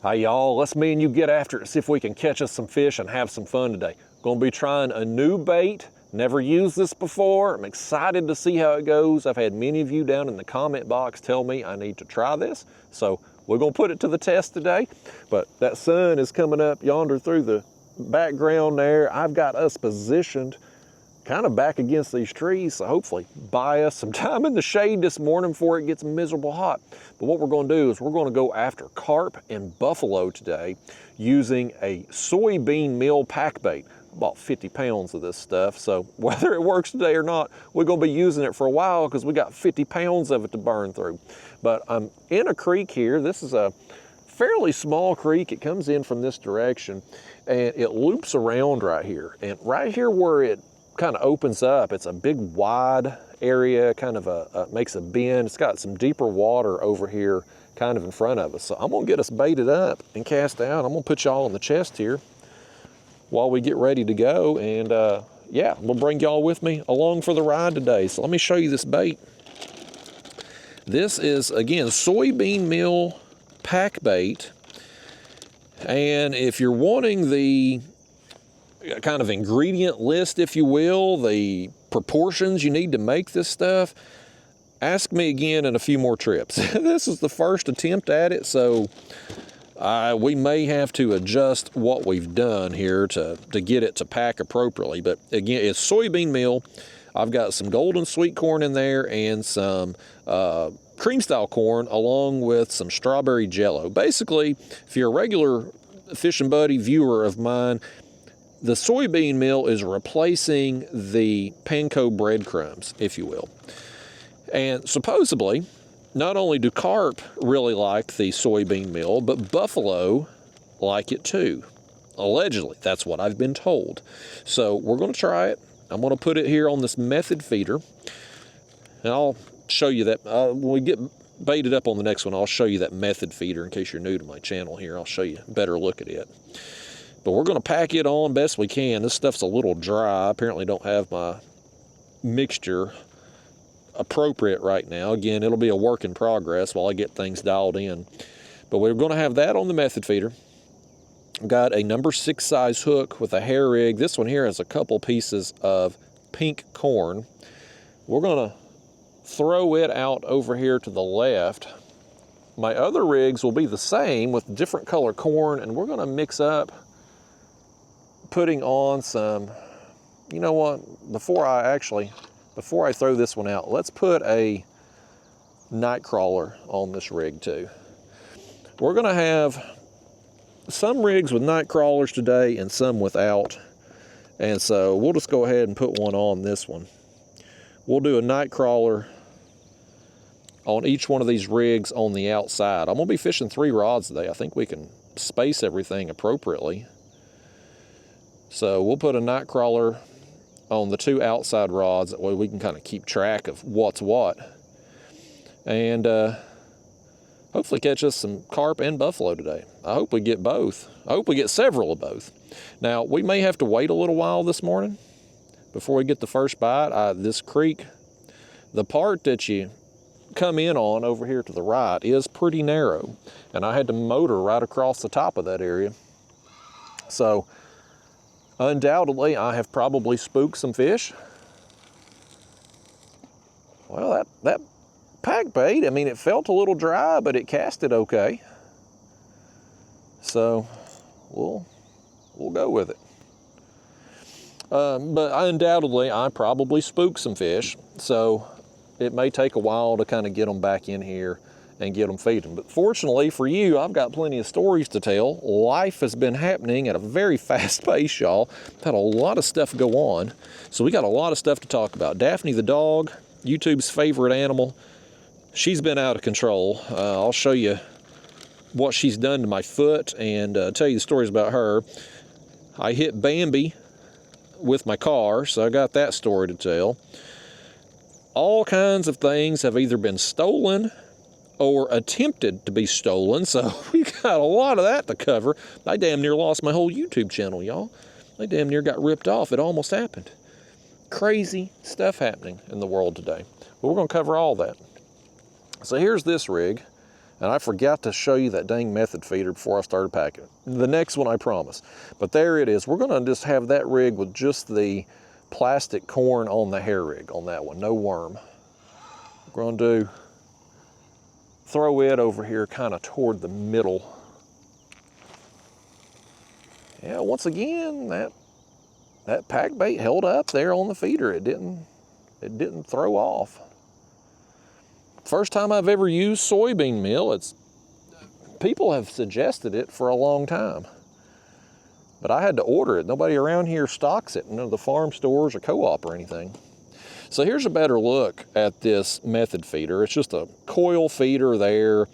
Hey y'all, let's me and you get after it, see if we can catch us some fish and have some fun today. Gonna be trying a new bait, never used this before. I'm excited to see how it goes. I've had many of you down in the comment box tell me I need to try this, so we're gonna put it to the test today. But that sun is coming up yonder through the background there. I've got us positioned kind of back against these trees, so hopefully buy us some time in the shade this morning before it gets miserable hot. But what we're going to do is we're going to go after carp and buffalo today using a soybean meal pack bait. I bought 50 pounds of this stuff, so whether it works today or not, we're going to be using it for a while because we got 50 pounds of it to burn through. But I'm in a creek here. This is a fairly small creek. It comes in from this direction and it loops around right here. And right here where it kind of opens up, it's a big wide area, kind of makes a bend. It's got some deeper water over here kind of in front of us. So I'm gonna get us baited up and cast out. I'm gonna put y'all on the chest here while we get ready to go. And yeah, we'll bring y'all with me along for the ride today. So let me show you this bait. This is, again, soybean meal pack bait. And if you're wanting the kind of ingredient list, if you will, the proportions you need to make this stuff, ask me again in a few more trips. This is the first attempt at it, so we may have to adjust what we've done here to get it to pack appropriately. But again, it's soybean meal. I've got some golden sweet corn in there and some cream style corn along with some strawberry jello. Basically, if you're a regular Fishing Buddy viewer of mine, the soybean meal is replacing the panko breadcrumbs, if you will. And supposedly, not only do carp really like the soybean meal, but buffalo like it too. Allegedly, that's what I've been told. So we're going to try it. I'm going to put it here on this method feeder. And I'll show you that when we get baited up on the next one, I'll show you that method feeder in case you're new to my channel here. I'll show you a better look at it. But we're going to pack it on best we can. This stuff's a little dry. I apparently don't have my mixture appropriate right now. Again, it'll be a work in progress while I get things dialed in. But we're going to have that on the method feeder. I've got a number 6 size hook with a hair rig. This one here has a couple pieces of pink corn. We're going to throw it out over here to the left. My other rigs will be the same with different color corn, and we're going to mix up putting on some, you know what, before I throw this one out, let's put a night crawler on this rig too. We're gonna have some rigs with night crawlers today and some without. And so we'll just go ahead and put one on this one. We'll do a night crawler on each one of these rigs on the outside. I'm gonna be fishing 3 rods today. I think we can space everything appropriately. So we'll put a night crawler on the 2 outside rods. That way we can kind of keep track of what's what. And hopefully catch us some carp and buffalo today. I hope we get both. I hope we get several of both. Now, we may have to wait a little while this morning before we get the first bite. This creek, the part that you come in on over here to the right is pretty narrow. And I had to motor right across the top of that area. So undoubtedly, I have probably spooked some fish. Well, that pack bait, I mean, it felt a little dry, but it casted okay. So we'll go with it. But undoubtedly, I probably spooked some fish. So it may take a while to kind of get them back in here and get them feeding. But fortunately for you, I've got plenty of stories to tell. Life has been happening at a very fast pace, y'all. Had a lot of stuff go on. So we got a lot of stuff to talk about. Daphne the dog, YouTube's favorite animal, she's been out of control. I'll show you what she's done to my foot and tell you the stories about her. I hit Bambi with my car, so I got that story to tell. All kinds of things have either been stolen or attempted to be stolen, so we got a lot of that to cover. I damn near lost my whole YouTube channel, y'all. I damn near got ripped off. It almost happened. Crazy stuff happening in the world today. But we're going to cover all that. So here's this rig. And I forgot to show you that dang method feeder before I started packing it. The next one, I promise. But there it is. We're gonna just have that rig with just the plastic corn on the hair rig on that one, no worm. We're gonna throw it over here kind of toward the middle. Yeah, once again, that pack bait held up there on the feeder. It didn't throw off. First time I've ever used soybean meal. People have suggested it for a long time, but I had to order it. Nobody around here stocks it, none of the farm stores or co-op or anything. So here's a better look at this method feeder. It's just a coil feeder there.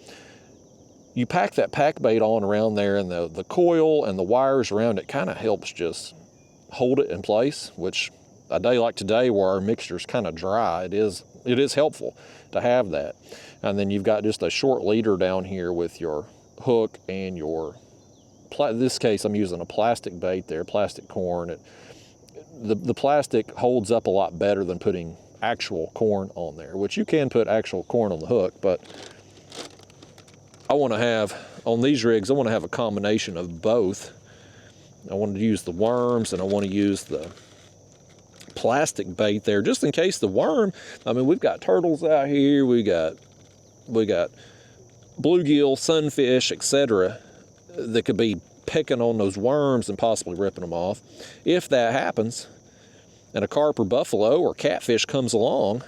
You pack that pack bait on around there, and the coil and the wires around it kind of helps just hold it in place, which a day like today where our mixture's kind of dry, it is helpful to have that. And then you've got just a short leader down here with your hook and in this case I'm using a plastic bait there, plastic corn. The plastic holds up a lot better than putting actual corn on there, which you can put actual corn on the hook, but I want to have, on these rigs, I want to have a combination of both. I want to use the worms and I want to use the plastic bait there, just in case the worm, I mean, we've got turtles out here, we got bluegill, sunfish, etc., that could be picking on those worms and possibly ripping them off. If that happens, and a carp or buffalo or catfish comes along,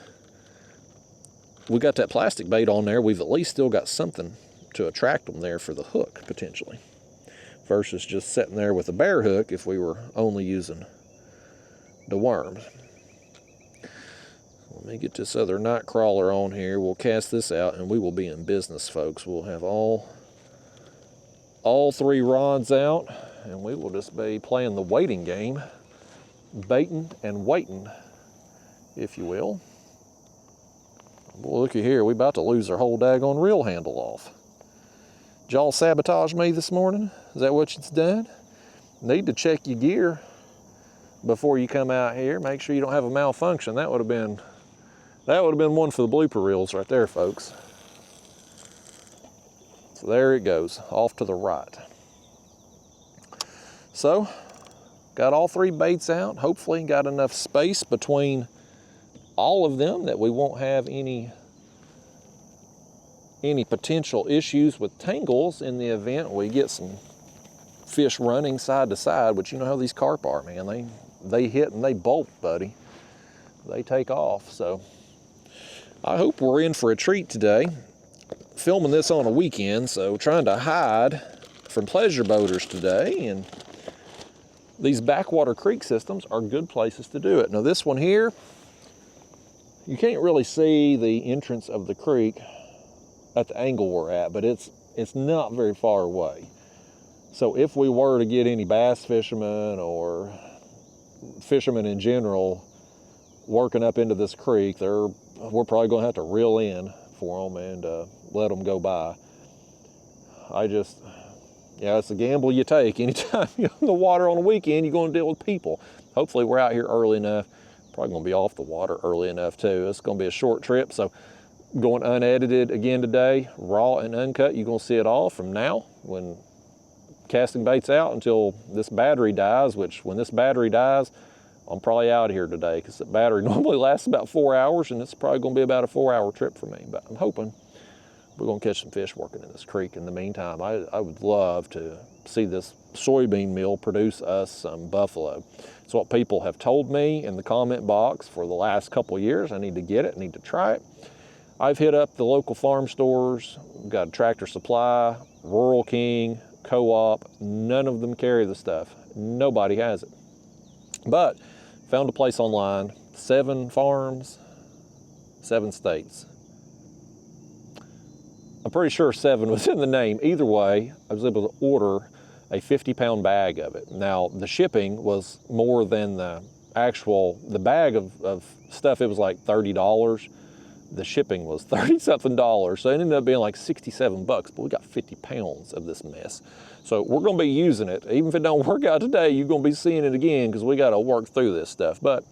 we got that plastic bait on there, we've at least still got something to attract them there for the hook, potentially, versus just sitting there with a bare hook if we were only using the worms. Let me get this other night crawler on here. We'll cast this out and we will be in business, folks. We'll have all three rods out and we will just be playing the waiting game, baiting and waiting, if you will. Well, looky here, we about to lose our whole daggone reel handle off. Did y'all sabotage me this morning? Is that what it's done? Need to check your gear before you come out here. Make sure you don't have a malfunction. That would have been one for the blooper reels right there, folks. So there it goes, off to the right. So, got all three baits out. Hopefully got enough space between all of them that we won't have any potential issues with tangles in the event we get some fish running side to side, which you know how these carp are, man. They hit and they bolt, buddy. They take off. So I hope we're in for a treat today. Filming this on a weekend, so trying to hide from pleasure boaters today, and these backwater creek systems are good places to do it. Now this one here, you can't really see the entrance of the creek at the angle we're at, but it's not very far away. So if we were to get any bass fishermen or fishermen in general working up into this creek, we're probably going to have to reel in for them and let them go by. It's a gamble you take. Anytime you're on the water on a weekend, you're going to deal with people. Hopefully we're out here early enough. Probably going to be off the water early enough too. It's going to be a short trip, so going unedited again today, raw and uncut. You're going to see it all from now when casting baits out until this battery dies, which when this battery dies, I'm probably out of here today because the battery normally lasts about 4 hours and it's probably going to be about a 4-hour trip for me. But I'm hoping we're going to catch some fish working in this creek in the meantime. I would love to see this soybean meal produce us some buffalo. It's what people have told me in the comment box for the last couple of years. I need to get it, I need to try it. I've hit up the local farm stores, got a Tractor Supply, Rural King, Co-op, none of them carry the stuff. Nobody has it. But found a place online, 7 farms, 7 states. I'm pretty sure 7 was in the name. Either way, I was able to order a 50-pound bag of it. Now, the shipping was more than the bag of stuff. It was like $30. The shipping was $30-something. So it ended up being like $67, but we got 50 pounds of this mess. So we're gonna be using it. Even if it don't work out today, you're gonna be seeing it again because we gotta work through this stuff. But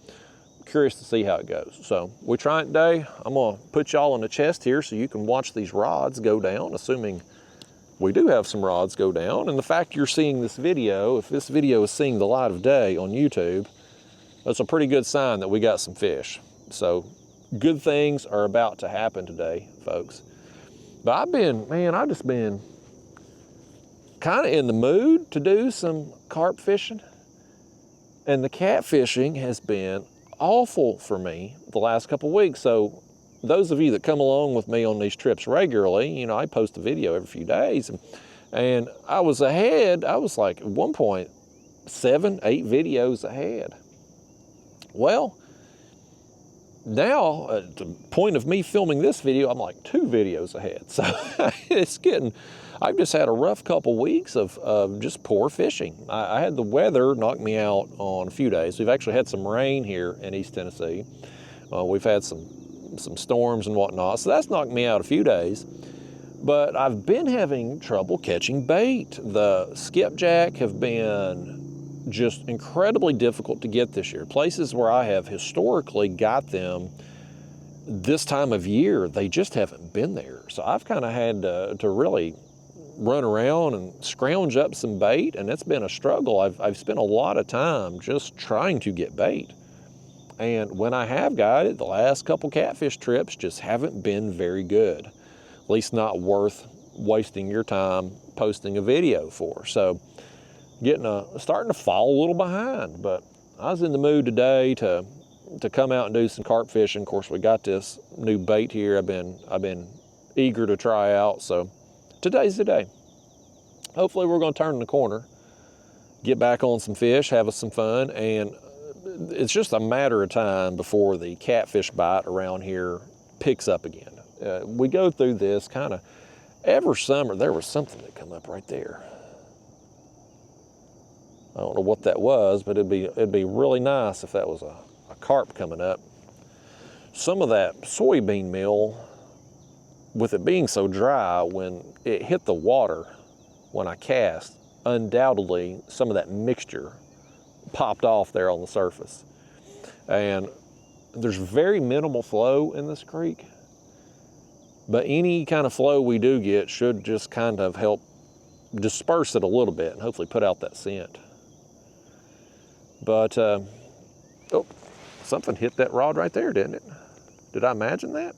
curious to see how it goes. So we try it today. I'm gonna put y'all on the chest here so you can watch these rods go down, assuming we do have some rods go down. And the fact you're seeing this video, if this video is seeing the light of day on YouTube, that's a pretty good sign that we got some fish. So good things are about to happen today, folks. But I've just been kind of in the mood to do some carp fishing. And the catfishing has been awful for me the last couple of weeks. So those of you that come along with me on these trips regularly, you know, I post a video every few days, and I was ahead. I was like at one point 7, 8 videos ahead. Well, now at the point of me filming this video, I'm like 2 videos ahead. So I've just had a rough couple weeks of just poor fishing. I had the weather knock me out on a few days. We've actually had some rain here in East Tennessee. We've had some storms and whatnot, so that's knocked me out a few days. But I've been having trouble catching bait. The skipjack have been just incredibly difficult to get this year. Places where I have historically got them this time of year, they just haven't been there. So I've kind of had to really run around and scrounge up some bait, and it's been a struggle. I've spent a lot of time just trying to get bait. And when I have got it, the last couple catfish trips just haven't been very good. At least not worth wasting your time posting a video for. So starting to fall a little behind, but I was in the mood today to come out and do some carp fishing. Of course, we got this new bait here I've been eager to try out, so today's the day. Hopefully we're gonna turn the corner, get back on some fish, have us some fun, and it's just a matter of time before the catfish bite around here picks up again. We go through this kind of every summer. There was something that come up right there. I don't know what that was, but it'd be really nice if that was a carp coming up. Some of that soybean meal, with it being so dry, when it hit the water when I cast, undoubtedly some of that mixture popped off there on the surface. And there's very minimal flow in this creek, but any kind of flow we do get should just kind of help disperse it a little bit and hopefully put out that scent. But, oh, something hit that rod right there, didn't it? Did I imagine that?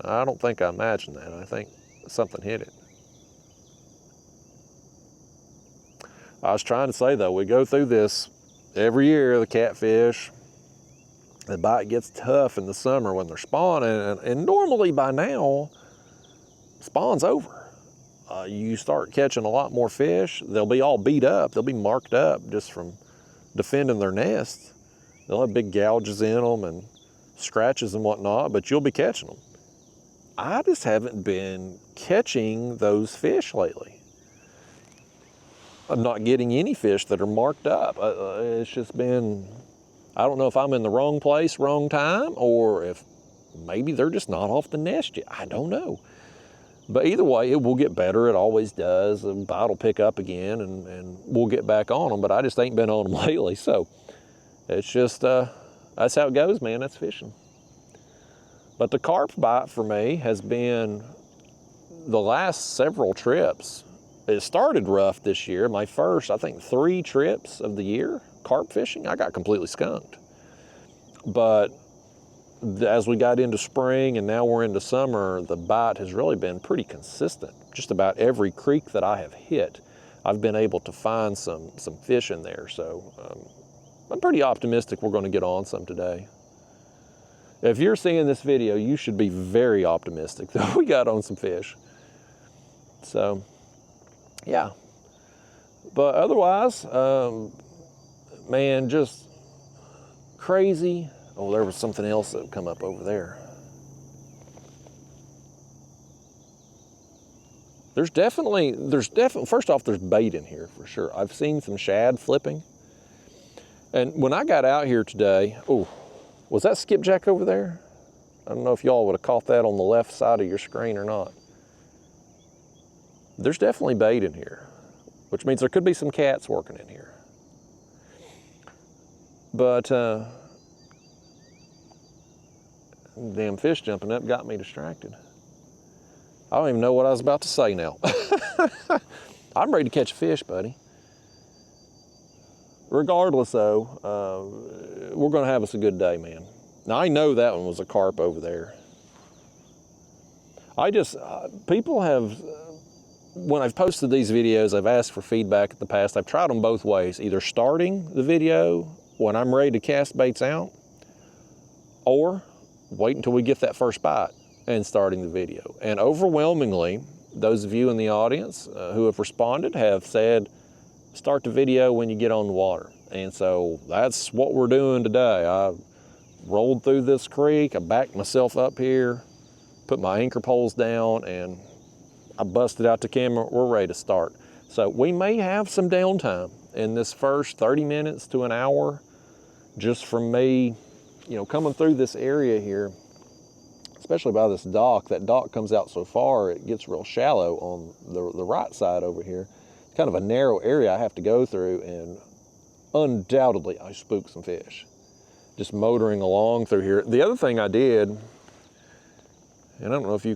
I don't think I imagined that. I think something hit it. I was trying to say, though, we go through this every year, the catfish. The bite gets tough in the summer when they're spawning, and normally by now, spawn's over. You start catching a lot more fish. They'll be all beat up. They'll be marked up just from defending their nests. They'll have big gouges in them and scratches and whatnot, but you'll be catching them. I just haven't been catching those fish lately. I'm not getting any fish that are marked up. It's just been, I don't know if I'm in the wrong place, wrong time, or if maybe they're just not off the nest yet. I don't know. But either way, it will get better. It always does. The bite will pick up again, and we'll get back on them. But I just ain't been on them lately. So it's just, that's how it goes, man. That's fishing. But the carp bite for me has been the last several trips. It started rough this year. My first, I think, 3 trips of the year, carp fishing, I got completely skunked. But as we got into spring and now we're into summer, the bite has really been pretty consistent. Just about every creek that I have hit, I've been able to find some fish in there. So I'm pretty optimistic we're going to get on some today. If you're seeing this video, you should be very optimistic that we got on some fish. So, yeah. But otherwise, man, just crazy. Oh, there was something else that would come up over there. There's definitely, first off, there's bait in here for sure. I've seen some shad flipping. And when I got out here today, oh, was that skipjack over there? I don't know if y'all would have caught that on the left side of your screen or not. There's definitely bait in here. which means there could be some cats working in here. But damn fish jumping up got me distracted. I don't even know what I was about to say now. I'm ready to catch a fish, buddy. Regardless though, we're gonna have us a good day, man. Now I know that one was a carp over there. People have, when I've posted these videos, I've asked for feedback in the past. I've tried them both ways, either starting the video when I'm ready to cast baits out, or wait until we get that first bite and starting the video. And overwhelmingly, those of you in the audience who have responded have said, start the video when you get on the water. And so that's what we're doing today. I rolled through this creek, I backed myself up here, put my anchor poles down, and I busted out the camera. We're ready to start. So we may have some downtime in this first 30 minutes to an hour, just from me, you know, coming through this area here, especially by this dock. That dock comes out so far, it gets real shallow on the right side over here. It's kind of a narrow area I have to go through, and undoubtedly I spooked some fish just motoring along through here. The other thing I did, and I don't know if you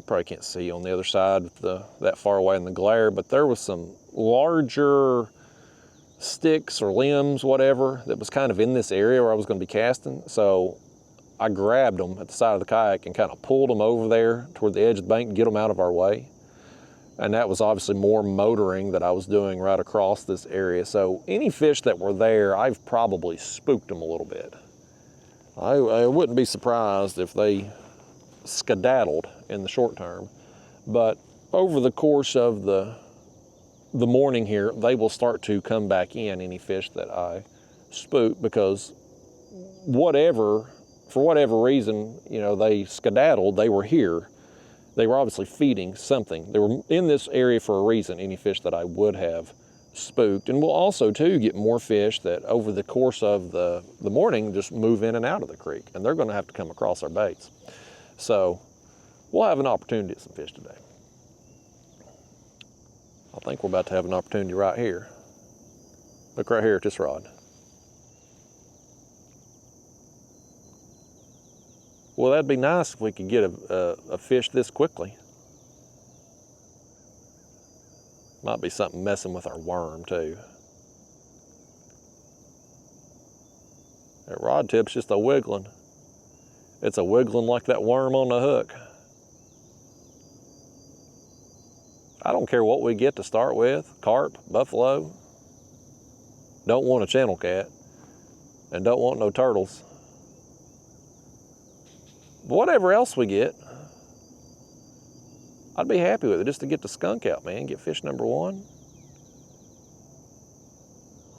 probably can't see on the other side that far away in the glare, but there was some larger sticks or limbs, whatever, that was kind of in this area where I was going to be casting. So I grabbed them at the side of the kayak and kind of pulled them over there toward the edge of the bank and get them out of our way. And that was obviously more motoring that I was doing right across this area. So any fish that were there, I've probably spooked them a little bit. I wouldn't be surprised if they skedaddled in the short term, but over the course of the morning here, they will start to come back in, any fish that I spook, because for whatever reason, you know, they skedaddled, they were here. They were obviously feeding something. They were in this area for a reason, any fish that I would have spooked. And we'll also, too, get more fish that over the course of the morning just move in and out of the creek, and they're going to have to come across our baits. So we'll have an opportunity at some fish today. I think we're about to have an opportunity right here. Look right here at this rod. Well, that'd be nice if we could get a fish this quickly. Might be something messing with our worm too. That rod tip's just a wiggling. It's a wiggling like that worm on the hook. I don't care what we get to start with, carp, buffalo. Don't want a channel cat, and don't want no turtles. Whatever else we get, I'd be happy with it, just to get the skunk out, man, get fish number one.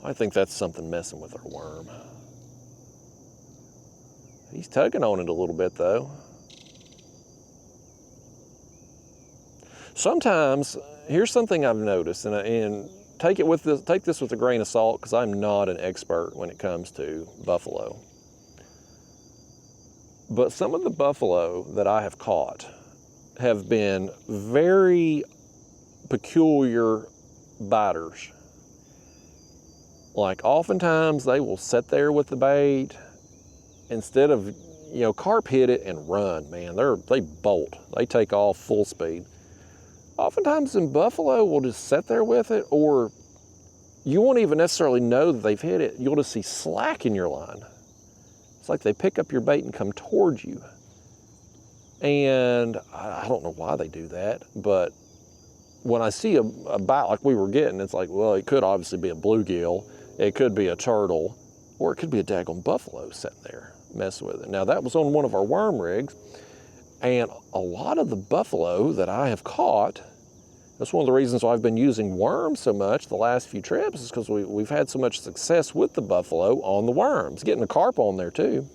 I think that's something messing with our worm. He's tugging on it a little bit though. Sometimes, here's something I've noticed, and take this with a grain of salt, because I'm not an expert when it comes to buffalo. But some of the buffalo that I have caught have been very peculiar biters. Like oftentimes they will sit there with the bait instead of, you know, carp hit it and run, man. They bolt, they take off full speed. Oftentimes in buffalo will just sit there with it, or you won't even necessarily know that they've hit it. You'll just see slack in your line. It's like they pick up your bait and come towards you. And I don't know why they do that, but when I see a bite like we were getting, it's like, well, it could obviously be a bluegill, it could be a turtle, or it could be a daggone buffalo sitting there messing with it. Now that was on one of our worm rigs, and a lot of the buffalo that I have caught, that's one of the reasons why I've been using worms so much the last few trips, is because we've had so much success with the buffalo on the worms, getting the carp on there too.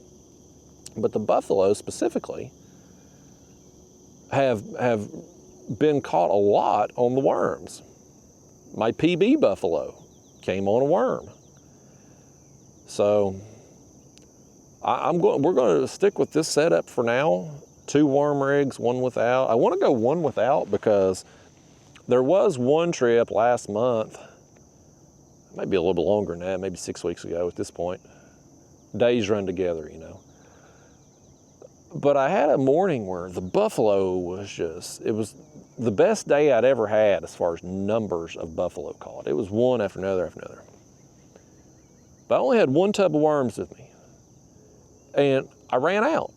But the buffalo specifically have been caught a lot on the worms. My PB buffalo came on a worm. So we're going to stick with this setup for now. 2 worm rigs, 1 without. I want to go 1 without because There was one trip last month, maybe a little bit longer than that, maybe 6 weeks ago at this point. Days run together, you know. But I had a morning where the buffalo was just, it was the best day I'd ever had as far as numbers of buffalo caught. It was one after another after another. But I only had one tub of worms with me. And I ran out.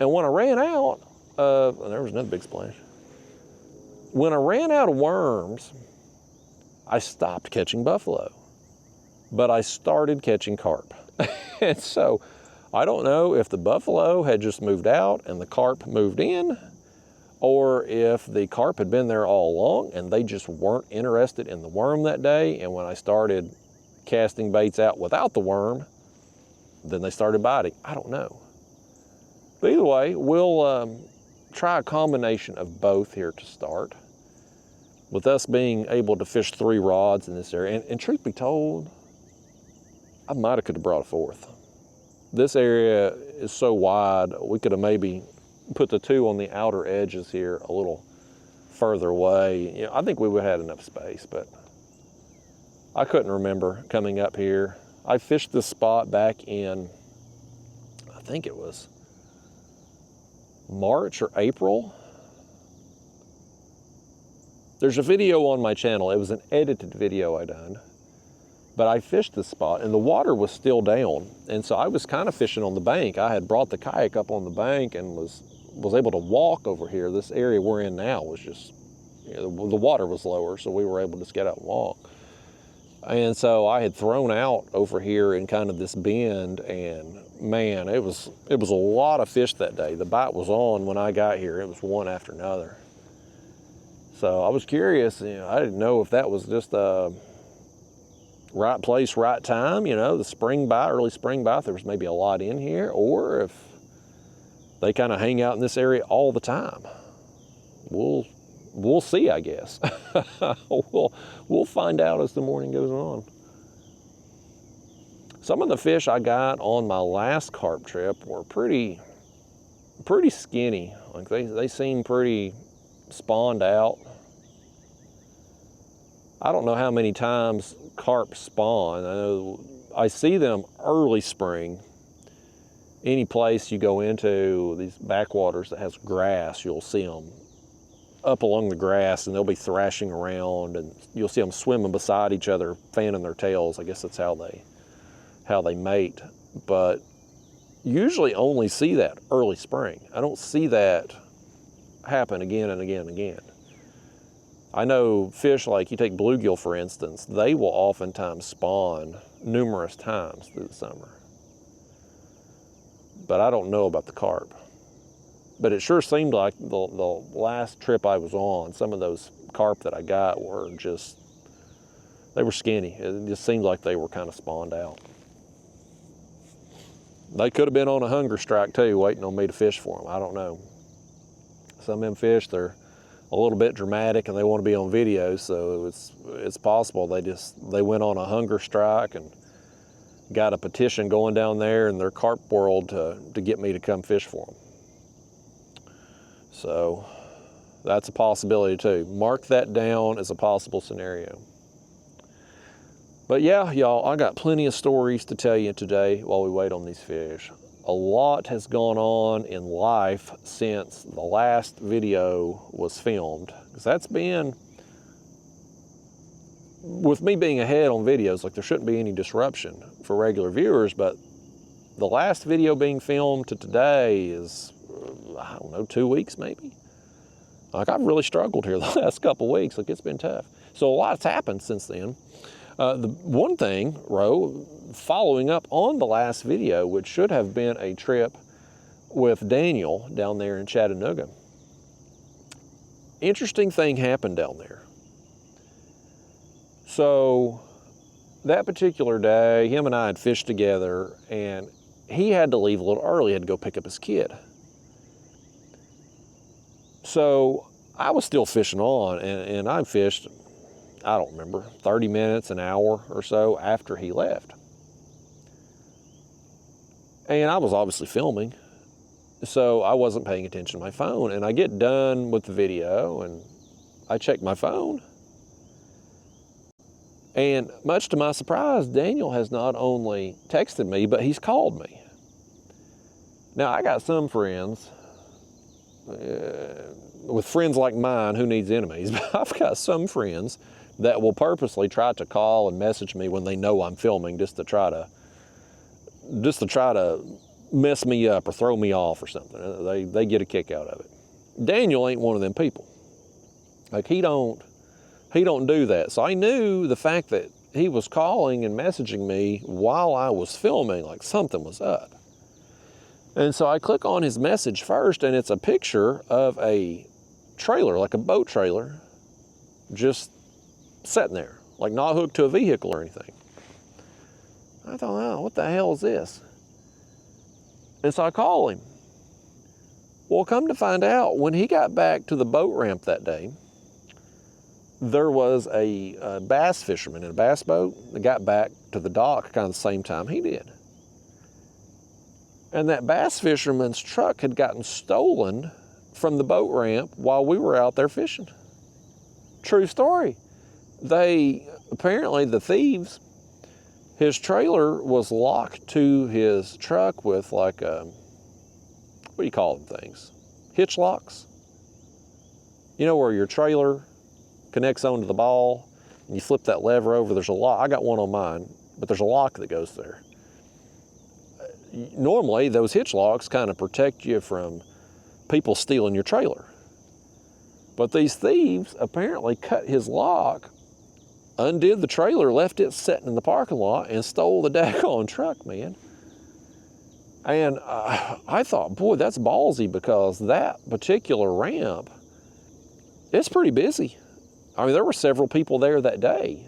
And when I ran out, there was another big splash. When I ran out of worms, I stopped catching buffalo. But I started catching carp. And so I don't know if the buffalo had just moved out and the carp moved in, or if the carp had been there all along and they just weren't interested in the worm that day. And when I started casting baits out without the worm, then they started biting. I don't know. But either way, we'll try a combination of both here to start. With us being able to fish 3 rods in this area, and truth be told, I might have could have brought a 4th. This area is so wide, we could have maybe put the 2 on the outer edges here a little further away. You know, I think we would have had enough space, but I couldn't remember coming up here. I fished this spot back in, I think it was March or April. There's a video on my channel. It was an edited video I done. But I fished this spot and the water was still down. And so I was kind of fishing on the bank. I had brought the kayak up on the bank and was able to walk over here. This area we're in now was just, you know, the water was lower, so we were able to just get out and walk. And so I had thrown out over here in kind of this bend, and man, it was a lot of fish that day. The bite was on when I got here. It was one after another. So I was curious, you know, I didn't know if that was just a right place, right time, you know, the spring bite, early spring bite, there was maybe a lot in here, or if they kind of hang out in this area all the time. We'll see, I guess. We'll find out as the morning goes on. Some of the fish I got on my last carp trip were pretty skinny. Like they seem pretty spawned out. I don't know how many times carp spawn. I know I see them early spring. Any place you go into, these backwaters that has grass, you'll see them up along the grass and they'll be thrashing around, and you'll see them swimming beside each other, fanning their tails. I guess that's how they mate. But usually only see that early spring. I don't see that happen again and again and again. I know fish like, you take bluegill for instance, they will oftentimes spawn numerous times through the summer. But I don't know about the carp. But it sure seemed like the last trip I was on, some of those carp that I got were just, they were skinny. It just seemed like they were kind of spawned out. They could have been on a hunger strike too, waiting on me to fish for them. I don't know. Some of them fish, they're a little bit dramatic and they want to be on video, so it's possible they went on a hunger strike and got a petition going down there in their carp world to get me to come fish for them. So that's a possibility too. Mark that down as a possible scenario. But yeah, y'all, I got plenty of stories to tell you today while we wait on these fish. A lot has gone on in life since the last video was filmed. Because that's been, with me being ahead on videos, like there shouldn't be any disruption for regular viewers, but the last video being filmed to today is, I don't know, 2 weeks maybe? Like I've really struggled here the last couple weeks, like it's been tough. So a lot's happened since then. The one thing, Ro, following up on the last video, which should have been a trip with Daniel down there in Chattanooga. Interesting thing happened down there. So that particular day, him and I had fished together, and he had to leave a little early, had to go pick up his kid. So I was still fishing on, and I fished, I don't remember, 30 minutes, an hour or so after he left. And I was obviously filming, so I wasn't paying attention to my phone. And I get done with the video, and I checked my phone, and much to my surprise, Daniel has not only texted me, but he's called me. Now, I got some friends, with friends like mine, who needs enemies, but I've got some friends that will purposely try to call and message me when they know I'm filming just to try to mess me up or throw me off or something. They get a kick out of it. Daniel ain't one of them people. Like, he don't do that. So I knew the fact that he was calling and messaging me while I was filming, like something was up. And so I click on his message first, and it's a picture of a trailer, like a boat trailer, just sitting there, like not hooked to a vehicle or anything. I thought, oh, what the hell is this? And so I call him. Well, come to find out, when he got back to the boat ramp that day, there was a bass fisherman in a bass boat that got back to the dock kind of the same time he did. And that bass fisherman's truck had gotten stolen from the boat ramp while we were out there fishing. True story. Apparently the thieves, his trailer was locked to his truck with like what do you call them things? Hitch locks. You know, where your trailer connects onto the ball and you flip that lever over, there's a lock. I got one on mine, but there's a lock that goes there. Normally, those hitch locks kind of protect you from people stealing your trailer. But these thieves apparently cut his lock, undid the trailer, left it sitting in the parking lot, and stole the daggone truck, man. And I thought, boy, that's ballsy, because that particular ramp, it's pretty busy. I mean, there were several people there that day.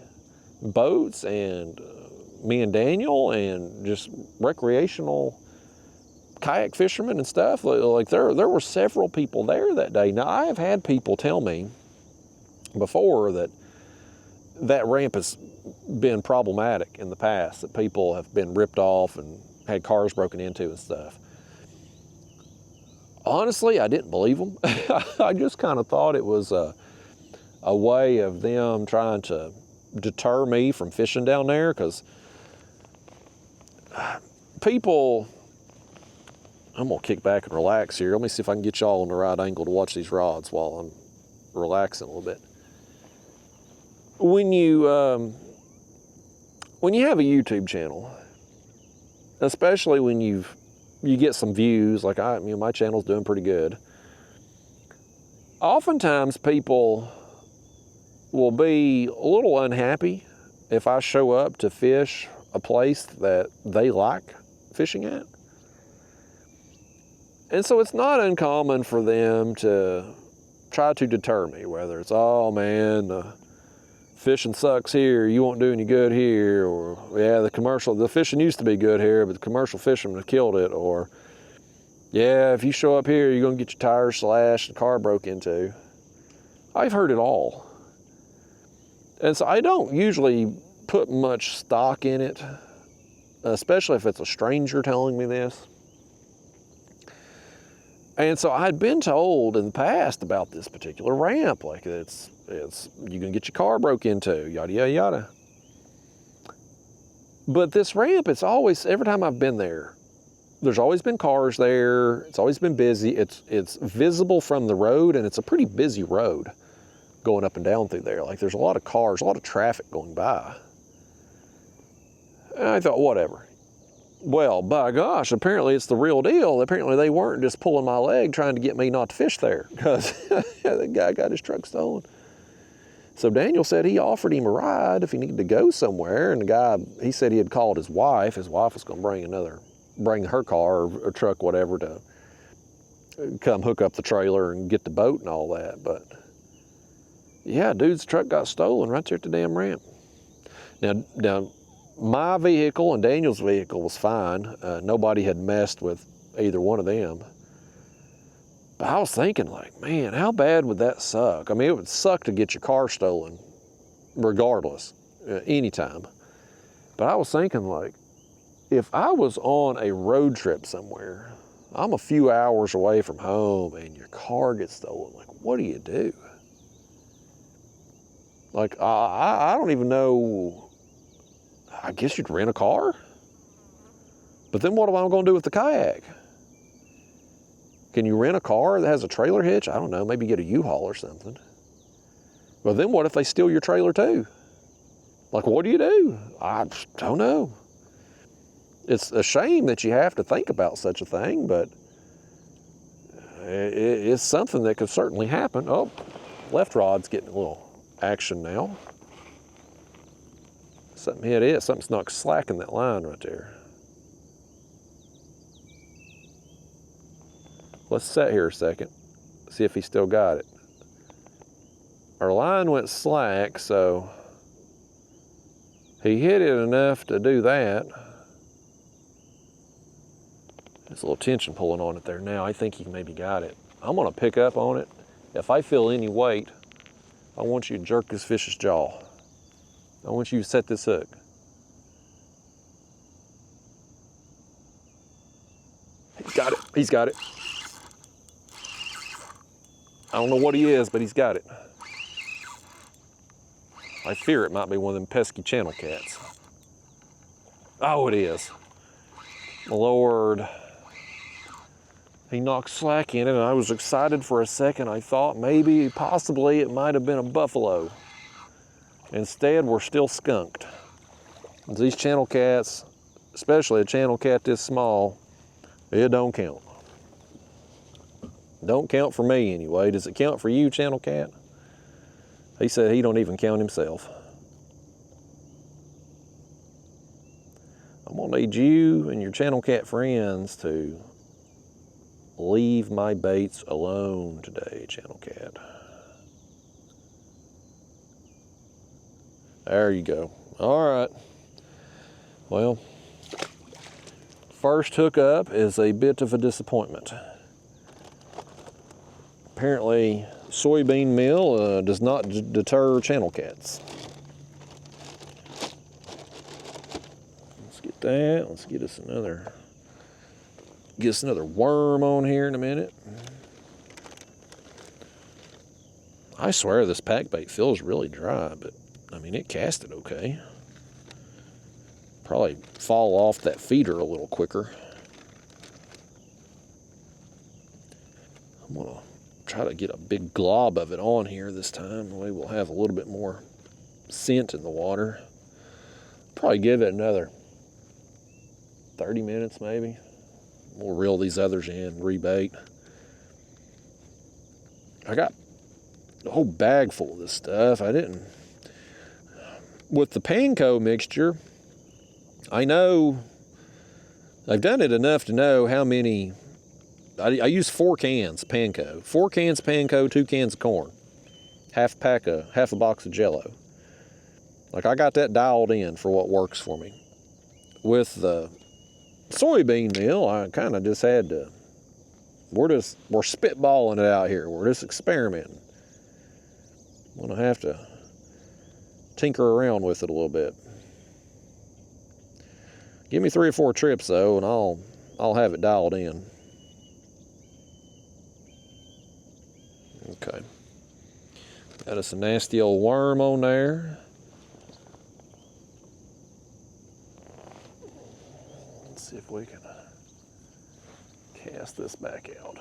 Boats and me and Daniel and just recreational kayak fishermen and stuff. Like there were several people there that day. Now, I have had people tell me before that ramp has been problematic in the past, that people have been ripped off and had cars broken into and stuff. Honestly, I didn't believe them. I just kind of thought it was a way of them trying to deter me from fishing down there, because people, I'm gonna kick back and relax here. Let me see if I can get y'all on the right angle to watch these rods while I'm relaxing a little bit. When you have a YouTube channel, especially when you get some views, like my channel's doing pretty good. Oftentimes people will be a little unhappy if I show up to fish a place that they like fishing at. And so it's not uncommon for them to try to deter me, whether it's, oh man, fishing sucks here, you won't do any good here, or yeah, the fishing used to be good here, but the commercial fishermen have killed it, or yeah, if you show up here, you're gonna get your tires slashed and car broke into. I've heard it all. And so I don't usually put much stock in it, especially if it's a stranger telling me this. And so I'd been told in the past about this particular ramp, like it's you can get your car broke into, yada, yada, yada. But this ramp, it's always, every time I've been there, there's always been cars there. It's always been busy. It's visible from the road, and it's a pretty busy road going up and down through there. Like, there's a lot of cars, a lot of traffic going by. And I thought, whatever. Well, by gosh, apparently it's the real deal. Apparently they weren't just pulling my leg trying to get me not to fish there, because the guy got his truck stolen. So Daniel said he offered him a ride if he needed to go somewhere, and the guy, he said he had called his wife. His wife was going to bring her car or truck, whatever, to come hook up the trailer and get the boat and all that. But yeah, dude's truck got stolen right there at the damn ramp. Now my vehicle and Daniel's vehicle was fine. Nobody had messed with either one of them. But I was thinking, like, man, how bad would that suck? I mean, it would suck to get your car stolen regardless, anytime. But I was thinking, like, if I was on a road trip somewhere, I'm a few hours away from home and your car gets stolen, like, what do you do? Like, I don't even know. I guess you'd rent a car? But then what am I going to do with the kayak? Can you rent a car that has a trailer hitch? I don't know, maybe get a U-Haul or something. But then what if they steal your trailer too? Like, what do you do? I don't know. It's a shame that you have to think about such a thing, but it's something that could certainly happen. Oh, left rod's getting a little action now. Something hit it, something's not slacking that line right there. Let's sit here a second, see if he still got it. Our line went slack, so he hit it enough to do that. There's a little tension pulling on it there now. I think he maybe got it. I'm gonna pick up on it. If I feel any weight, I want you to jerk this fish's jaw. I want you to set this hook. He's got it, he's got it. I don't know what he is, but he's got it. I fear it might be one of them pesky channel cats. Oh, it is. Lord. He knocked slack in it, and I was excited for a second. I thought maybe, possibly, it might have been a buffalo. Instead, we're still skunked. These channel cats, especially a channel cat this small, it don't count. Don't count for me anyway. Does it count for you, channel cat? He said he don't even count himself. I'm gonna need you and your channel cat friends to leave my baits alone today, channel cat. There you go. All right. Well, first hookup is a bit of a disappointment. Apparently, soybean meal does not deter channel cats. Let's get that. Let's get us another worm on here in a minute. I swear this pack bait feels really dry, but I mean, it casted okay. Probably fall off that feeder a little quicker. I'm gonna try to get a big glob of it on here this time. That way we'll have a little bit more scent in the water. Probably give it another 30 minutes maybe. We'll reel these others in, rebait. I got a whole bag full of this stuff. With the panko mixture, I know, I've done it enough to know how many. I use 4 cans panko. 4 cans panko, 2 cans of corn. Half a box of Jello. Like, I got that dialed in for what works for me. With the soybean meal, I kind of just had to, we're spitballing it out here. We're just experimenting. I'm gonna have to tinker around with it a little bit. Give me 3 or 4 trips though, and I'll have it dialed in. Okay. Got us a nasty old worm on there. Let's see if we can cast this back out.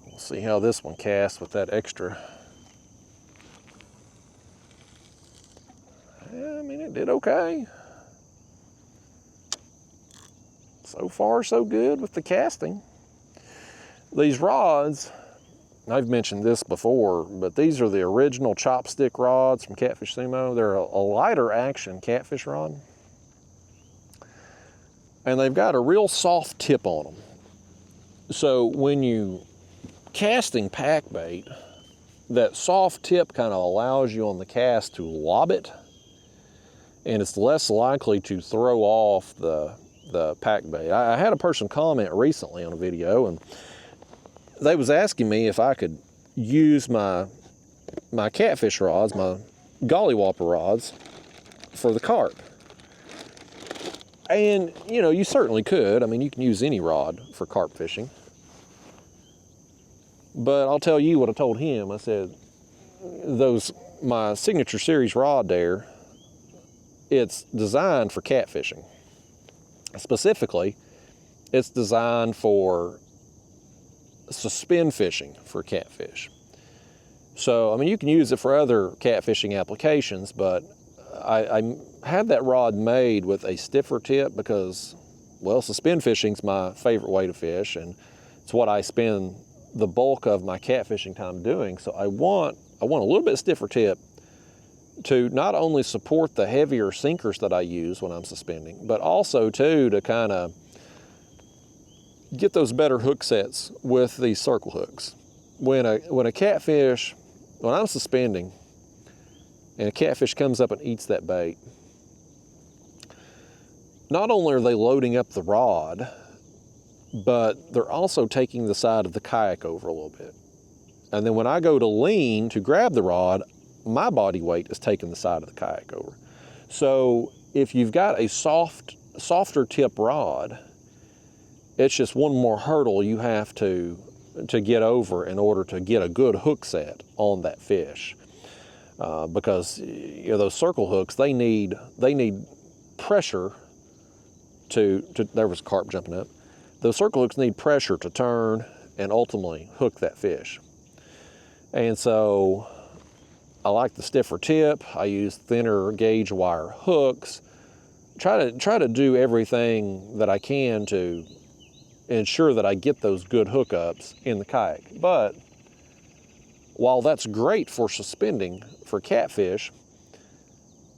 We'll see how this one casts with that extra. Yeah, I mean, it did okay. So far, so good with the casting. These rods, I've mentioned this before, but these are the original chopstick rods from Catfish Sumo. They're a lighter action catfish rod. And they've got a real soft tip on them. So when you casting pack bait, that soft tip kind of allows you on the cast to lob it, and it's less likely to throw off the pack bait. I had a person comment recently on a video, and they was asking me if I could use my catfish rods, my gollywhopper rods, for the carp. And, you know, you certainly could. I mean, you can use any rod for carp fishing. But I'll tell you what I told him. I said, my Signature Series rod there, it's designed for catfishing. Specifically, it's designed for suspend fishing for catfish. So, I mean, you can use it for other catfishing applications, but I had that rod made with a stiffer tip because, well, suspend fishing's my favorite way to fish, and it's what I spend the bulk of my catfishing time doing. So I want a little bit stiffer tip to not only support the heavier sinkers that I use when I'm suspending, but also too to kind of get those better hook sets with these circle hooks. When a catfish, when I'm suspending and a catfish comes up and eats that bait, not only are they loading up the rod, but they're also taking the side of the kayak over a little bit. And then when I go to lean to grab the rod, my body weight is taking the side of the kayak over. So if you've got a softer tip rod, it's just one more hurdle you have to get over in order to get a good hook set on that fish. Because you know, those circle hooks, they need pressure to there was a carp jumping up. Those circle hooks need pressure to turn and ultimately hook that fish. And so I like the stiffer tip. I use thinner gauge wire hooks. Try to do everything that I can to ensure that I get those good hookups in the kayak. But while that's great for suspending for catfish,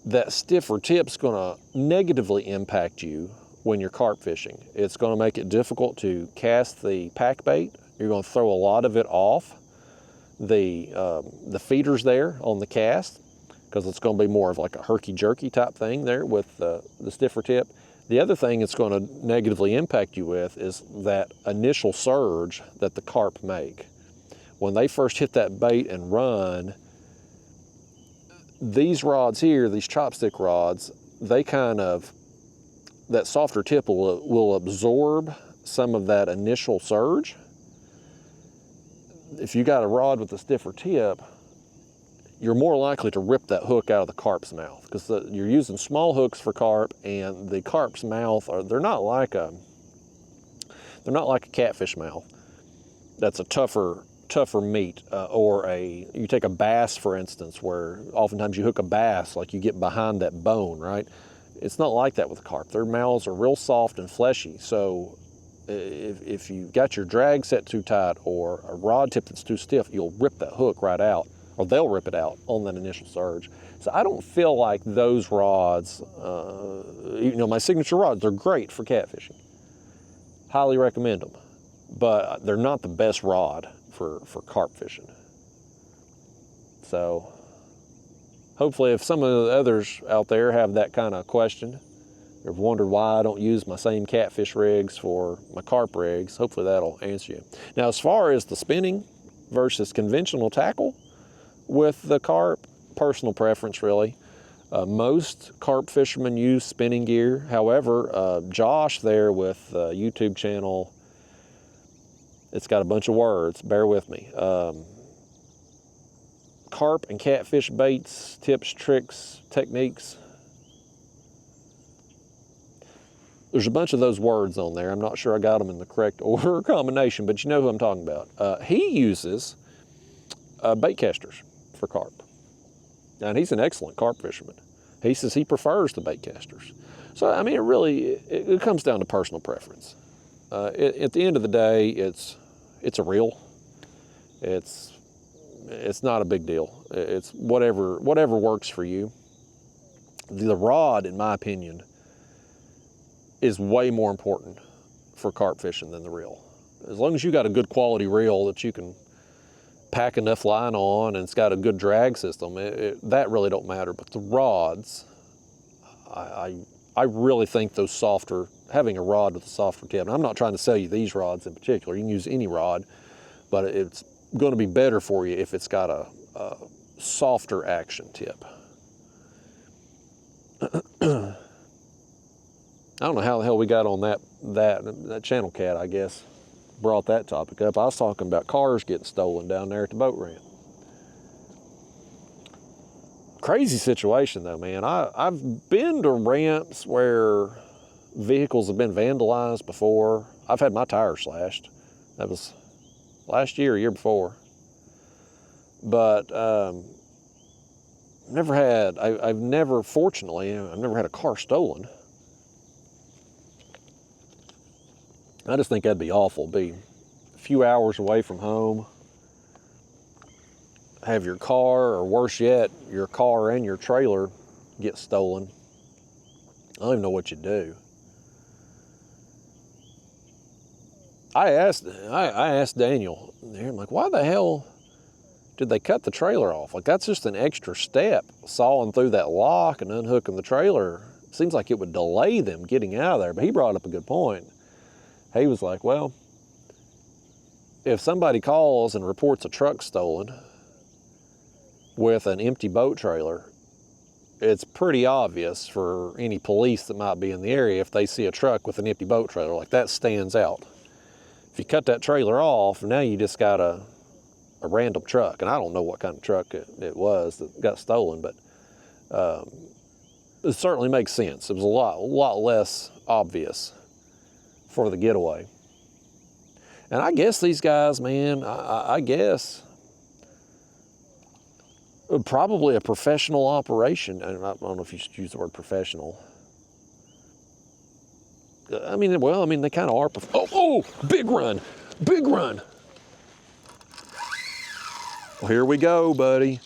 that stiffer tip's gonna negatively impact you when you're carp fishing. It's gonna make it difficult to cast the pack bait. You're gonna throw a lot of it off the feeders there on the cast, because it's gonna be more of like a herky-jerky type thing there with the stiffer tip. The other thing it's gonna negatively impact you with is that initial surge that the carp make. When they first hit that bait and run, these rods here, these chopstick rods, they kind of, that softer tip will absorb some of that initial surge. If you got a rod with a stiffer tip, you're more likely to rip that hook out of the carp's mouth, because you're using small hooks for carp, and the carp's mouth they're not like a catfish mouth. That's a tougher meat, or you take a bass, for instance, where oftentimes you hook a bass, like you get behind that bone, right? It's not like that with carp. Their mouths are real soft and fleshy. So if you got your drag set too tight or a rod tip that's too stiff, you'll rip that hook right out, or they'll rip it out on that initial surge. So I don't feel like those rods, you know, my signature rods, they're great for catfishing. Highly recommend them, but they're not the best rod for carp fishing. So hopefully if some of the others out there have that kind of question, or have wondered why I don't use my same catfish rigs for my carp rigs, hopefully that'll answer you. Now, as far as the spinning versus conventional tackle with the carp, personal preference really. Most carp fishermen use spinning gear. However, Josh there with the YouTube channel, it's got a bunch of words, bear with me. Carp and catfish baits, tips, tricks, techniques. There's a bunch of those words on there. I'm not sure I got them in the correct order or combination, but you know who I'm talking about. He uses bait casters for carp. And he's an excellent carp fisherman. He says he prefers the bait casters. So, I mean, it comes down to personal preference. At the end of the day, it's a reel. It's not a big deal. It's whatever works for you. The rod, in my opinion, is way more important for carp fishing than the reel. As long as you got a good quality reel that you can pack enough line on and it's got a good drag system, that really don't matter. But the rods, I really think those softer, having a rod with a softer tip, and I'm not trying to sell you these rods in particular, you can use any rod, but it's going to be better for you if it's got a softer action tip. I don't know how the hell we got on that channel cat, I guess, brought that topic up. I was talking about cars getting stolen down there at the boat ramp. Crazy situation though, man. I've been to ramps where vehicles have been vandalized before. I've had my tires slashed. That was last year, year before. But I've fortunately, I've never had a car stolen. I just think that'd be awful. Be a few hours away from home, have your car, or worse yet, your car and your trailer get stolen. I don't even know what you do. I asked Daniel there, I'm like, why the hell did they cut the trailer off? Like, that's just an extra step, sawing through that lock and unhooking the trailer. Seems like it would delay them getting out of there. But he brought up a good point. He was like, well, if somebody calls and reports a truck stolen with an empty boat trailer, it's pretty obvious for any police that might be in the area if they see a truck with an empty boat trailer. Like, that stands out. If you cut that trailer off, now you just got a random truck. And I don't know what kind of truck it was that got stolen, but it certainly makes sense. It was a lot less obvious for the getaway. And I guess these guys, man, I guess probably a professional operation. And I don't know if you should use the word professional. I mean, they kind of are. Oh, big run, big run. Well, here we go, buddy.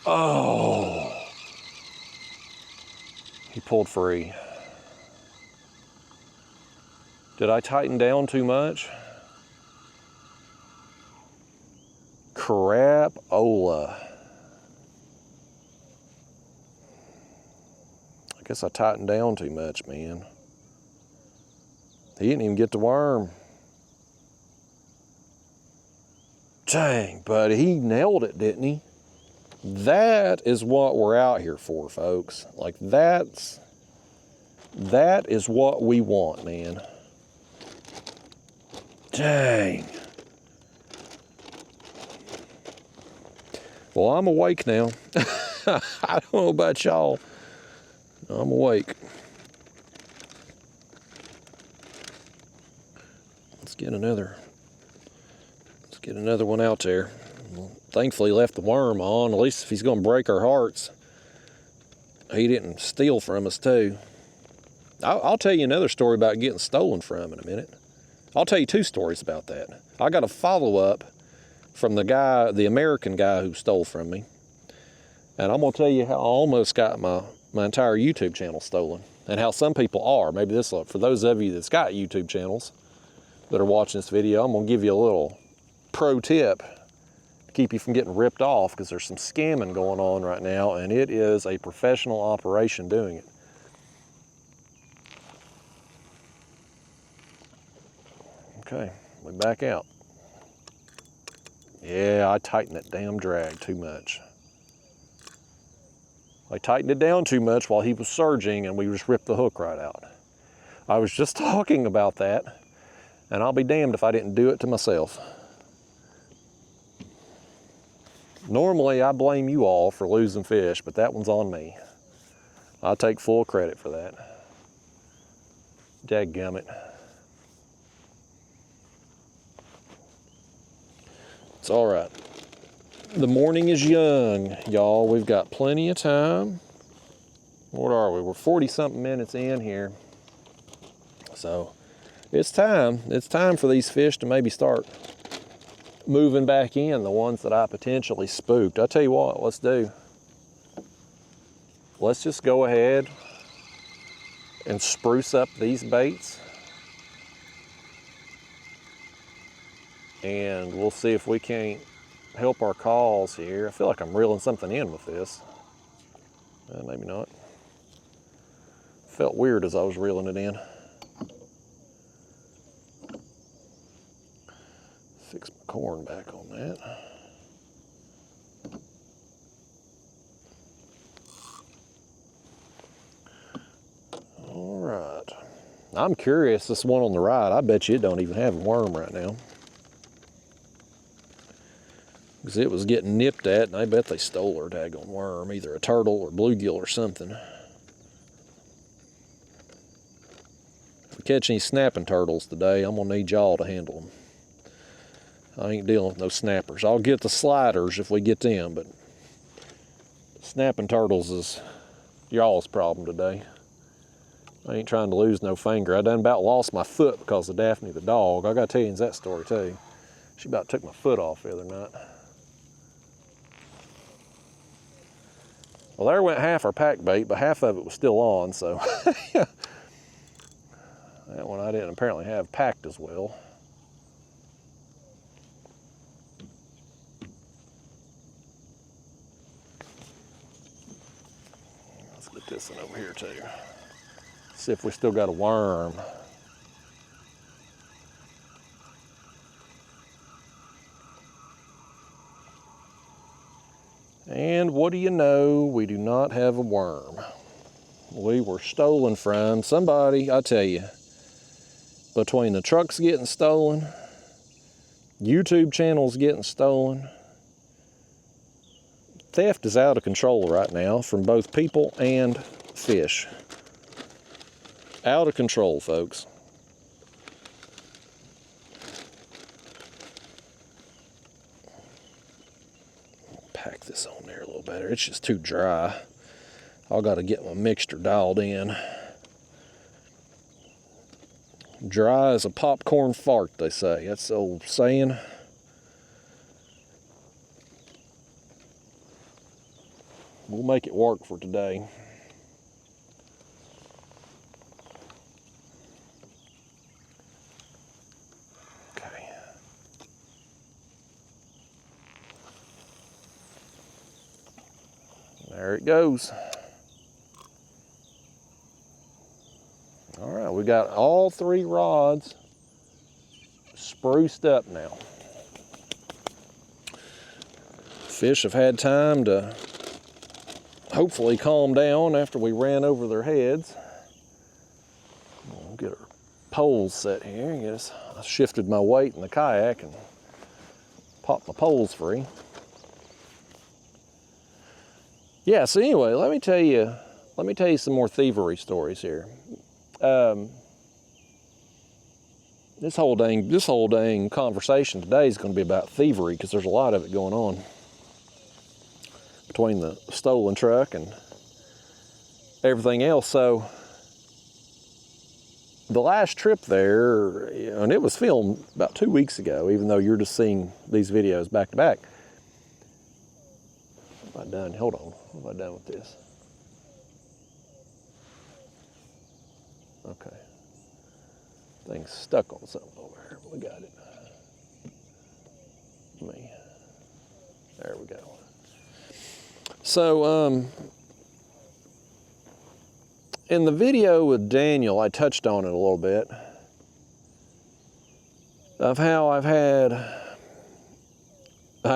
Oh, he pulled free. Did I tighten down too much? Crap-ola. I guess I tightened down too much, man. He didn't even get the worm. Dang, buddy, he nailed it, didn't he? That is what we're out here for, folks. Like, that is what we want, man. Dang. Well, I'm awake now. I don't know about y'all. I'm awake. Let's get another one out there. Well, thankfully, left the worm on. At least if he's going to break our hearts, he didn't steal from us too. I'll tell you another story about getting stolen from in a minute. I'll tell you two stories about that. I got a follow-up from the American guy who stole from me. And I'm going to tell you how I almost got my entire YouTube channel stolen, and how some people are. Maybe this, for those of you that's got YouTube channels that are watching this video, I'm going to give you a little pro tip to keep you from getting ripped off, because there's some scamming going on right now, and it is a professional operation doing it. Okay, we back out. Yeah, I tightened that damn drag too much. I tightened it down too much while he was surging, and we just ripped the hook right out. I was just talking about that, and I'll be damned if I didn't do it to myself. Normally, I blame you all for losing fish, but that one's on me. I take full credit for that. Dadgummit. It's all right. The morning is young, y'all. We've got plenty of time. What are we? We're 40-something minutes in here. So it's time. It's time for these fish to maybe start moving back in, the ones that I potentially spooked. I'll tell you what, let's do. Let's just go ahead and spruce up these baits. And we'll see if we can't help our cause here. I feel like I'm reeling something in with this. Maybe not. Felt weird as I was reeling it in. Fix my corn back on that. All right. I'm curious, this one on the right, I bet you it don't even have a worm right now. because it was getting nipped at, and I bet they stole her daggone worm, either a turtle or bluegill or something. If we catch any snapping turtles today, I'm gonna need y'all to handle them. I ain't dealing with no snappers. I'll get the sliders if we get them, but snapping turtles is y'all's problem today. I ain't trying to lose no finger. I done about lost my foot because of Daphne the dog. I gotta tell you that story too. She about took my foot off the other night. Well, there went half our pack bait, but half of it was still on, so that one I didn't apparently have packed as well. Let's get this one over here too. See if we still got a worm. And what do you know? We do not have a worm. We were stolen from somebody, I tell you. Between the trucks getting stolen, YouTube channels getting stolen, theft is out of control right now from both people and fish. Out of control, folks. Pack this on there a little better. It's just too dry. I gotta get my mixture dialed in. Dry as a popcorn fart, they say. That's the old saying. We'll make it work for today. Okay. There it goes. All right, we got all 3 rods spruced up now. Fish have had time to hopefully calm down after we ran over their heads. We'll get our poles set here. I shifted my weight in the kayak and popped my poles free. Yeah, so anyway, let me tell you some more thievery stories here. This whole dang conversation today is going to be about thievery because there's a lot of it going on between the stolen truck and everything else. So the last trip there, and it was filmed about 2 weeks ago, even though you're just seeing these videos back to back. What have I done? Hold on. What have I done with this? Okay. Thing's stuck on something over here. We got it. There we go. So, in the video with Daniel, I touched on it a little bit of how I'd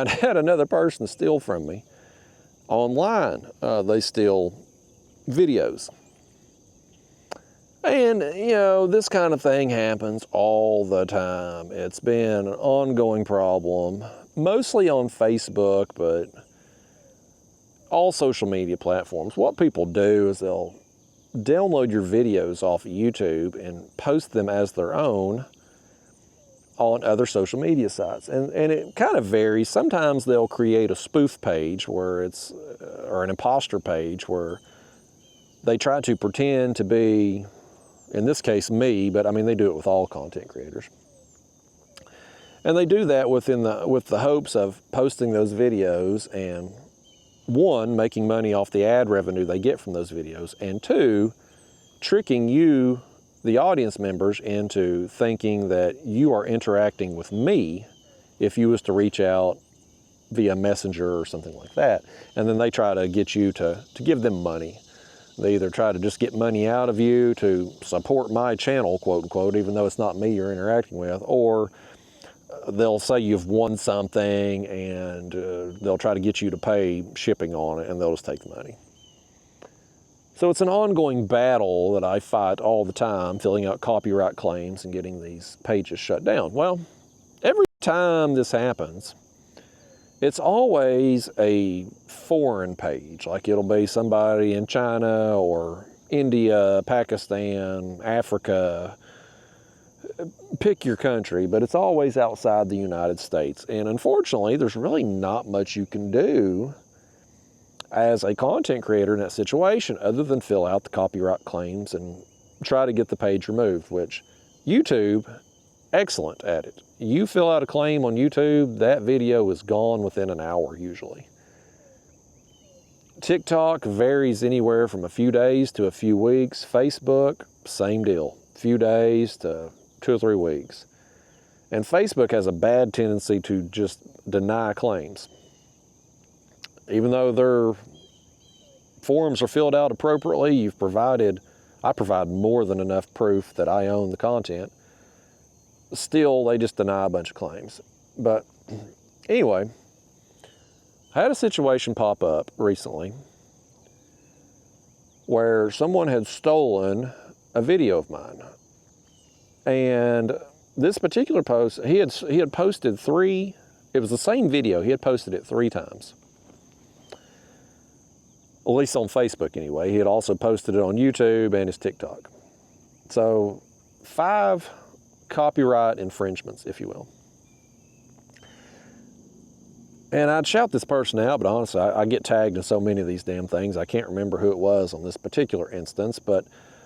had another person steal from me online. They steal videos. And, you know, this kind of thing happens all the time. It's been an ongoing problem, mostly on Facebook, but all social media platforms. What people do is they'll download your videos off of YouTube and post them as their own on other social media sites. And it kind of varies. Sometimes they'll create a spoof page where or an imposter page where they try to pretend to be, in this case, me, but I mean, they do it with all content creators. And they do that with the hopes of posting those videos and, 1, making money off the ad revenue they get from those videos, and 2, tricking you, the audience members, into thinking that you are interacting with me if you was to reach out via Messenger or something like that. And then they try to get you to give them money. They either try to just get money out of you to support my channel, quote unquote, even though it's not me you're interacting with, or they'll say you've won something and they'll try to get you to pay shipping on it, and they'll just take the money. So it's an ongoing battle that I fight all the time, filling out copyright claims and getting these pages shut down. Well, every time this happens, it's always a foreign page. Like it'll be somebody in China or India, Pakistan, Africa, pick your country, but it's always outside the United States. And unfortunately, there's really not much you can do as a content creator in that situation other than fill out the copyright claims and try to get the page removed, which YouTube, excellent at it. You fill out a claim on YouTube, that video is gone within an hour usually. TikTok varies anywhere from a few days to a few weeks. Facebook, same deal, few days to 2 or 3 weeks. And Facebook has a bad tendency to just deny claims. Even though their forms are filled out appropriately, I provide more than enough proof that I own the content. Still, they just deny a bunch of claims. But anyway, I had a situation pop up recently where someone had stolen a video of mine. And this particular post, he had posted 3, it was the same video, he had posted it 3 times. At least on Facebook anyway. He had also posted it on YouTube and his TikTok. So 5 copyright infringements, if you will. And I'd shout this person out, but honestly, I get tagged in so many of these damn things. I can't remember who it was on this particular instance, but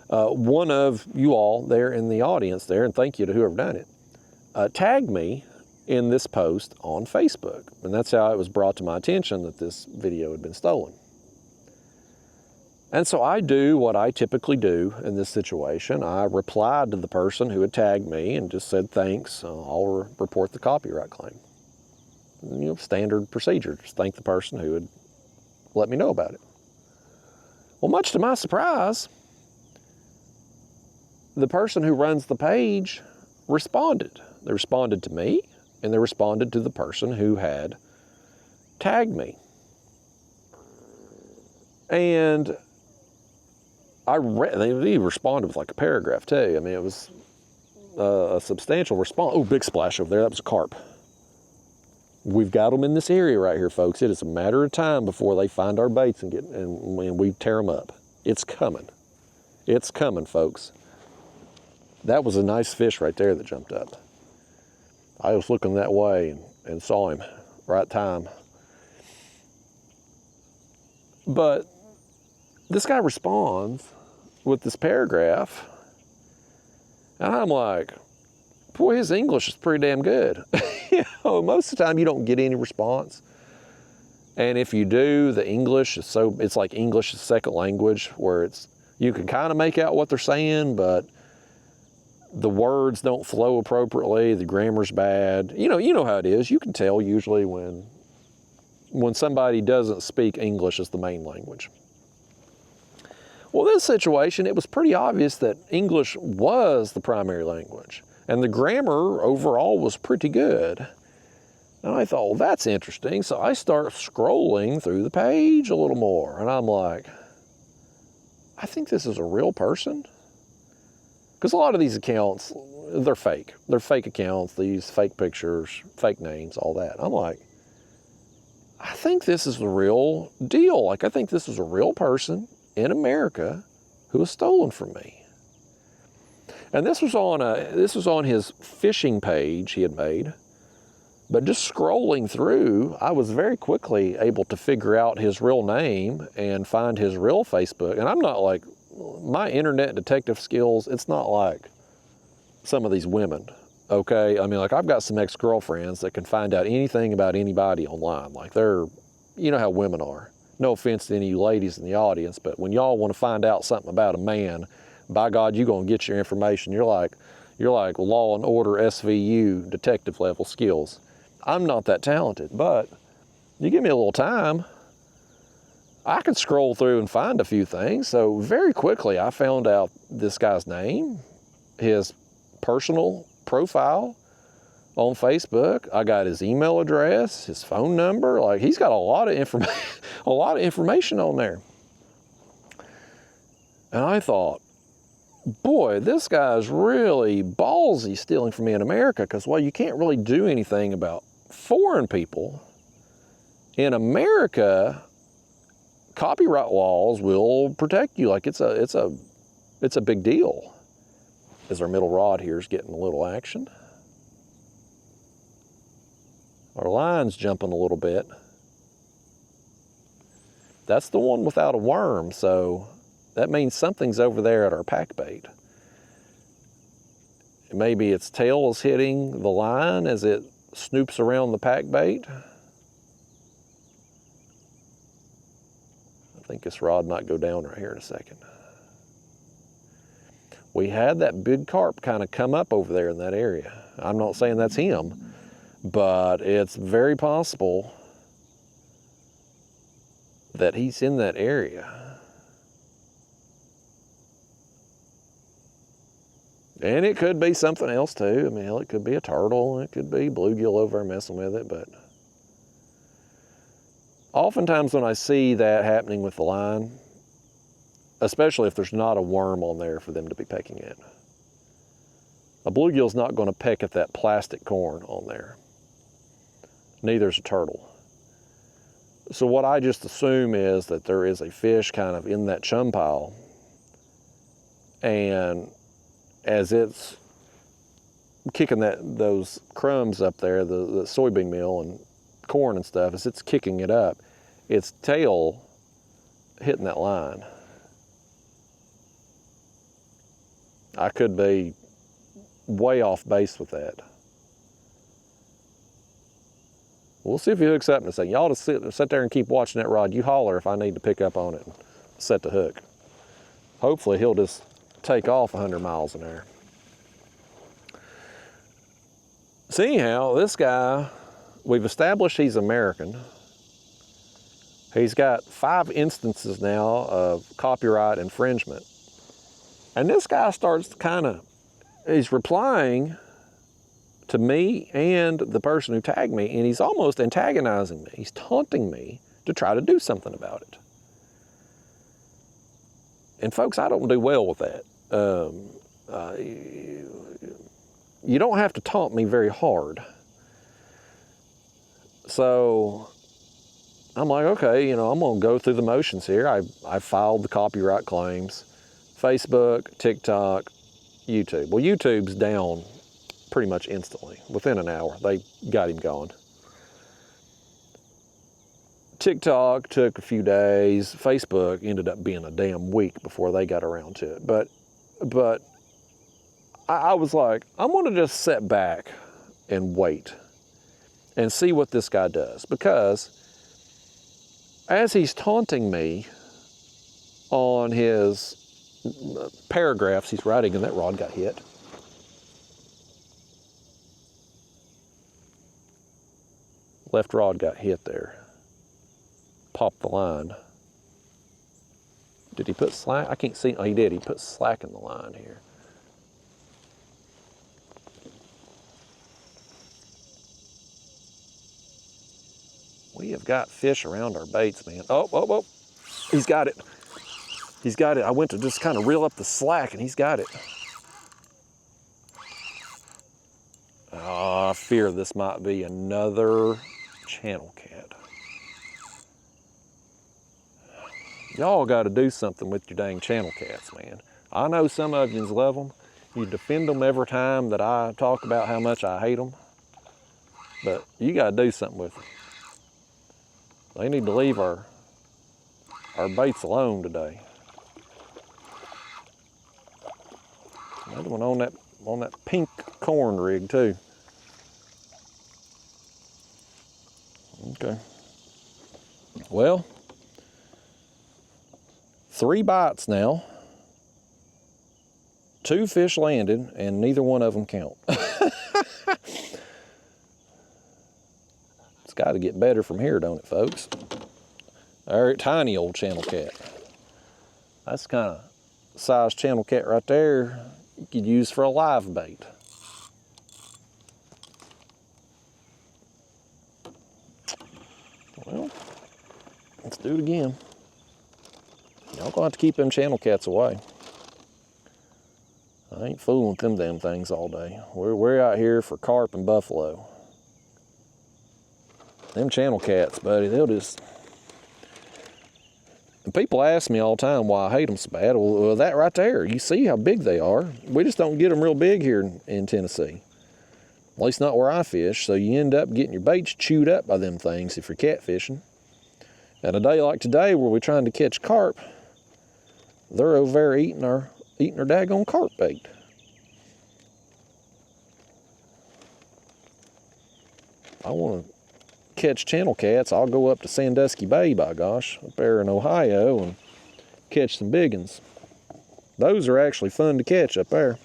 one of you all there in the audience there, and thank you to whoever done it, tagged me in this post on Facebook. And that's how it was brought to my attention that this video had been stolen. And so I do what I typically do in this situation. I replied to the person who had tagged me and just said, thanks, I'll report the copyright claim. You know, standard procedure, just thank the person who had let me know about it. Well, much to my surprise, the person who runs the page responded. They responded to me, and they responded to the person who had tagged me. And he responded with like a paragraph too. I mean, it was a substantial response. Oh, big splash over there, that was a carp. We've got them in this area right here, folks. It is a matter of time before they find our baits and we tear them up. It's coming. It's coming, folks. That was a nice fish right there that jumped up. I was looking that way and saw him, right time. But this guy responds with this paragraph, and I'm like, boy, his English is pretty damn good. You know, most of the time you don't get any response. And if you do, the English is it's like English is second language, where you can kind of make out what they're saying, but the words don't flow appropriately, the grammar's bad. You know how it is. You can tell usually when somebody doesn't speak English as the main language. Well, this situation, it was pretty obvious that English was the primary language. And the grammar overall was pretty good. And I thought, well, that's interesting. So I start scrolling through the page a little more. And I'm like, I think this is a real person. Because a lot of these accounts, they're fake. They're fake accounts. They use fake pictures, fake names, all that. I'm like, I think this is the real deal. Like, I think this is a real person in America who was stolen from me. And this was on his fishing page he had made. But just scrolling through, I was very quickly able to figure out his real name and find his real Facebook. And I'm not like, my internet detective skills, it's not like some of these women, okay? I mean, like, I've got some ex-girlfriends that can find out anything about anybody online. Like, you know how women are. No offense to any of you ladies in the audience, but when y'all want to find out something about a man, by God, you're going to get your information. You're like Law and Order SVU detective level skills. I'm not that talented, but you give me a little time, I can scroll through and find a few things. So very quickly, I found out this guy's name, his personal profile on Facebook. I got his email address, his phone number. Like, he's got a lot of information on there. And I thought, boy, this guy's really ballsy stealing from me in America, because, well, you can't really do anything about foreign people In America, copyright laws will protect you. Like it's a big deal. As our middle rod here is getting a little action. Our line's jumping a little bit. That's the one without a worm, so that means something's over there at our pack bait. Maybe its tail is hitting the line as it snoops around the pack bait. I think this rod might go down right here in a second. We had that big carp kind of come up over there in that area. I'm not saying that's him, but it's very possible that he's in that area. And it could be something else too. I mean, hell, it could be a turtle, it could be bluegill over there messing with it, but oftentimes when I see that happening with the line, especially if there's not a worm on there for them to be pecking at, a bluegill's not going to peck at that plastic corn on there. Neither is a turtle. So what I just assume is that there is a fish kind of in that chum pile, and as it's kicking those crumbs up there, the soybean meal and corn and stuff, as it's kicking it up, its tail hitting that line. I could be way off base with that. We'll see if he hooks up in a second. Y'all just sit there and keep watching that rod. You holler if I need to pick up on it and set the hook. Hopefully he'll just take off 100 miles an hour. So anyhow, this guy, we've established he's American. He's got 5 instances now of copyright infringement. And this guy starts he's replying to me and the person who tagged me, and he's almost antagonizing me. He's taunting me to try to do something about it. And folks, I don't do well with that. You don't have to taunt me very hard. So I'm like, okay, I'm gonna go through the motions here. I filed the copyright claims, Facebook, TikTok, YouTube. Well, YouTube's down pretty much instantly. Within an hour, they got him going. TikTok took a few days. Facebook ended up being a damn week before they got around to it. But I was like, I'm gonna just sit back and wait and see what this guy does. Because as he's taunting me on his paragraphs he's writing, and that rod got hit. Left rod got hit there. Popped the line. Did he put slack? I can't see. Oh, he did. He put slack in the line here. We have got fish around our baits, man. Oh. He's got it. He's got it. I went to just kind of reel up the slack, and he's got it. Oh, I fear this might be another channel cat. Y'all got to do something with your dang channel cats, man. I know some of you love them. You defend them every time that I talk about how much I hate them. But you got to do something with them. They need to leave our baits alone today. Another one on that pink corn rig too. Okay. Well, 3 bites now. 2 fish landed, and neither one of them count. It's got to get better from here, don't it, folks? All right, tiny old channel cat. That's the kind of size channel cat right there you could use for a live bait. Well, let's do it again. Y'all gonna have to keep them channel cats away. I ain't fooling with them damn things all day. We're out here for carp and buffalo. Them channel cats, buddy, they'll just... And people ask me all the time why I hate them so bad. Well, that right there, you see how big they are. We just don't get them real big here in Tennessee. At least not where I fish. So you end up getting your baits chewed up by them things if you're catfishing. And a day like today where we're trying to catch carp, they're over there eating our daggone carp bait. I want to catch channel cats. I'll go up to Sandusky Bay, by gosh, up there in Ohio, and catch some big ones. Those are actually fun to catch up there.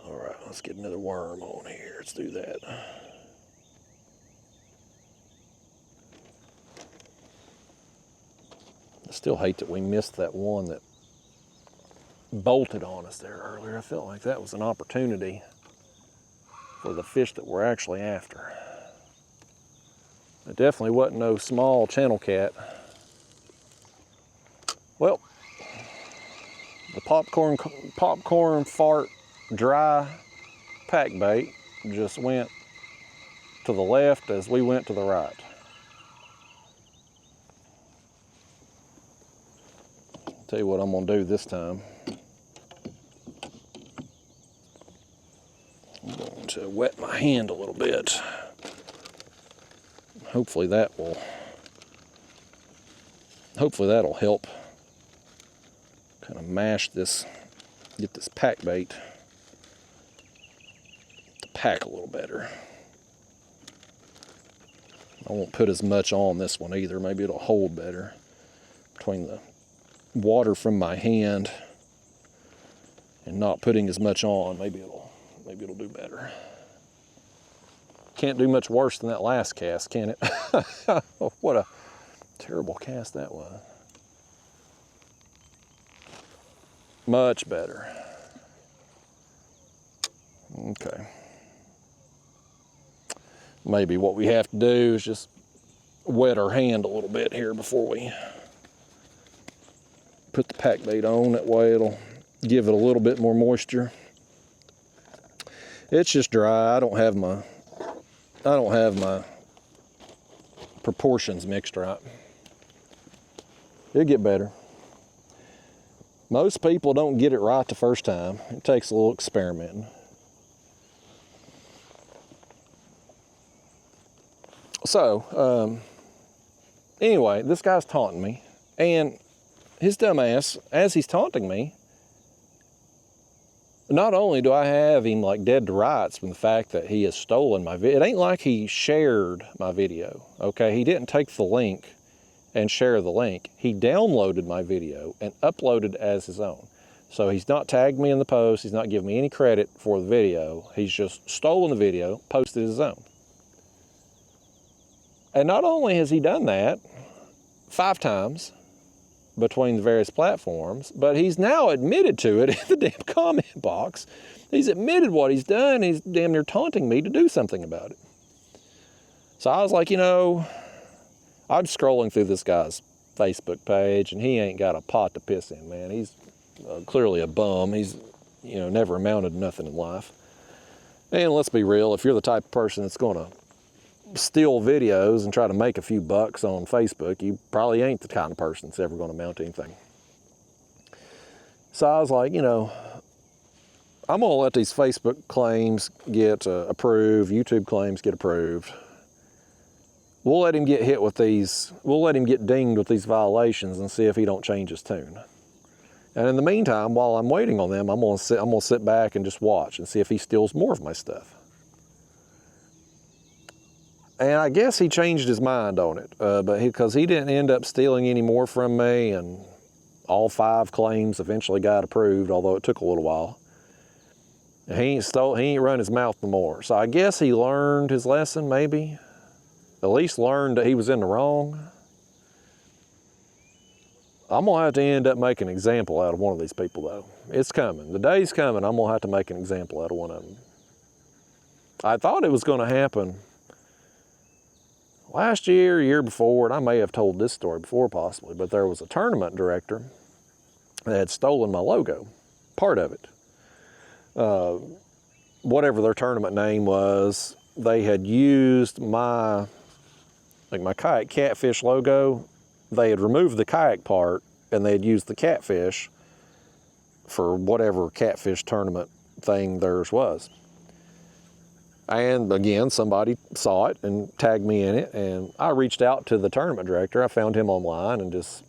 All right, let's get another worm on here. Let's do that. I still hate that we missed that one that bolted on us there earlier. I felt like that was an opportunity for the fish that we're actually after. It definitely wasn't no small channel cat. Well, the popcorn fart dry pack bait just went to the left as we went to the right. Tell you what I'm gonna do this time. I'm going to wet my hand a little bit. Hopefully that'll help kind of mash this, get this pack bait to pack a little better. I won't put as much on this one either. Maybe it'll hold better between the water from my hand and not putting as much on. Maybe it'll do better. Can't do much worse than that last cast, can it? What a terrible cast that was. Much better. Okay. Maybe what we have to do is just wet our hand a little bit here before we put the pack bait on. That way it'll give it a little bit more moisture. It's just dry. I don't have my proportions mixed right. It'll get better. Most people don't get it right the first time. It takes a little experimenting. So, anyway, this guy's taunting me, and his dumbass, as he's taunting me, not only do I have him like dead to rights from the fact that he has stolen my video. It ain't like he shared my video, okay? He didn't take the link and share the link. He downloaded my video and uploaded it as his own. So he's not tagged me in the post. He's not giving me any credit for the video. He's just stolen the video, posted his own. And not only has he done that 5 times between the various platforms, but he's now admitted to it in the damn comment box. He's admitted what he's done. He's damn near taunting me to do something about it. So I was like, you know, I'm scrolling through this guy's Facebook page, and he ain't got a pot to piss in, man. He's clearly a bum. He's, you know, never amounted to nothing in life. And let's be real, if you're the type of person that's going to steal videos and try to make a few bucks on Facebook, you probably ain't the kind of person that's ever going to amount to anything. So I was like, you know, I'm going to let these Facebook claims get approved, YouTube claims get approved. We'll let him get hit with these, we'll let him get dinged with these violations and see if he don't change his tune. And in the meantime, while I'm waiting on them, I'm going to sit back and just watch and see if he steals more of my stuff. And I guess he changed his mind on it, because he didn't end up stealing any more from me, and all 5 claims eventually got approved, although it took a little while. He ain't run his mouth no more. So I guess he learned his lesson, maybe. At least learned that he was in the wrong. I'm gonna have to end up making an example out of one of these people, though. It's coming. The day's coming. I'm gonna have to make an example out of one of them. I thought it was gonna happen last year, year before, and I may have told this story before possibly, but there was a tournament director that had stolen my logo, part of it. whatever their tournament name was, they had used my Kayak Catfish logo. They had removed the kayak part and they had used the catfish for whatever catfish tournament thing theirs was. And again, somebody saw it and tagged me in it, and I reached out to the tournament director. I found him online and just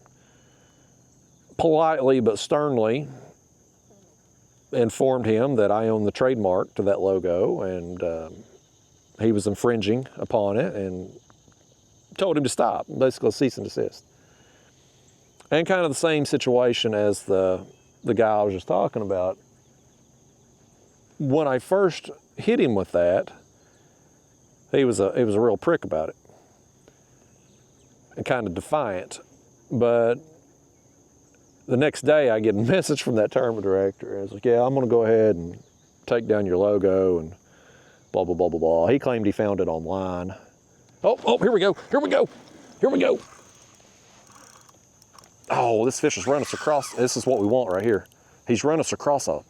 politely but sternly informed him that I own the trademark to that logo, and he was infringing upon it, and told him to stop, basically cease and desist. And kind of the same situation as the guy I was just talking about. When I first hit him with that, he was a real prick about it and kind of defiant. But the next day I get a message from that tournament director. It's like, yeah, I'm gonna go ahead and take down your logo and blah, blah, blah, blah, blah. He claimed he found it online. Oh, here we go, here we go, here we go. Oh, this fish has run us across. This is what we want right here. He's run us across a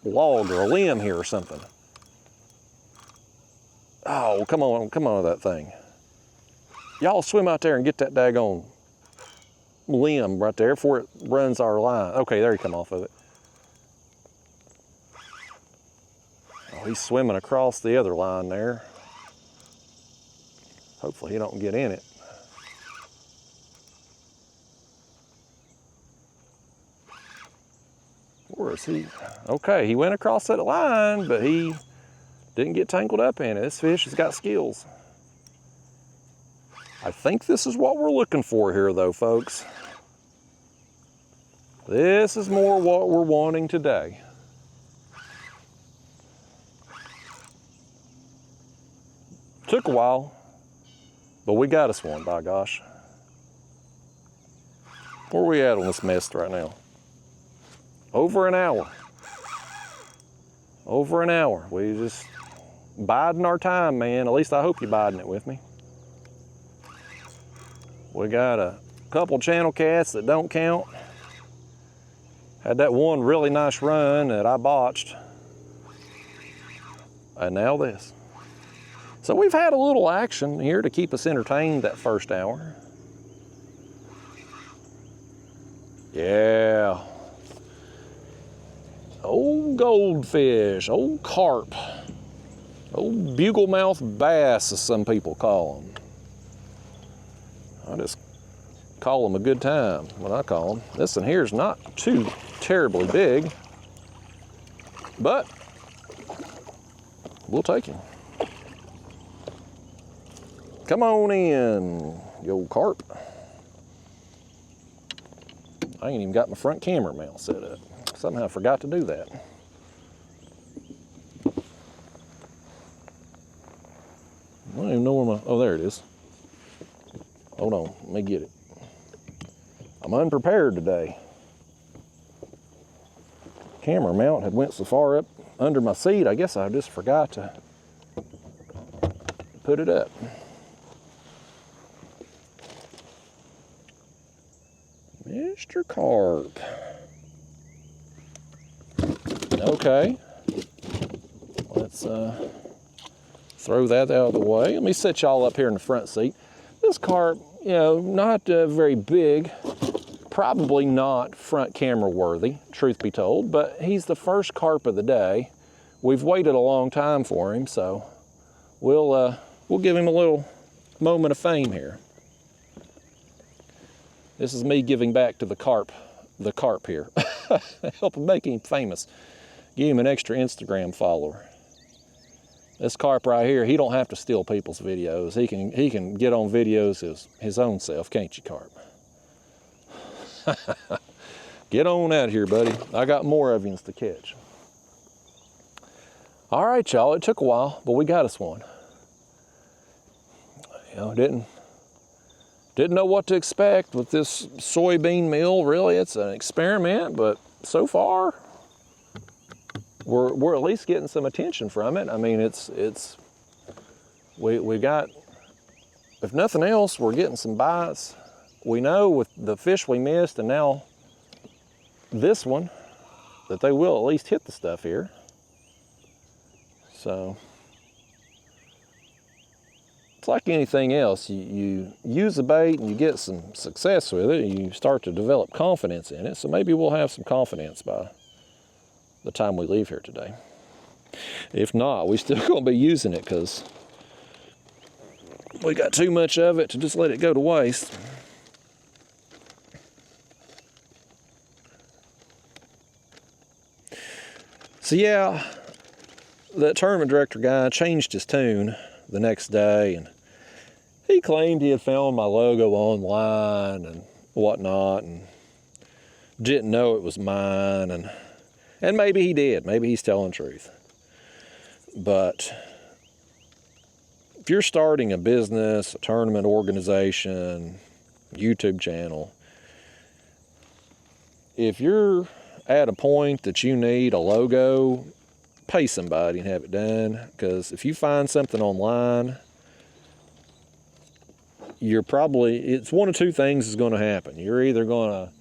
log or a limb here or something. Oh, come on with that thing. Y'all swim out there and get that daggone limb right there before it runs our line. Okay, there he come off of it. Oh, he's swimming across the other line there. Hopefully he don't get in it. Where is he? Okay, he went across that line, but he didn't get tangled up in it. This fish has got skills. I think this is what we're looking for here though, folks. This is more what we're wanting today. Took a while, but we got us one, by gosh. Where are we at on this mist right now? Over an hour. Over an hour. We just biding our time, man. At least I hope you're biding it with me. We got a couple channel cats that don't count. Had that one really nice run that I botched. And now this. So we've had a little action here to keep us entertained that first hour. Yeah. Old goldfish, old carp, old buglemouth bass, as some people call them. I just call them a good time when I call them. This one here is not too terribly big, but we'll take him. Come on in, you old carp. I ain't even got my front camera mount set up. Somehow I forgot to do that. I don't even know where my, oh, there it is. Hold on, let me get it. I'm unprepared today. Camera mount had went so far up under my seat, I guess I just forgot to put it up. Mr. Carp. Okay, let's throw that out of the way. Let me set y'all up here in the front seat. This carp, you know, not very big, probably not front camera worthy, truth be told, but he's the first carp of the day. We've waited a long time for him, so we'll give him a little moment of fame here. This is me giving back to the carp here. Help him make him famous. Give him an extra Instagram follower. This carp right here, he don't have to steal people's videos. He can get on videos his own self, can't you, carp? Get on out here, buddy. I got more of yous to catch. All right, y'all, it took a while, but we got us one. You know, didn't know what to expect with this soybean meal. Really, it's an experiment, but so far, we're at least getting some attention from it. I mean, we got, if nothing else, we're getting some bites. We know with the fish we missed and now this one, that they will at least hit the stuff here. So it's like anything else. You use the bait and you get some success with it, and you start to develop confidence in it. So maybe we'll have some confidence by the time we leave here today. If not, we still gonna be using it because we got too much of it to just let it go to waste. So yeah, that tournament director guy changed his tune the next day, and he claimed he had found my logo online and whatnot, and didn't know it was mine, and maybe he did. Maybe he's telling the truth. But if you're starting a business, a tournament organization, YouTube channel, if you're at a point that you need a logo, pay somebody and have it done. Because if you find something online, it's one of two things is going to happen. You're either going to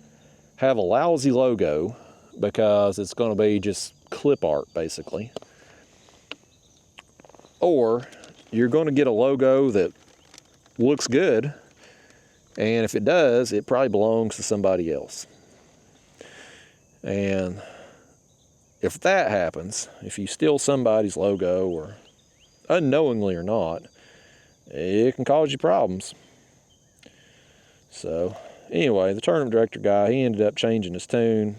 have a lousy logo because it's going to be just clip art, basically, or you're going to get a logo that looks good, and if it does, it probably belongs to somebody else. And if that happens, if you steal somebody's logo, or unknowingly or not, it can cause you problems. So anyway, the tournament director guy, he ended up changing his tune,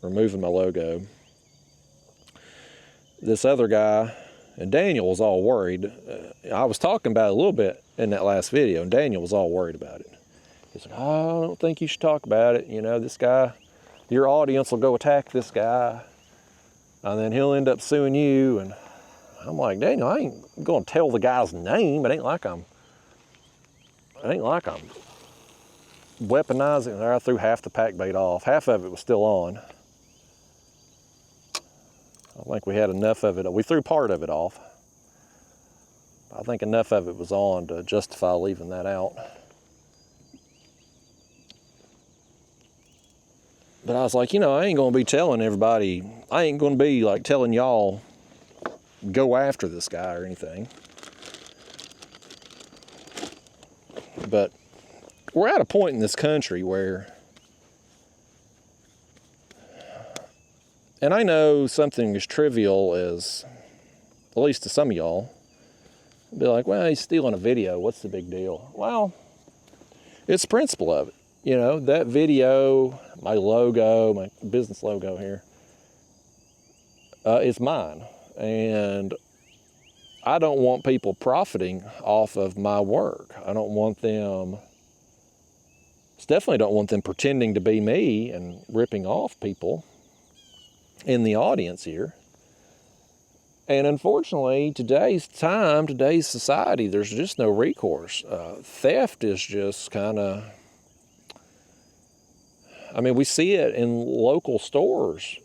removing my logo. This other guy, and Daniel was all worried. I was talking about it a little bit in that last video, and Daniel was all worried about it. He's like, oh, I don't think you should talk about it. You know, this guy, your audience will go attack this guy, and then he'll end up suing you. And I'm like, Daniel, I ain't gonna tell the guy's name. It ain't like I'm weaponizing. There, I threw half the pack bait off. Half of it was still on. I think we had enough of it. We threw part of it off. I think enough of it was on to justify leaving that out. But I was like, you know, I ain't gonna be telling everybody, I ain't gonna be like telling y'all, go after this guy or anything. But we're at a point in this country where, and I know something as trivial as, at least to some of y'all, be like, well, he's stealing a video, what's the big deal? Well, it's the principle of it. You know, that video, my logo, my business logo here, is mine. And I don't want people profiting off of my work. I don't want them, definitely don't want them pretending to be me and ripping off people in the audience here. And unfortunately, today's time, today's society, there's just no recourse. Theft is just kind of, I mean, we see it in local stores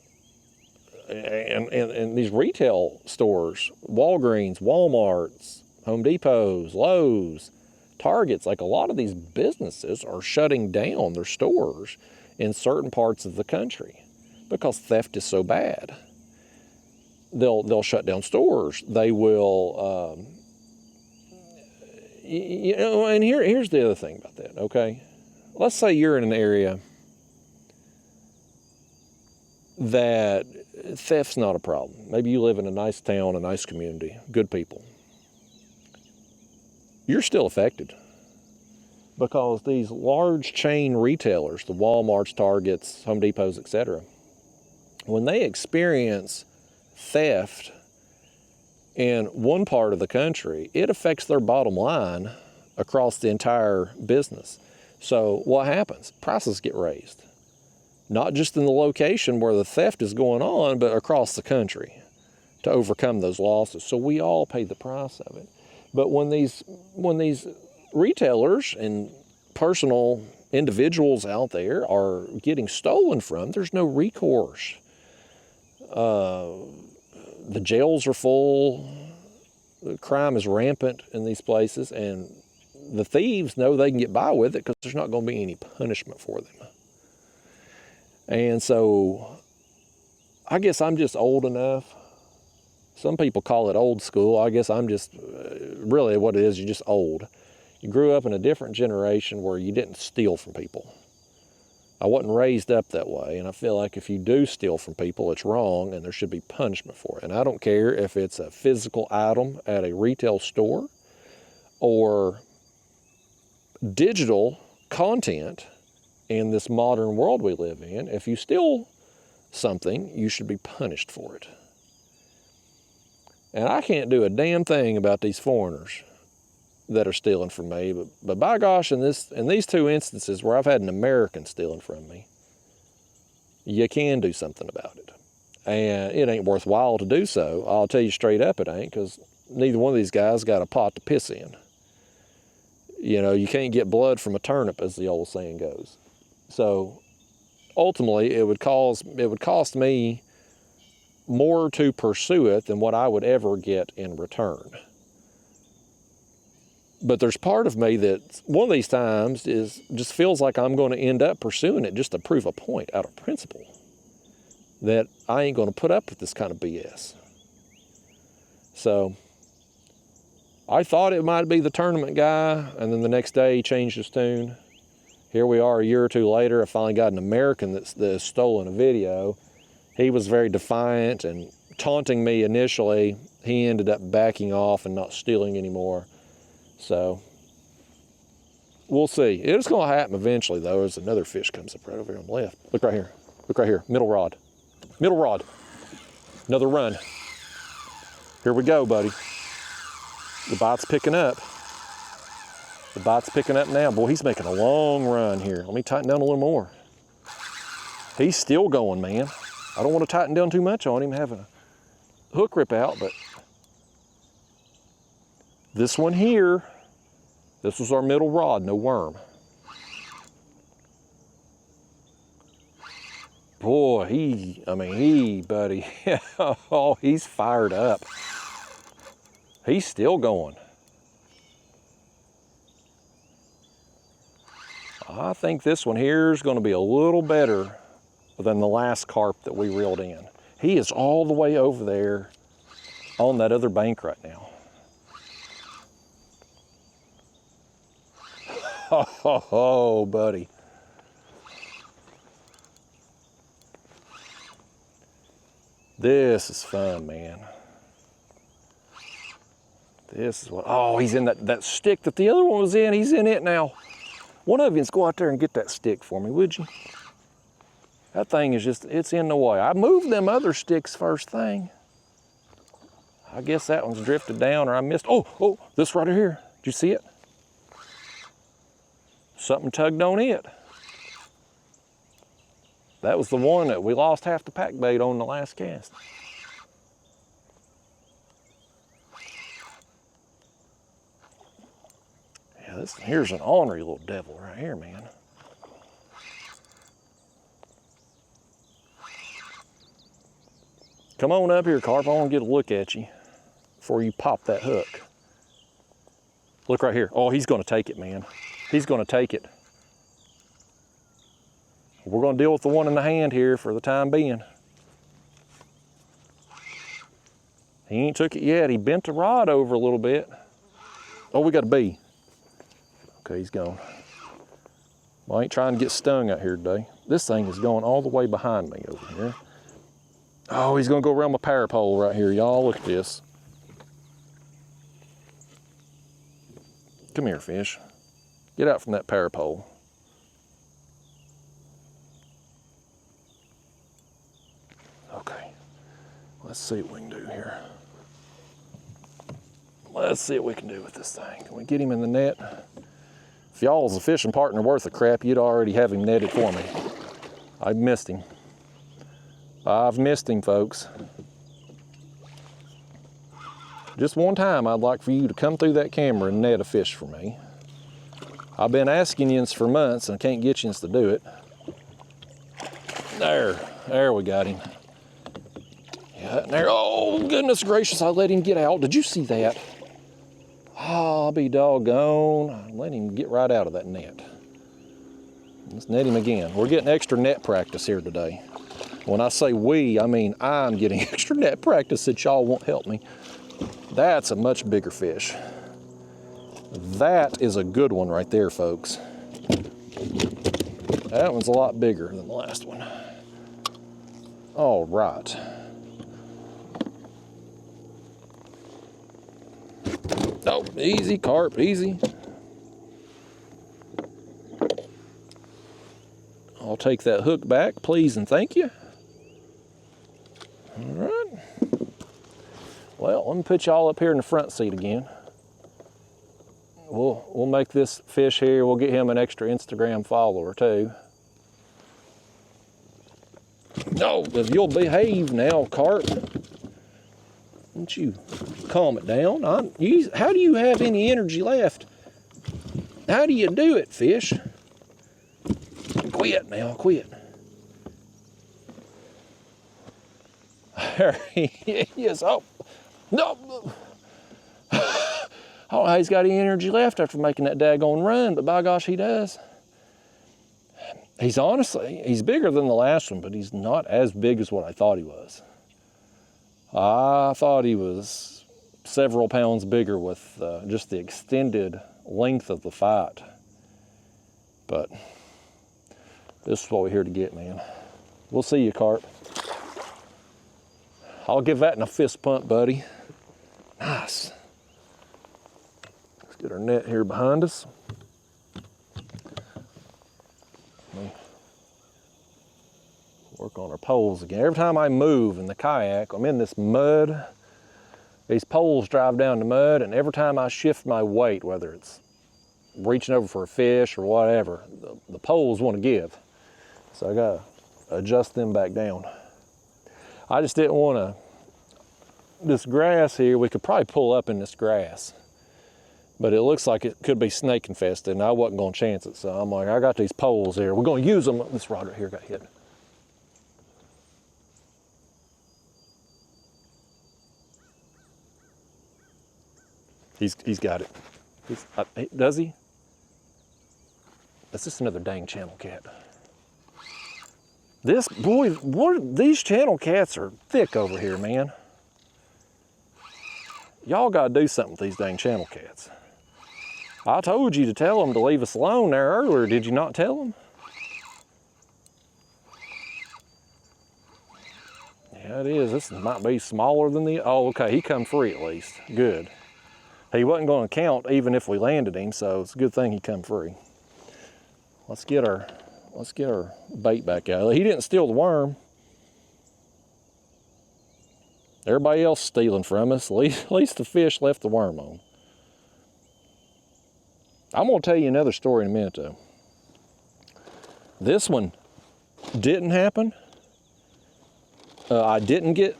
and these retail stores, Walgreens, Walmarts, Home Depots, Lowe's, Targets. Like, a lot of these businesses are shutting down their stores in certain parts of the country because theft is so bad. They'll shut down stores. They will, you know, and here's the other thing about that, okay? Let's say you're in an area that theft's not a problem. Maybe you live in a nice town, a nice community, good people. You're still affected because these large chain retailers, the Walmarts, Targets, Home Depots, etc., when they experience theft in one part of the country, it affects their bottom line across the entire business. So what happens? Prices get raised. Not just in the location where the theft is going on, but across the country to overcome those losses. So we all pay the price of it. But when these retailers and personal individuals out there are getting stolen from, there's no recourse. The jails are full. The crime is rampant in these places, and the thieves know they can get by with it because there's not going to be any punishment for them. And so I guess I'm just old enough Some people call it old school. I guess I'm just, really what it is, you're just old. You grew up in a different generation where you didn't steal from people. I wasn't raised up that way, and I feel like if you do steal from people, it's wrong, and there should be punishment for it. And I don't care if it's a physical item at a retail store or digital content in this modern world we live in. If you steal something, you should be punished for it. And I can't do a damn thing about these foreigners that are stealing from me, but by gosh, in these two instances where I've had an American stealing from me, you can do something about it. And it ain't worthwhile to do so. I'll tell you straight up it ain't, because neither one of these guys got a pot to piss in. You know, you can't get blood from a turnip, as the old saying goes. So ultimately, it would cost me more to pursue it than what I would ever get in return. But there's part of me that one of these times just feels like I'm going to end up pursuing it just to prove a point out of principle, that I ain't going to put up with this kind of BS. So I thought it might be the tournament guy, and then the next day he changed his tune. Here we are a year or two later. I finally got an American that's stolen a video. He was very defiant and taunting me initially. He ended up backing off and not stealing anymore. So we'll see. It's going to happen eventually, though, as another fish comes up right over here on the left. Look right here. Look right here. Middle rod. Middle rod. Another run. Here we go, buddy. The bite's picking up. The bite's picking up now. Boy, he's making a long run here. Let me tighten down a little more. He's still going, man. I don't want to tighten down too much on him, having a hook rip out, but this one here, this was our middle rod, no worm. Boy, buddy, oh, he's fired up. He's still going. I think this one here is going to be a little better than the last carp that we reeled in. He is all the way over there on that other bank right now. Oh, buddy. This is fun, man. This is what, oh, he's in that stick that the other one was in. He's in it now. One of you go out there and get that stick for me, would you? That thing is just, it's in the way. I moved them other sticks first thing. I guess that one's drifted down, or I missed. Oh, this right here. Did you see it? Something tugged on it. That was the one that we lost half the pack bait on the last cast. Yeah, here's an ornery little devil right here, man. Come on up here, Carp. I want to get a look at you before you pop that hook. Look right here. Oh, he's going to take it, man. He's going to take it. We're going to deal with the one in the hand here for the time being. He ain't took it yet. He bent the rod over a little bit. Oh, we got a bee. Okay, he's gone. Well, I ain't trying to get stung out here today. This thing is going all the way behind me over here. Oh, he's going to go around my power pole right here, y'all. Look at this. Come here, fish. Get out from that power pole. Okay, let's see what we can do here. Let's see what we can do with this thing. Can we get him in the net? If y'all was a fishing partner worth of crap, you'd already have him netted for me. I missed him. I've missed him, folks. Just one time, I'd like for you to come through that camera and net a fish for me. I've been asking yous for months and I can't get yous to do it. There we got him. Yeah, there. Oh, goodness gracious, I let him get out. Did you see that? Oh, I'll be doggone. I let him get right out of that net. Let's net him again. We're getting extra net practice here today. When I say we, I mean I'm getting extra net practice that y'all won't help me. That's a much bigger fish. That is a good one right there, folks. That one's a lot bigger than the last one. All right. Oh, easy, carp, easy. I'll take that hook back, please and thank you. All right. Well, let me put y'all up here in the front seat again. We'll make this fish here, we'll get him an extra Instagram follower too. No, if you'll behave now, carp. Won't you calm it down? How do you have any energy left? How do you do it, fish? Quit now, quit. There he is. Oh, no. I don't know how he's got any energy left after making that daggone run, but by gosh, he does. He's bigger than the last one, but he's not as big as what I thought he was. I thought he was several pounds bigger with just the extended length of the fight. But this is what we're here to get, man. We'll see you, carp. I'll give that in a fist pump, buddy. Nice. Let's get our net here behind us. Work on our poles again. Every time I move in the kayak, I'm in this mud. These poles drive down the mud, and every time I shift my weight, whether it's reaching over for a fish or whatever, the poles want to give. So I gotta adjust them back down. I just didn't want to, this grass here, we could probably pull up in this grass, but it looks like it could be snake infested, and I wasn't gonna chance it. So I'm like, I got these poles here. We're gonna use them. This rod right here got hit. He's got it. Does he? That's just another dang channel cat. These channel cats are thick over here, man. Y'all gotta do something with these dang channel cats. I told you to tell them to leave us alone there earlier. Did you not tell them? Yeah, it is. This might be smaller than the, oh, okay, he come free at least. Good. He wasn't going to count even if we landed him, so it's a good thing he come free. Let's get our bait back out. He didn't steal the worm. Everybody else stealing from us. At least the fish left the worm on. I'm going to tell you another story in a minute, though. This one didn't happen. I didn't get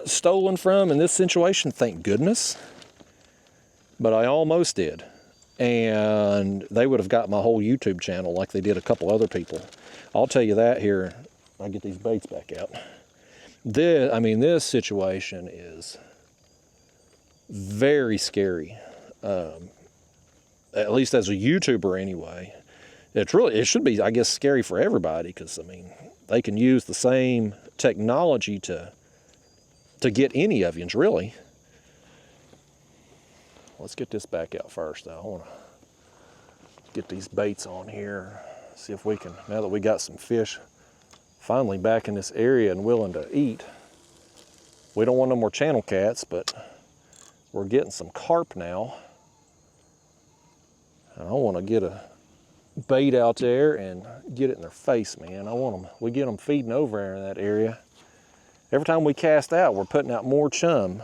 stolen from in this situation, thank goodness. But I almost did. And they would have got my whole YouTube channel like they did a couple other people. I'll tell you that here. I'll get these baits back out. This situation is very scary. At least as a YouTuber anyway. It should be, I guess, scary for everybody, because I mean, they can use the same technology to get any of you, really. Let's get this back out first, though. I want to get these baits on here, see if we can, now that we got some fish finally back in this area and willing to eat. We don't want no more channel cats, but we're getting some carp now. And I want to get a bait out there and get it in their face, man. We get them feeding over there in that area. Every time we cast out, we're putting out more chum,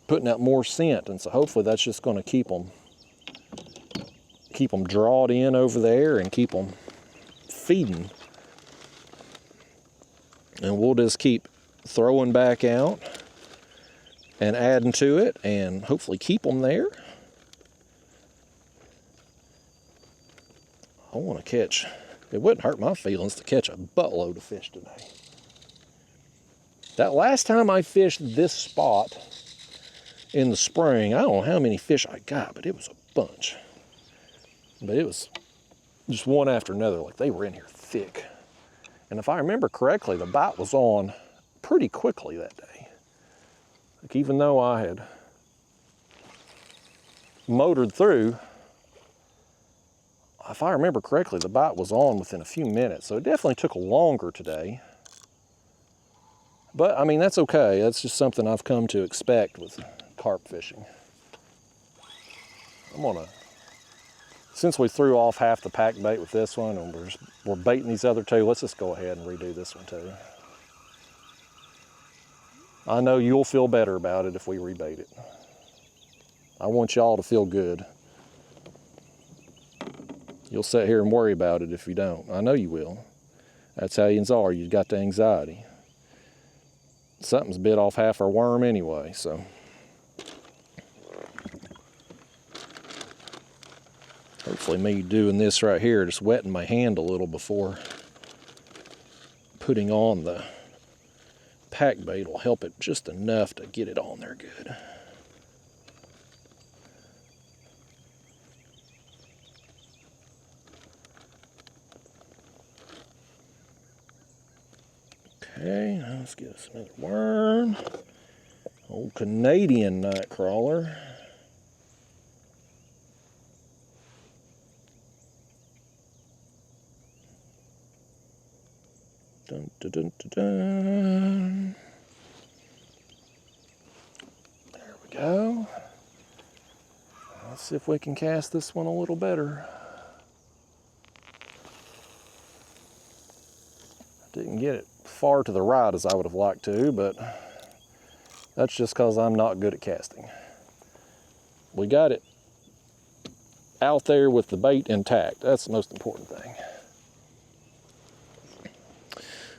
putting out more scent, and so hopefully that's just going to keep them drawed in over there and keep them feeding. And we'll just keep throwing back out and adding to it and hopefully keep them there. I want to catch, it wouldn't hurt my feelings to catch a buttload of fish today. That last time I fished this spot in the spring, I don't know how many fish I got, but it was a bunch. But it was just one after another, like they were in here thick. And if I remember correctly, the bite was on pretty quickly that day. Like, even though I had motored through, if I remember correctly, the bite was on within a few minutes. So it definitely took longer today. But I mean, that's okay. That's just something I've come to expect with carp fishing. I'm gonna, since we threw off half the pack bait with this one and we're baiting these other two, let's just go ahead and redo this one too. I know you'll feel better about it if we rebait it. I want y'all to feel good. You'll sit here and worry about it if you don't. I know you will. That's how yous are. You've got the anxiety. Something's bit off half our worm anyway, so. Hopefully me doing this right here, just wetting my hand a little before putting on the pack bait will help it just enough to get it on there good. Okay, let's get us another worm. Old Canadian night crawler. Dun, dun, dun, dun, dun. There we go. Let's see if we can cast this one a little better. Didn't get it far to the right as I would have liked to, but that's just because I'm not good at casting. We got it out there with the bait intact. That's the most important thing.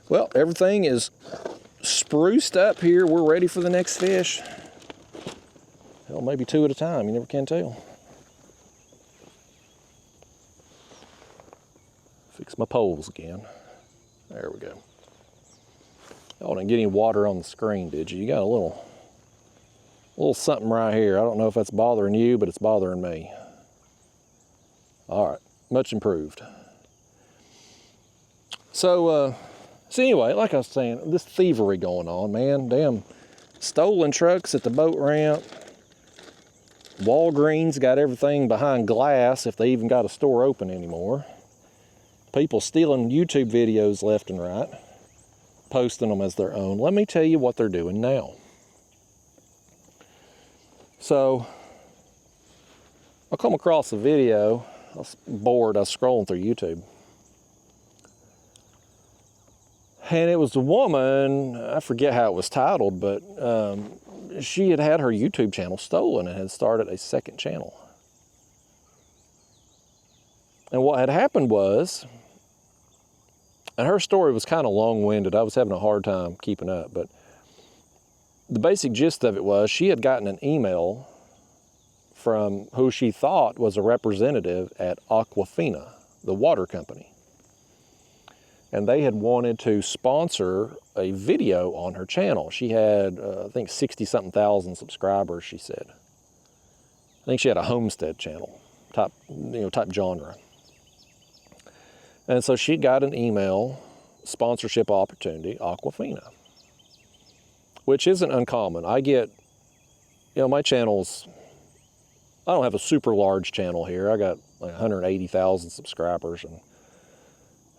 Well, everything is spruced up here. We're ready for the next fish. Hell, maybe two at a time. You never can tell. Fix my poles again. There we go. Y'all didn't get any water on the screen, did you? You got a little something right here. I don't know if that's bothering you, but it's bothering me. All right, much improved. So anyway, like I was saying, this thievery going on, man. Damn stolen trucks at the boat ramp. Walgreens got everything behind glass if they even got a store open anymore. People stealing YouTube videos left and right, posting them as their own. Let me tell you what they're doing now. So, I come across a video. I was bored. I was scrolling through YouTube. And it was a woman, I forget how it was titled, but she had had her YouTube channel stolen and had started a second channel. And what had happened was, and her story was kind of long-winded. I was having a hard time keeping up, but the basic gist of it was she had gotten an email from who she thought was a representative at Aquafina, the water company. And they had wanted to sponsor a video on her channel. She had, I think, 60-something thousand subscribers, she said. I think she had a homestead channel, type genre. And so she got an email sponsorship opportunity, Aquafina, which isn't uncommon. I get, my channel's, I don't have a super large channel here. I got like 180,000 subscribers and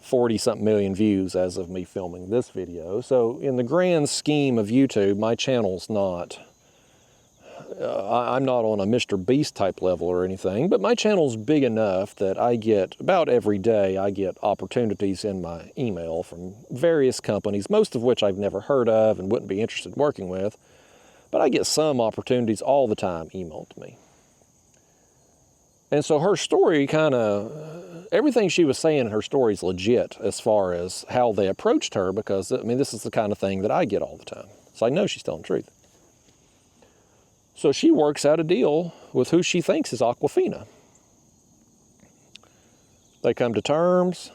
40-something million views as of me filming this video. So in the grand scheme of YouTube, my channel's not, I'm not on a Mr. Beast type level or anything, but my channel's big enough that I get, about every day, I get opportunities in my email from various companies, most of which I've never heard of and wouldn't be interested in working with, but I get some opportunities all the time emailed to me. And so her story kind of, everything she was saying in her story is legit as far as how they approached her, because, I mean, this is the kind of thing that I get all the time. So I know she's telling the truth. So she works out a deal with who she thinks is Aquafina. They come to terms.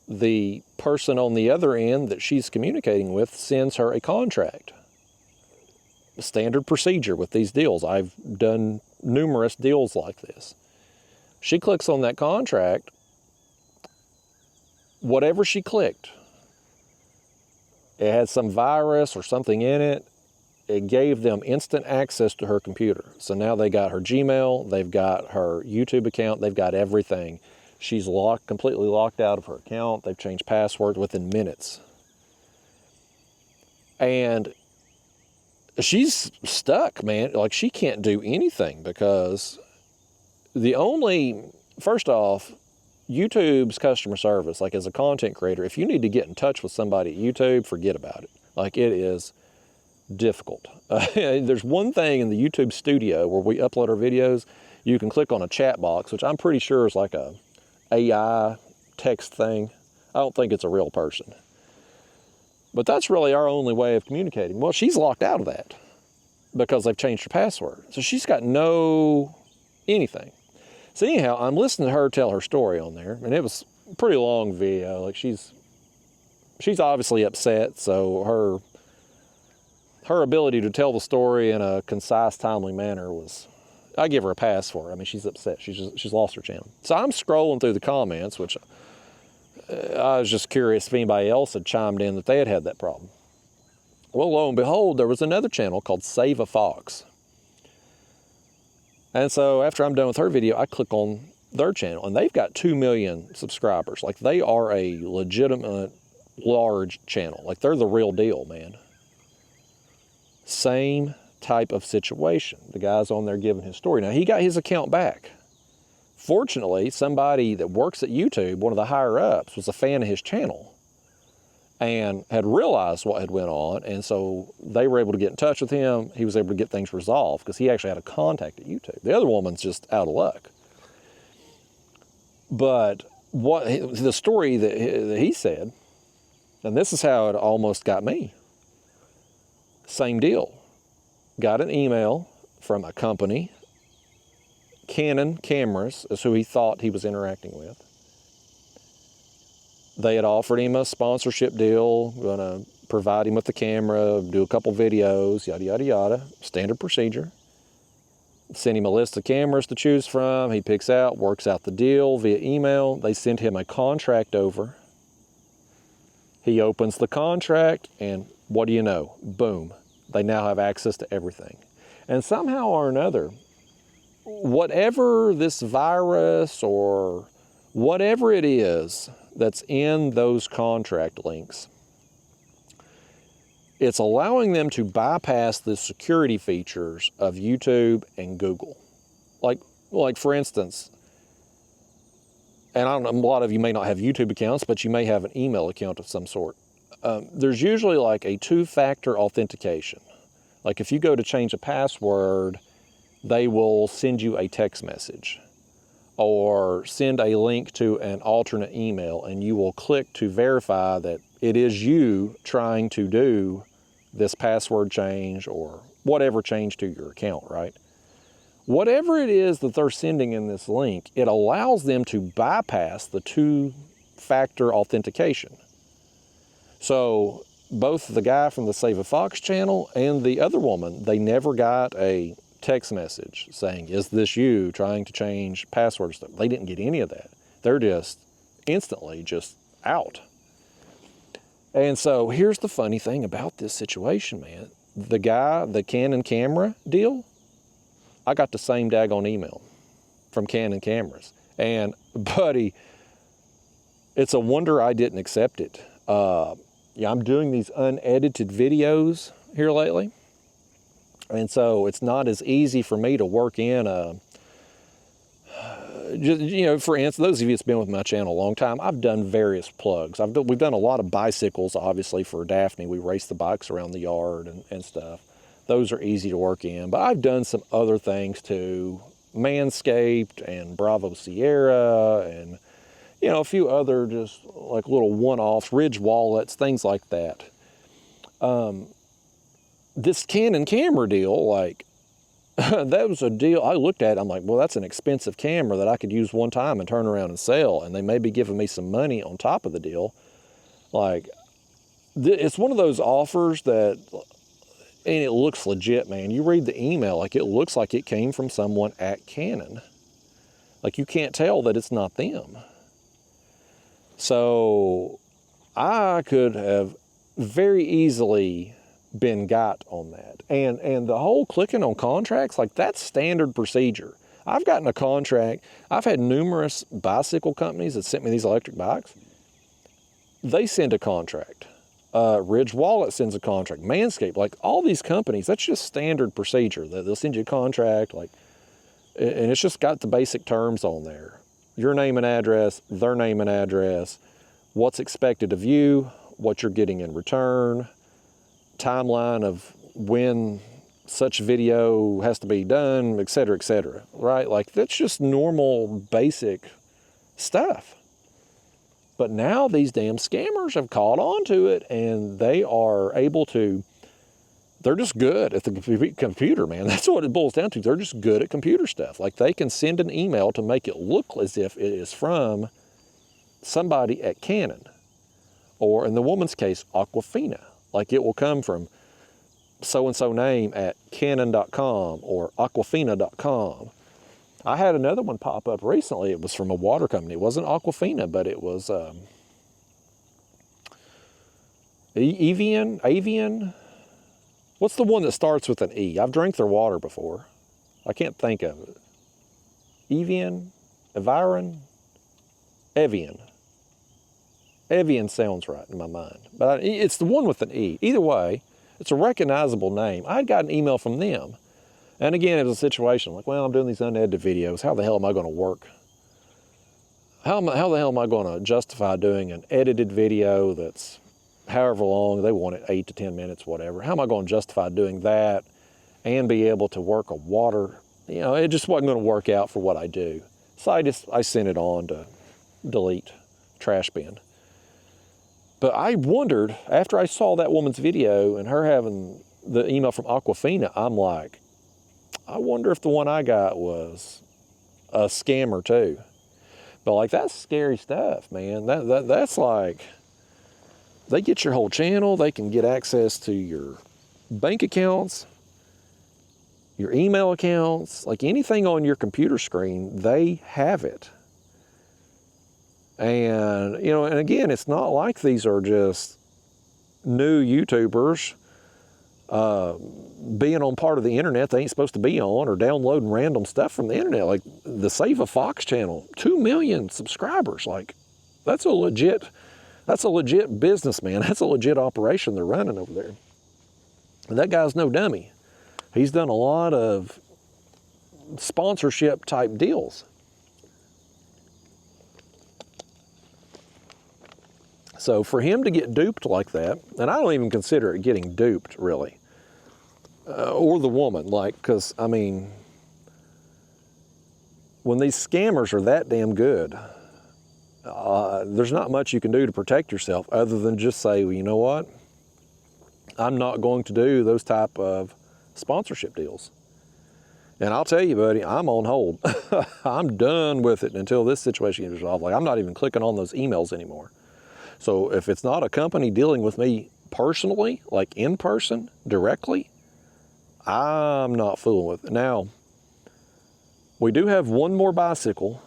The person on the other end that she's communicating with sends her a contract. A standard procedure with these deals. I've done numerous deals like this. She clicks on that contract. Whatever she clicked, it had some virus or something in it. It gave them instant access to her computer. So now they got her Gmail, they've got her YouTube account, they've got everything. She's completely locked out of her account. They've changed passwords within minutes. And she's stuck, man. Like, she can't do anything because first off, YouTube's customer service, like as a content creator, if you need to get in touch with somebody at YouTube, forget about it. Like, it is difficult. There's one thing in the YouTube studio where we upload our videos, you can click on a chat box, which I'm pretty sure is like a AI text thing. I don't think it's a real person. But that's really our only way of communicating. Well, she's locked out of that because they've changed her password. So she's got no anything. So anyhow, I'm listening to her tell her story on there, and it was a pretty long video. Like, she's obviously upset, so her ability to tell the story in a concise, timely manner was, I give her a pass for it. I mean, she's upset. She's lost her channel. So I'm scrolling through the comments, which I was just curious if anybody else had chimed in that they had that problem. Well, lo and behold, there was another channel called Save a Fox. And so after I'm done with her video, I click on their channel, and they've got 2 million subscribers. Like, they are a legitimate, large channel. Like, they're the real deal, man. Same type of situation. The guy's on there giving his story. Now, he got his account back. Fortunately, somebody that works at YouTube, one of the higher ups, was a fan of his channel and had realized what had went on, and so they were able to get in touch with him. He was able to get things resolved because he actually had a contact at YouTube. The other woman's just out of luck. But the story that he said, and this is how it almost got me. Same deal. Got an email from a company. Canon Cameras is who he thought he was interacting with. They had offered him a sponsorship deal, going to provide him with the camera, do a couple videos, yada, yada, yada, standard procedure. Send him a list of cameras to choose from. He picks out, works out the deal via email. They send him a contract over. He opens the contract, and what do you know? Boom. They now have access to everything. And somehow or another, whatever this virus or whatever it is that's in those contract links, it's allowing them to bypass the security features of YouTube and Google. Like for instance, and I don't know, a lot of you may not have YouTube accounts, but you may have an email account of some sort. There's usually like a 2-factor authentication. Like, if you go to change a password, they will send you a text message or send a link to an alternate email, and you will click to verify that it is you trying to do this password change or whatever change to your account, right? Whatever it is that they're sending in this link, it allows them to bypass the 2-factor authentication. So both the guy from the Save a Fox channel and the other woman, they never got a text message saying, is this you trying to change passwords? They didn't get any of that. They're just instantly just out. And so here's the funny thing about this situation, man. The guy, the Canon camera deal, I got the same daggone email from Canon Cameras. And buddy, it's a wonder I didn't accept it. Yeah, I'm doing these unedited videos here lately. And so it's not as easy for me to work in just, you know, for instance, those of you that's been with my channel a long time, I've done various plugs. We've done a lot of bicycles, obviously, for Daphne. We race the bikes around the yard and stuff. Those are easy to work in. But I've done some other things too. Manscaped and Bravo Sierra and, you know, a few other just like little one-offs, Ridge wallets, things like that. This Canon camera deal, like, that was a deal I looked at. I'm like, well, that's an expensive camera that I could use one time and turn around and sell. And they may be giving me some money on top of the deal. Like, it's one of those offers that, and it looks legit, man. You read the email, like, it looks like it came from someone at Canon. Like, you can't tell that it's not them. So I could have very easily been got on that. And the whole clicking on contracts, like that's standard procedure. I've gotten a contract. I've had numerous bicycle companies that sent me these electric bikes. They send a contract. Ridge Wallet sends a contract. Manscaped, like all these companies, that's just standard procedure. They'll send you a contract, like, and it's just got the basic terms on there. Your name and address, their name and address, what's expected of you, what you're getting in return, timeline of when such video has to be done, et cetera, right? Like that's just normal, basic stuff. But now these damn scammers have caught on to it, and they are able to, they're just good at the computer, man. That's what it boils down to. They're just good at computer stuff. Like they can send an email to make it look as if it is from somebody at Canon, or in the woman's case, Aquafina. Like it will come from so-and-so name at canon.com or aquafina.com. I had another one pop up recently. It was from a water company. It wasn't Aquafina, but it was Avian. What's the one that starts with an E? I've drank their water before. I can't think of it. Evian? Evian sounds right in my mind. But it's the one with an E. Either way, it's a recognizable name. I'd got an email from them. And again, it was a situation like, well, I'm doing these unedited videos. How the hell am I going to work? How the hell am I going to justify doing an edited video that's however long, they want it 8 to 10 minutes, whatever. How am I going to justify doing that and be able to work a water? You know, it just wasn't going to work out for what I do. So I sent it on to delete, trash bin. But I wondered, after I saw that woman's video and her having the email from Aquafina, I'm like, I wonder if the one I got was a scammer too. But like, that's scary stuff, man. That's like, they get your whole channel. They can get access to your bank accounts, your email accounts, like anything on your computer screen, they have it. And, you know, and again, it's not like these are just new YouTubers being on part of the internet they ain't supposed to be on, or downloading random stuff from the internet. Like the Save a Fox channel, 2 million subscribers. Like that's a legit business, man. That's a legit operation they're running over there. And that guy's no dummy. He's done a lot of sponsorship type deals. So for him to get duped like that, and I don't even consider it getting duped really, or the woman, like, because I mean, when these scammers are that damn good, there's not much you can do to protect yourself other than just say, well, you know what? I'm not going to do those type of sponsorship deals. And I'll tell you, buddy, I'm on hold. I'm done with it until this situation gets resolved. Like, I'm not even clicking on those emails anymore. So if it's not a company dealing with me personally, like in person, directly, I'm not fooling with it. Now, we do have one more bicycle.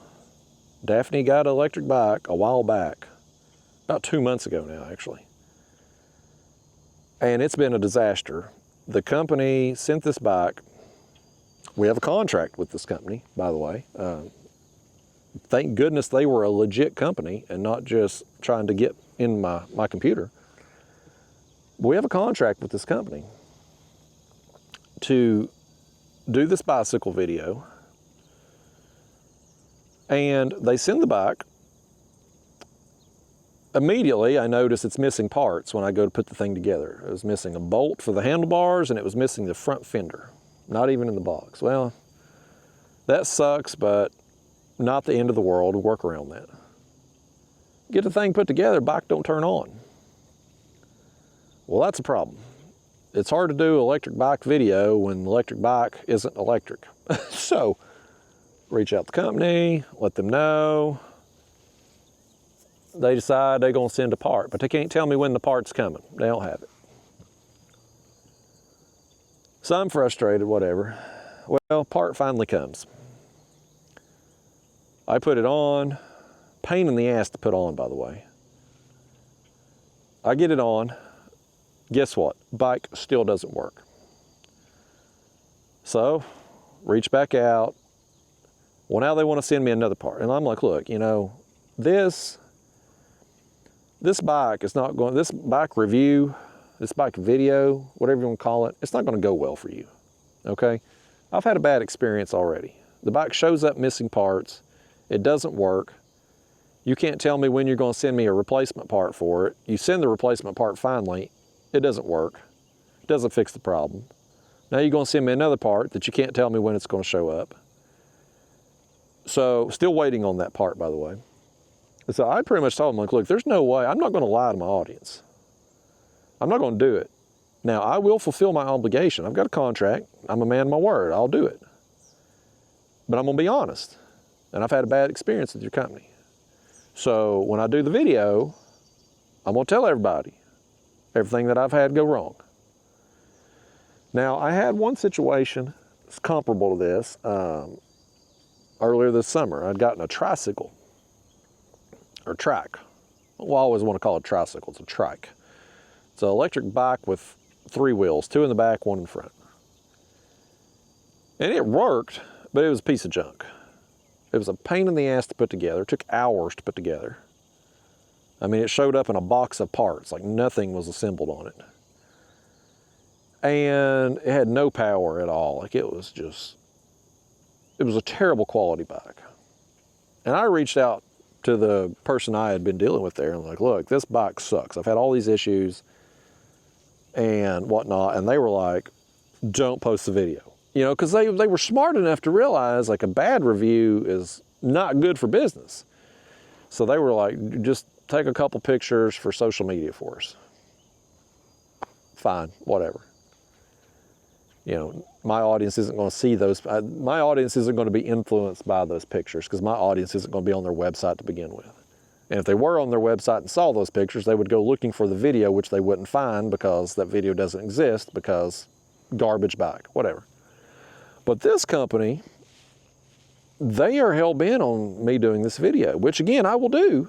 Daphne got an electric bike a while back, about 2 months ago now, actually. And it's been a disaster. The company sent this bike. We have a contract with this company, by the way. Thank goodness they were a legit company and not just trying to get in my computer. We have a contract with this company to do this bicycle video. And they send the bike. Immediately, I notice it's missing parts when I go to put the thing together. It was missing a bolt for the handlebars, and it was missing the front fender. Not even in the box. Well, that sucks, but not the end of the world. We'll work around that. Get the thing put together, bike don't turn on. Well, that's a problem. It's hard to do electric bike video when the electric bike isn't electric. So, reach out to the company, let them know. They decide they're gonna send a part, but they can't tell me when the part's coming. They don't have it. So I'm frustrated, whatever. Well, part finally comes. I put it on. Pain in the ass to put on, by the way. I get it on. Guess what? Bike still doesn't work. So, reach back out. Well, now they want to send me another part. And I'm like, look, you know, this bike is not going, this bike review, this bike video, whatever you want to call it, it's not going to go well for you, okay? I've had a bad experience already. The bike shows up missing parts. It doesn't work. You can't tell me when you're going to send me a replacement part for it. You send the replacement part finally, it doesn't work. It doesn't fix the problem. Now you're going to send me another part that you can't tell me when it's going to show up. So, still waiting on that part, by the way. And so I pretty much told them, like, look, there's no way, I'm not going to lie to my audience. I'm not going to do it. Now, I will fulfill my obligation. I've got a contract. I'm a man of my word. I'll do it. But I'm going to be honest. And I've had a bad experience with your company. So when I do the video, I'm going to tell everybody everything that I've had go wrong. Now, I had one situation that's comparable to this. Earlier this summer, I'd gotten a tricycle, or trike. Well, I always want to call it a tricycle. It's a trike. It's an electric bike with 3 wheels, 2 in the back, 1 in front. And it worked, but it was a piece of junk. It was a pain in the ass to put together. It took hours to put together. I mean, it showed up in a box of parts, like nothing was assembled on it. And it had no power at all. Like it was a terrible quality bike. And I reached out to the person I had been dealing with there and like, look, this bike sucks. I've had all these issues and whatnot. And they were like, don't post the video. You know, because they were smart enough to realize like a bad review is not good for business. So they were like, just take a couple pictures for social media for us. Fine, whatever. You know, my audience isn't going to see those. My audience isn't going to be influenced by those pictures because my audience isn't going to be on their website to begin with. And if they were on their website and saw those pictures, they would go looking for the video, which they wouldn't find because that video doesn't exist because garbage bike, whatever. But this company, they are hell-bent on me doing this video, which again, I will do.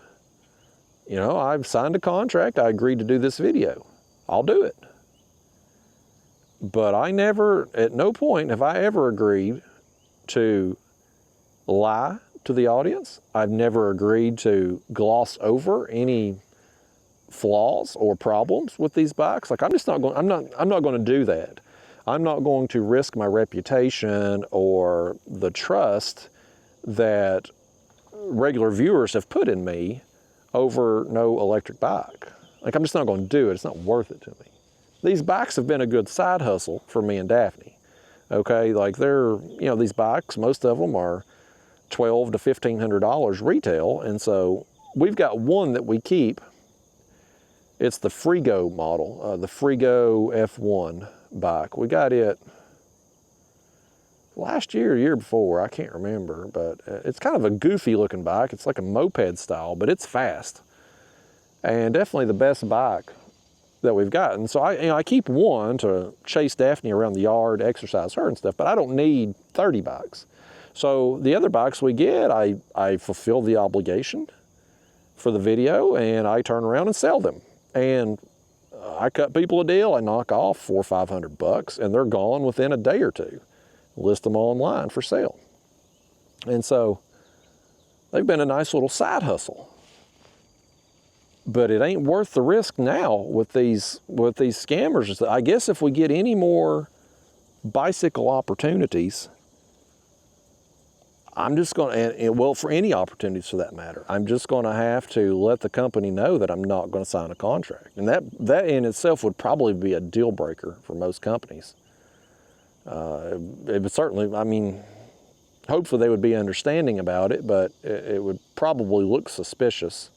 You know, I've signed a contract. I agreed to do this video. I'll do it. But I never, at no point have I ever agreed to lie to the audience. I've never agreed to gloss over any flaws or problems with these bikes. Like I'm not going to do that. I'm not going to risk my reputation or the trust that regular viewers have put in me over no electric bike. Like I'm just not going to do it. It's not worth it to me. These bikes have been a good side hustle for me and Daphne. Okay, like they're, you know, these bikes, most of them are $1,200 to $1,500 retail. And so we've got one that we keep. It's the Frigo model, the Frigo F1 bike. We got it last year, year before, I can't remember, but it's kind of a goofy looking bike. It's like a moped style, but it's fast. And definitely the best bike that we've gotten. So I keep one to chase Daphne around the yard, exercise her and stuff, but I don't need 30 bikes. So the other bikes we get, I fulfill the obligation for the video and I turn around and sell them. And I cut people a deal, I knock off $400 or $500 and they're gone within a day or two. List them online for sale. And so they've been a nice little side hustle. But it ain't worth the risk now with these scammers. I guess if we get any more bicycle opportunities, I'm just going to, well, for any opportunities for that matter, I'm just going to have to let the company know that I'm not going to sign a contract. And that in itself would probably be a deal breaker for most companies. It would certainly, I mean, hopefully they would be understanding about it, but it would probably look suspicious.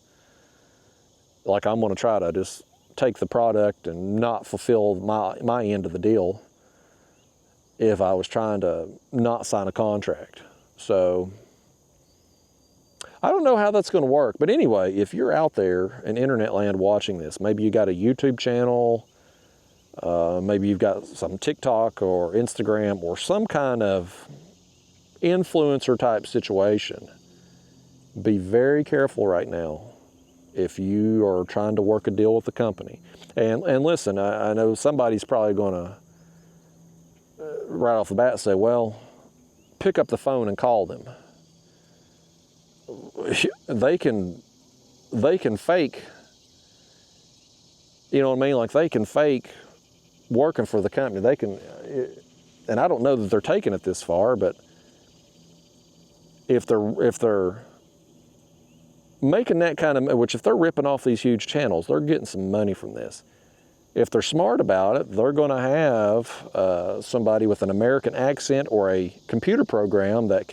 Like I'm going to try to just take the product and not fulfill my end of the deal if I was trying to not sign a contract. So I don't know how that's going to work. But anyway, if you're out there in internet land watching this, maybe you got a YouTube channel, maybe you've got some TikTok or Instagram or some kind of influencer type situation, be very careful right now if you are trying to work a deal with the company. And listen, I know somebody's probably going to right off the bat say, well, pick up the phone and call them. They can fake, you know what I mean? Like they can fake working for the company. They can, and I don't know that they're taking it this far, but if they're making that kind of, which if they're ripping off these huge channels, they're getting some money from this. If they're smart about it, they're going to have somebody with an American accent or a computer program that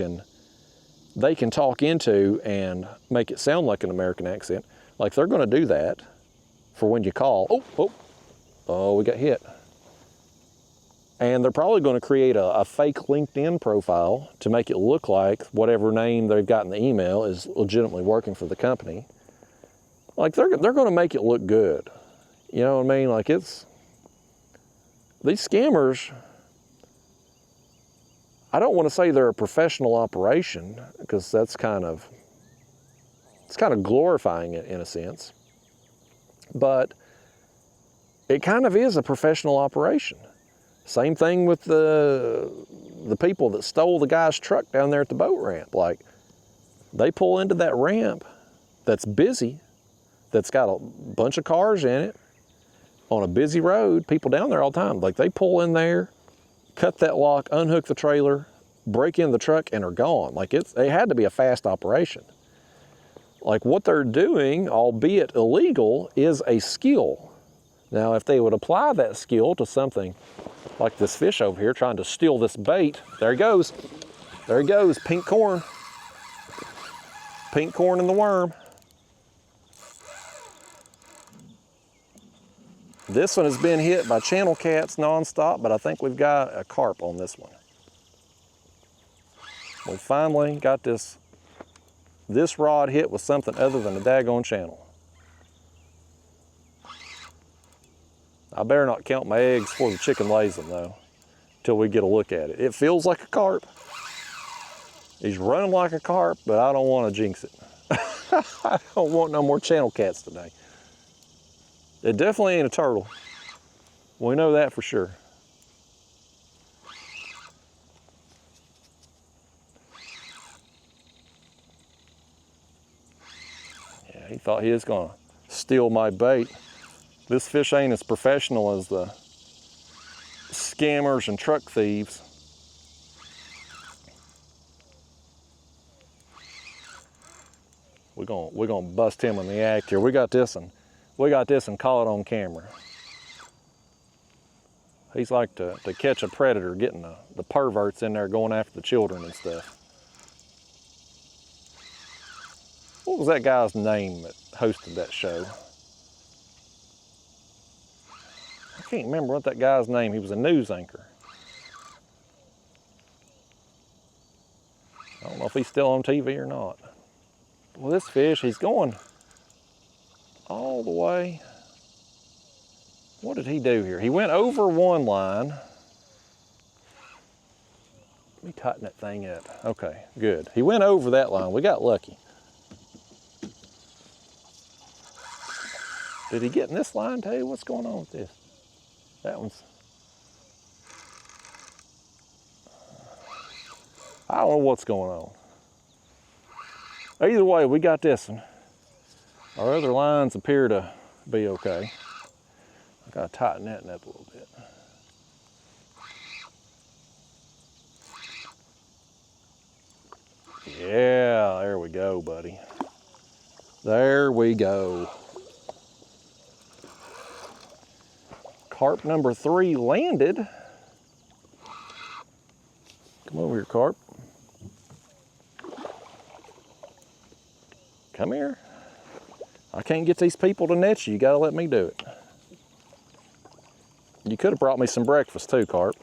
they can talk into and make it sound like an American accent. Like they're going to do that for when you call. Oh, we got hit. And they're probably going to create a fake LinkedIn profile to make it look like whatever name they've got in the email is legitimately working for the company. Like they're going to make it look good. You know what I mean? Like these scammers, I don't want to say they're a professional operation because it's kind of glorifying it in a sense, but it kind of is a professional operation. Same thing with the people that stole the guy's truck down there at the boat ramp. Like they pull into that ramp that's busy, that's got a bunch of cars in it, on a busy road, people down there all the time. Like they pull in there, cut that lock, unhook the trailer, break in the truck, and are gone. Like it had to be a fast operation. Like what they're doing, albeit illegal, is a skill. Now, if they would apply that skill to something like this fish over here trying to steal this bait, there he goes. There he goes, pink corn. Pink corn and the worm. This one has been hit by channel cats nonstop, but I think we've got a carp on this one. We finally got this rod hit with something other than a daggone channel. I better not count my eggs before the chicken lays them though, till we get a look at it. It feels like a carp. He's running like a carp, but I don't want to jinx it. I don't want no more channel cats today. It definitely ain't a turtle. We know that for sure. Yeah, he thought he was gonna steal my bait. This fish ain't as professional as the scammers and truck thieves. We're gonna bust him in the act here. We got this and caught on camera. He's like to catch a predator, getting the perverts in there going after the children and stuff. What was that guy's name that hosted that show? I can't remember what that guy's name. He was a news anchor. I don't know if he's still on TV or not. Well, this fish, he's going all the way. What did he do here? He went over one line. Let me tighten that thing up. Okay, good. He went over that line. We got lucky. Did he get in this line too? What's going on with this? That one's... I don't know what's going on. Either way, we got this one. Our other lines appear to be okay. I gotta tighten that up a little bit. Yeah, there we go, buddy. There we go. Carp number 3 landed. Come over here, carp. Come here. I can't get these people to net you. You gotta let me do it. You could have brought me some breakfast too, carp.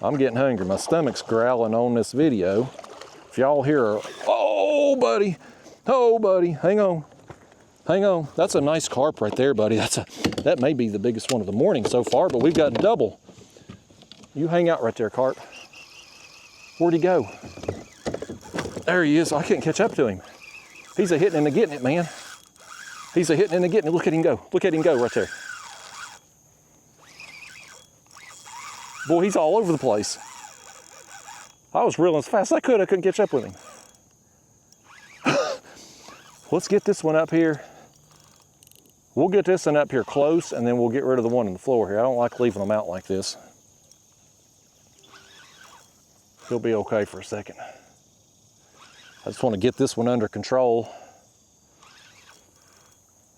I'm getting hungry. My stomach's growling on this video. If y'all hear, oh buddy, hang on. Hang on. That's a nice carp right there, buddy. That may be the biggest one of the morning so far, but we've got double. You hang out right there, carp. Where'd he go? There he is. I can't catch up to him. He's a hitting and a getting it, man. He's a hitting and a getting. Look at him go. Look at him go right there. Boy, he's all over the place. I was reeling as fast as I could. I couldn't catch up with him. Let's get this one up here. We'll get this one up here close, and then we'll get rid of the one on the floor here. I don't like leaving them out like this. He'll be okay for a second. I just want to get this one under control.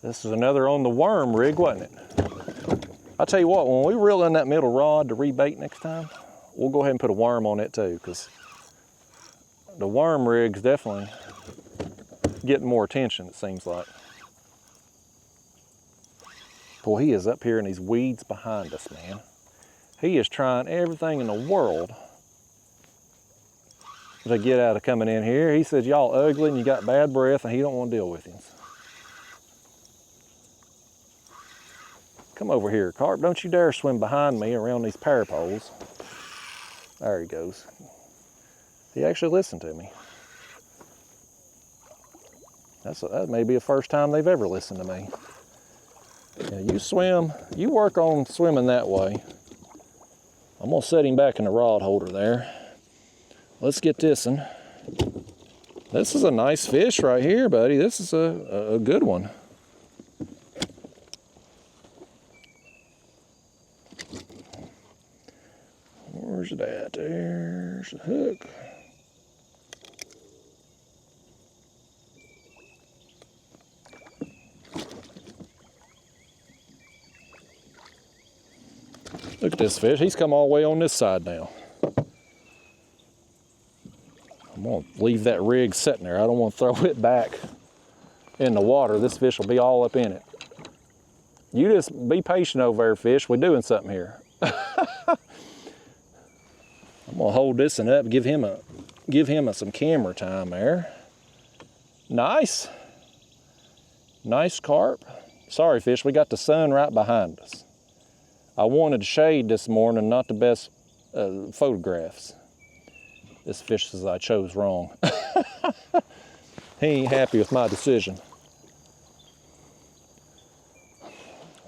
This is another on the worm rig, wasn't it? I'll tell you what, when we reel in that middle rod to rebait next time, we'll go ahead and put a worm on it too, because the worm rig's definitely getting more attention, it seems like. Boy, he is up here in these weeds behind us, man. He is trying everything in the world to get out of coming in here. He says, y'all ugly and you got bad breath, and he don't want to deal with you. Come over here, Carp. Don't you dare swim behind me around these parapoles. There he goes. He actually listened to me. That may be the first time they've ever listened to me. Yeah, you swim, you work on swimming that way. I'm gonna set him back in the rod holder there. Let's get this one. This is a nice fish right here, buddy. This is a good one. Where's it at? There's the hook. Look at this fish. He's come all the way on this side now. I'm going to leave that rig sitting there. I don't want to throw it back in the water. This fish will be all up in it. You just be patient over there, fish. We're doing something here. I'm going to hold this one up, give him some camera time there. Nice. Nice carp. Sorry, fish. We got the sun right behind us. I wanted shade this morning, not the best photographs. This fish says I chose wrong. He ain't happy with my decision.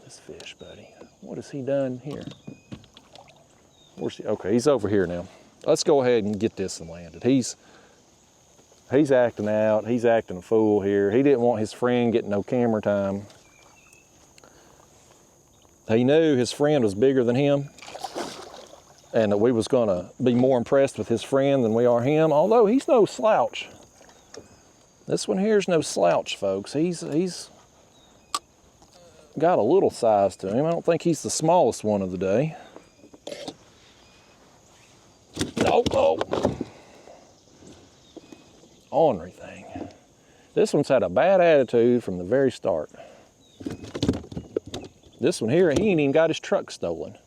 This fish, buddy. What has he done here? Where's he? Okay, he's over here now. Let's go ahead and get this one landed. He's acting out. He's acting a fool here. He didn't want his friend getting no camera time. He knew his friend was bigger than him and that we was gonna be more impressed with his friend than we are him, although he's no slouch. This one here's no slouch, folks. He's got a little size to him. I don't think he's the smallest one of the day. Oh. Ornery thing. This one's had a bad attitude from the very start. This one here, he ain't even got his truck stolen.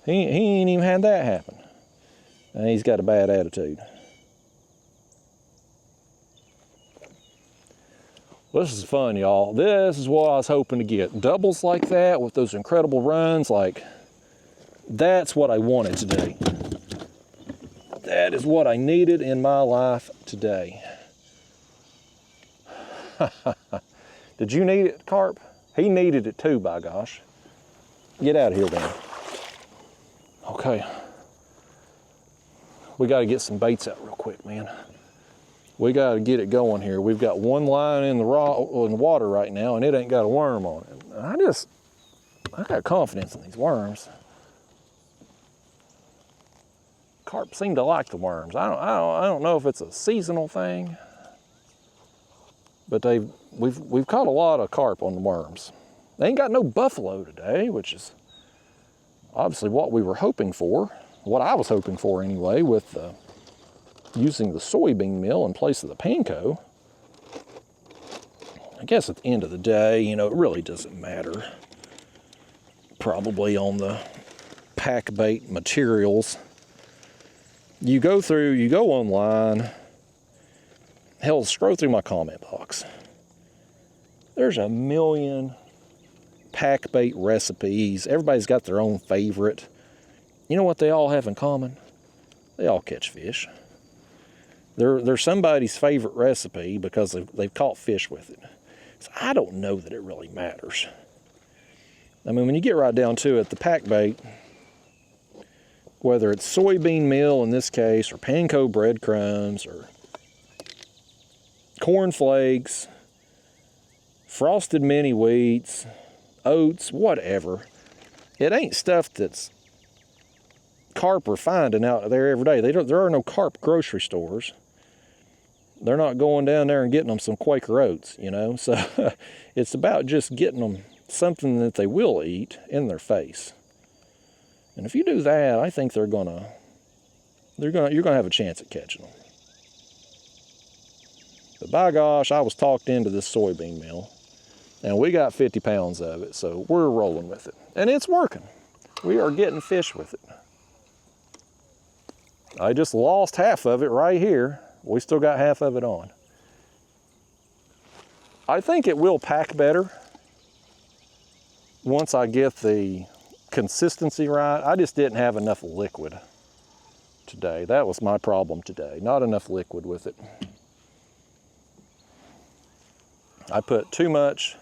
He ain't even had that happen. And he's got a bad attitude. Well, this is fun, y'all. This is what I was hoping to get. Doubles like that with those incredible runs, like, that's what I wanted today. That is what I needed in my life today. Did you need it, Carp? He needed it too, by gosh. Get out of here, then. Okay. We got to get some baits out real quick, man. We got to get it going here. We've got one line in the water right now, and it ain't got a worm on it. I got confidence in these worms. Carp seem to like the worms. I don't know if it's a seasonal thing, but we've caught a lot of carp on the worms. They ain't got no buffalo today, which is obviously what we were hoping for, what I was hoping for anyway, with using the soybean meal in place of the panko. I guess at the end of the day, you know, it really doesn't matter. Probably on the pack bait materials. You go online, hell, scroll through my comment box. There's a million pack bait recipes. Everybody's got their own favorite. You know what they all have in common? They all catch fish. They're somebody's favorite recipe because they've caught fish with it. So I don't know that it really matters. I mean, when you get right down to it, the pack bait, whether it's soybean meal in this case, or panko breadcrumbs, or corn flakes, frosted mini wheats, oats, whatever, it ain't stuff that's carp are finding out there every day. There are no carp grocery stores. They're not going down there and getting them some Quaker Oats, you know. So it's about just getting them something that they will eat in their face. And if you do that, I think you're gonna have a chance at catching them. But by gosh, I was talked into this soybean meal, and we got 50 pounds of it, so we're rolling with it. And it's working. We are getting fish with it. I just lost half of it right here. We still got half of it on. I think it will pack better once I get the consistency right. I just didn't have enough liquid today. That was my problem today. Not enough liquid with it. I put too much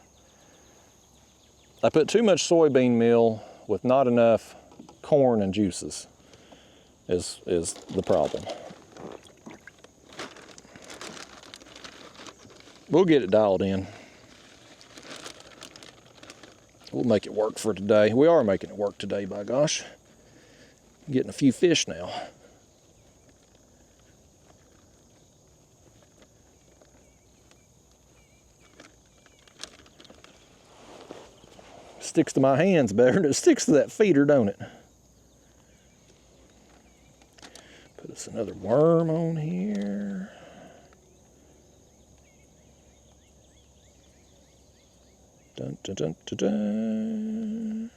soybean meal with not enough corn and juices is the problem. We'll get it dialed in. We'll make it work for today. We are making it work today, by gosh. Getting a few fish now. Sticks to my hands better than it sticks to that feeder, don't it? Put us another worm on here. Dun, dun, dun, dun, dun.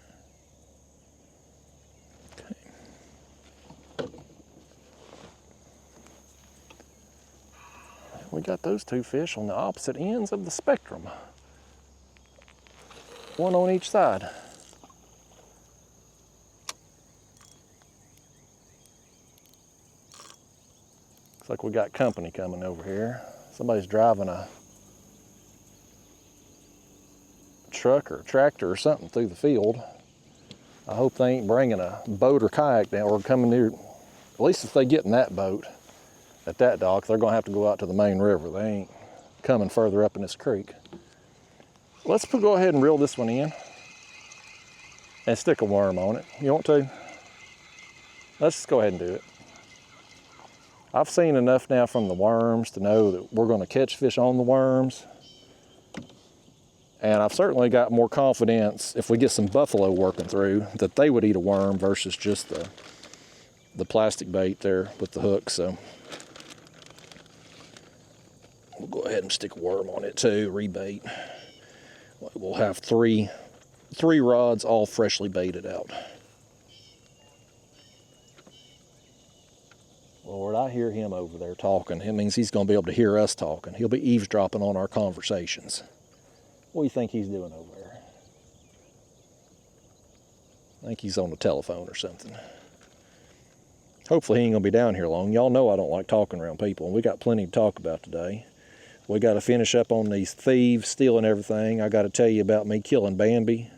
Okay. We got those two fish on the opposite ends of the spectrum. One on each side. Looks like we got company coming over here. Somebody's driving a truck or a tractor or something through the field. I hope they ain't bringing a boat or kayak down or coming near. At least if they get in that boat at that dock, they're gonna have to go out to the main river. They ain't coming further up in this creek. Let's go ahead and reel this one in and stick a worm on it. You want to? Let's just go ahead and do it. I've seen enough now from the worms to know that we're gonna catch fish on the worms. And I've certainly got more confidence if we get some buffalo working through that they would eat a worm versus just the plastic bait there with the hook. So we'll go ahead and stick a worm on it too, rebait. We'll have three rods all freshly baited out. Lord, I hear him over there talking. It means he's going to be able to hear us talking. He'll be eavesdropping on our conversations. What do you think he's doing over there? I think he's on the telephone or something. Hopefully he ain't going to be down here long. Y'all know I don't like talking around people, and we got plenty to talk about today. We got to finish up on these thieves stealing everything. I got to tell you about me killing Bambi,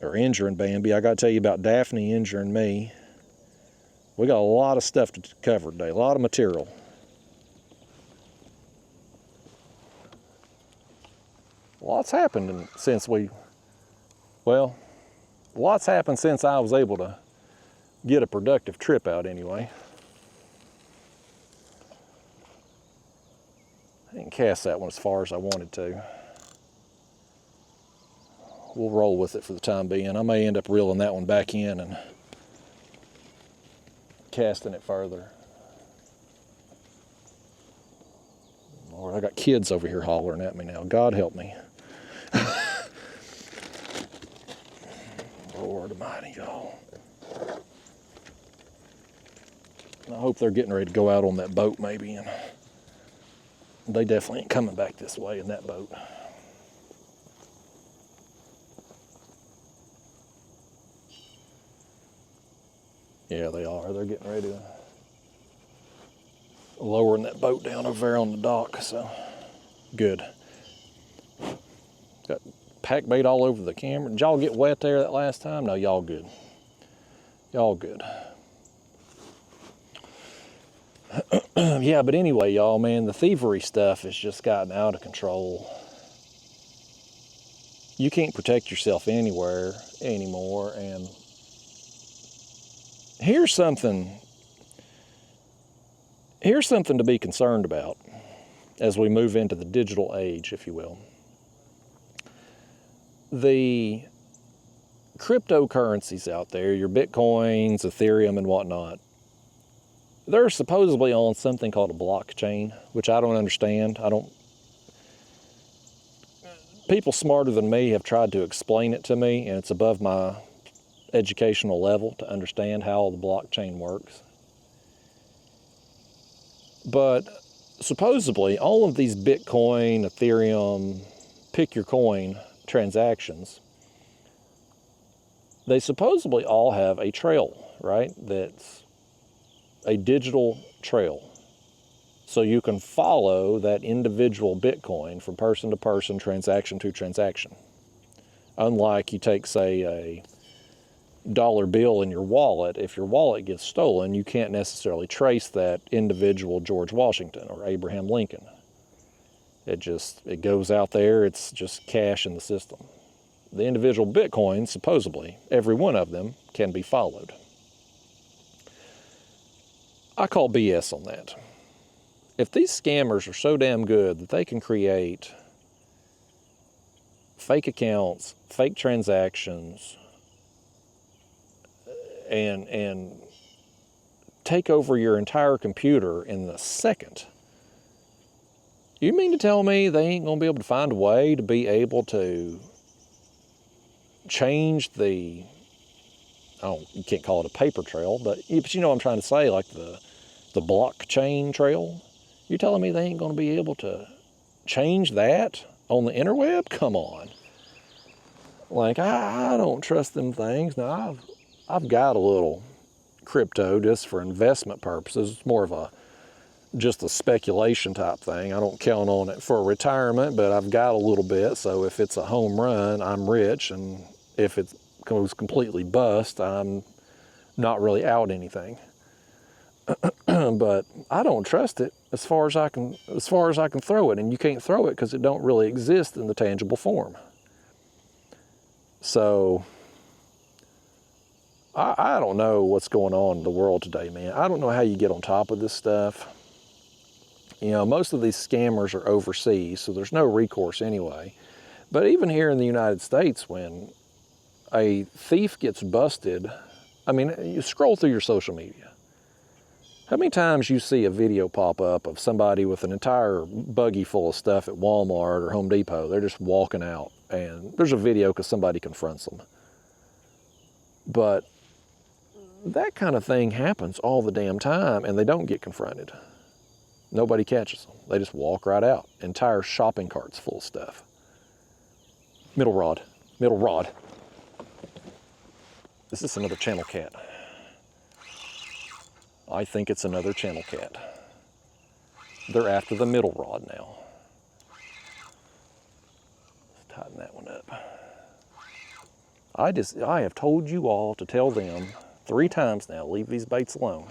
or injuring Bambi. I got to tell you about Daphne injuring me. We got a lot of stuff to cover today, a lot of material. Lots happened since I was able to get a productive trip out anyway. I didn't cast that one as far as I wanted to. We'll roll with it for the time being. I may end up reeling that one back in and casting it further. Lord, I got kids over here hollering at me now. God help me. Lord Almighty, y'all. I hope they're getting ready to go out on that boat maybe, and they definitely ain't coming back this way in that boat. Yeah, they are. They're getting ready to lowering that boat down over there on the dock, so good. Got pack bait all over the camera. Did y'all get wet there that last time? No, y'all good. Y'all good. Yeah, but anyway, y'all, man, the thievery stuff has just gotten out of control. You can't protect yourself anywhere anymore, and here's something to be concerned about as we move into the digital age, if you will. The cryptocurrencies out there, your Bitcoins, Ethereum, and whatnot, they're supposedly on something called a blockchain, which I don't understand. People smarter than me have tried to explain it to me, and it's above my educational level to understand how the blockchain works. But supposedly, all of these Bitcoin, Ethereum, pick your coin transactions, they supposedly all have a trail, right? That's a digital trail. So you can follow that individual Bitcoin from person to person, transaction to transaction. Unlike you take, say, a dollar bill in your wallet, if your wallet gets stolen, you can't necessarily trace that individual George Washington or Abraham Lincoln. It goes out there, it's just cash in the system. The individual Bitcoins, supposedly, every one of them can be followed. I call BS on that. If these scammers are so damn good that they can create fake accounts, fake transactions, and take over your entire computer in the second, you mean to tell me they ain't gonna be able to find a way to be able to change the, you can't call it a paper trail, but you know what I'm trying to say, like the blockchain trail? You're telling me they ain't gonna be able to change that on the interweb? Come on. Like, I don't trust them things. Now, I've got a little crypto just for investment purposes. It's more of just a speculation type thing. I don't count on it for retirement, but I've got a little bit. So if it's a home run, I'm rich. And if it goes completely bust, I'm not really out anything. But I don't trust it as far as I can throw it, and you can't throw it because it don't really exist in the tangible form. So I don't know what's going on in the world today, man. I don't know how you get on top of this stuff. You know, most of these scammers are overseas, so there's no recourse anyway. But even here in the United States, when a thief gets busted, I mean, you scroll through your social media. How many times you see a video pop up of somebody with an entire buggy full of stuff at Walmart or Home Depot? They're just walking out, and there's a video because somebody confronts them. But that kind of thing happens all the damn time, and they don't get confronted. Nobody catches them. They just walk right out. Entire shopping carts full of stuff. Middle rod. Middle rod. This is another channel cat. I think it's another channel cat. They're after the middle rod now. Let's tighten that one up. I have told you all to tell them 3 times now, leave these baits alone.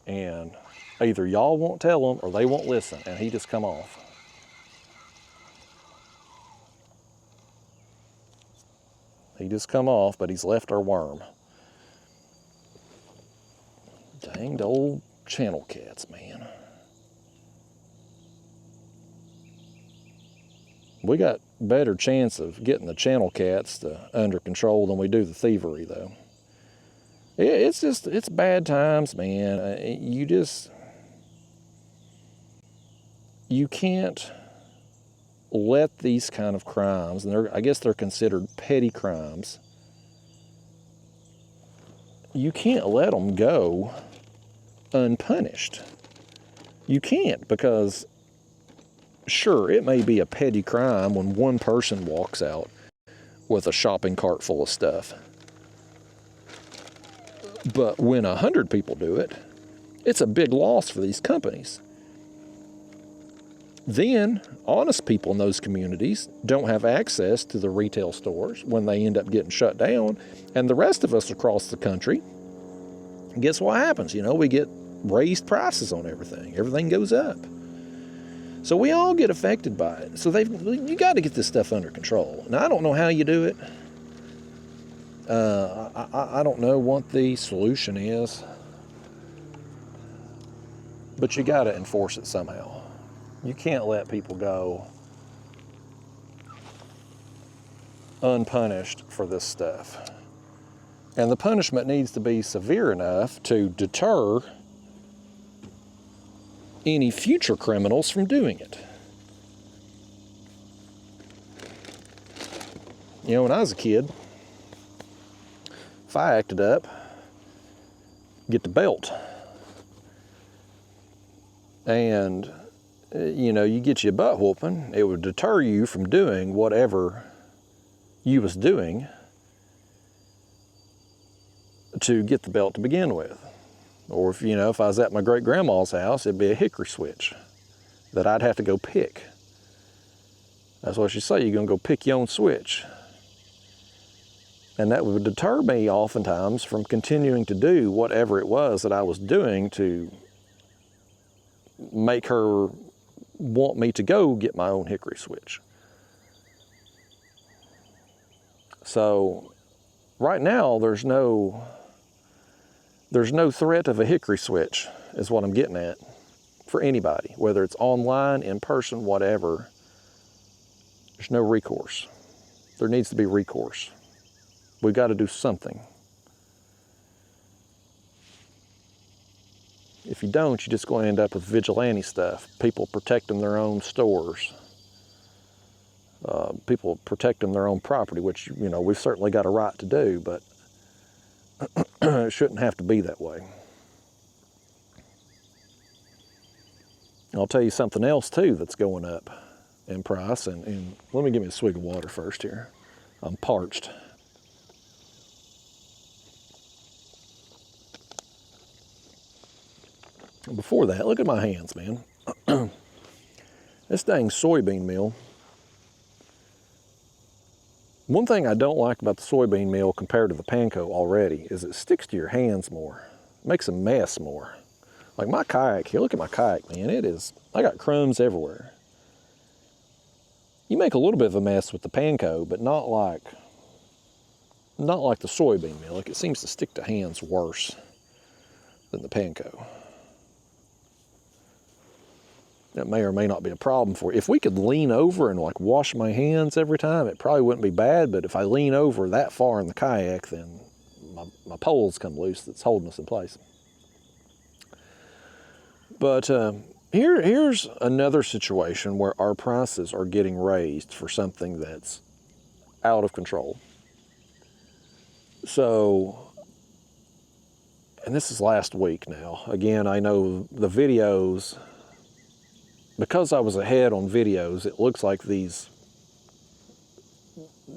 And either y'all won't tell them or they won't listen, and he just come off. He just come off, but he's left our worm. Danged old channel cats, man. We got better chance of getting the channel cats under control than we do the thievery, though. It's bad times, man. You can't let these kind of crimes, and I guess they're considered petty crimes, you can't let them go unpunished. You can't, because sure, it may be a petty crime when one person walks out with a shopping cart full of stuff. But when 100 people do it, it's a big loss for these companies. Then, honest people in those communities don't have access to the retail stores when they end up getting shut down. And the rest of us across the country, guess what happens? You know, we get raised prices on everything. Everything goes up. So we all get affected by it. So you got to get this stuff under control. Now, I don't know how you do it. I don't know what the solution is. But you got to enforce it somehow. You can't let people go unpunished for this stuff. And the punishment needs to be severe enough to deter any future criminals from doing it. You know, when I was a kid, if I acted up, get the belt. And, you know, you get you a butt whooping, it would deter you from doing whatever you was doing to get the belt to begin with. Or if, you know, if I was at my great grandma's house, it'd be a hickory switch that I'd have to go pick. That's what she say, you're gonna go pick your own switch. And that would deter me oftentimes from continuing to do whatever it was that I was doing to make her want me to go get my own hickory switch. So right now there's no threat of a hickory switch is what I'm getting at for anybody, whether it's online, in person, whatever. There's no recourse. There needs to be recourse. We've got to do something. If you don't, you're just going to end up with vigilante stuff. People protecting their own stores. People protecting their own property, which, you know, we've certainly got a right to do, but it shouldn't have to be that way. I'll tell you something else, too, that's going up in price. And let me give me a swig of water first here. I'm parched. Before that, look at my hands, man. This dang soybean meal. One thing I don't like about the soybean meal compared to the panko already is it sticks to your hands more. It makes a mess more. Like my kayak here, look at my kayak, man. I got crumbs everywhere. You make a little bit of a mess with the panko, but not like the soybean meal. Like it seems to stick to hands worse than the panko. That may or may not be a problem for you. If we could lean over and like wash my hands every time, it probably wouldn't be bad, but if I lean over that far in the kayak, then my poles come loose that's holding us in place. But here's another situation where our prices are getting raised for something that's out of control. So, and this is last week now. Again, I know the videos, because I was ahead on videos, it looks like these,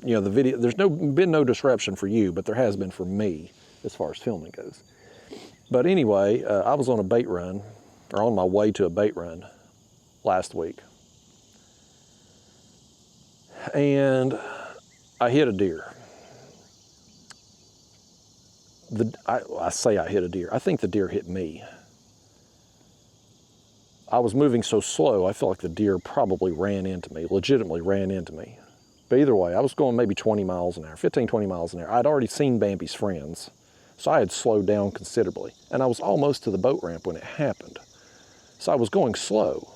you know, the video, there's been no disruption for you, but there has been for me as far as filming goes. But anyway, I was on a bait run, or on my way to a bait run last week. And I hit a deer. I say I hit a deer. I think the deer hit me. I was moving so slow, I felt like the deer probably ran into me, legitimately ran into me. But either way, I was going maybe 20 miles an hour, 15, 20 miles an hour. I'd already seen Bambi's friends, so I had slowed down considerably. And I was almost to the boat ramp when it happened. So I was going slow.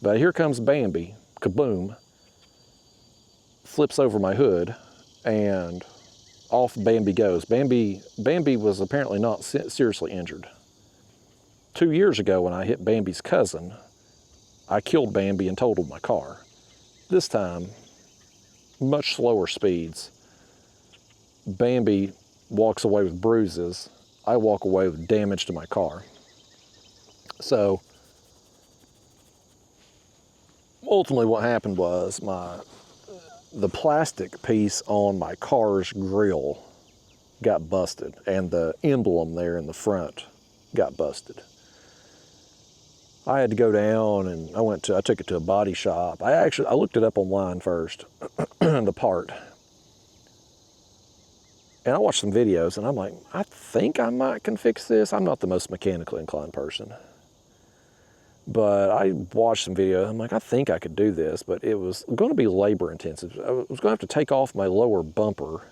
But here comes Bambi, kaboom, flips over my hood, and off Bambi goes. Bambi was apparently not seriously injured. 2 years ago when I hit Bambi's cousin, I killed Bambi and totaled my car. This time, much slower speeds. Bambi walks away with bruises. I walk away with damage to my car. So, ultimately what happened was the plastic piece on my car's grill got busted, and the emblem there in the front got busted. I had to go down and I took it to a body shop. I looked it up online first, the part. And I watched some videos and I'm like, I think I can fix this. I'm not the most mechanically inclined person. But I watched some videos. I'm like, I think I could do this, but it was going to be labor intensive. I was going to have to take off my lower bumper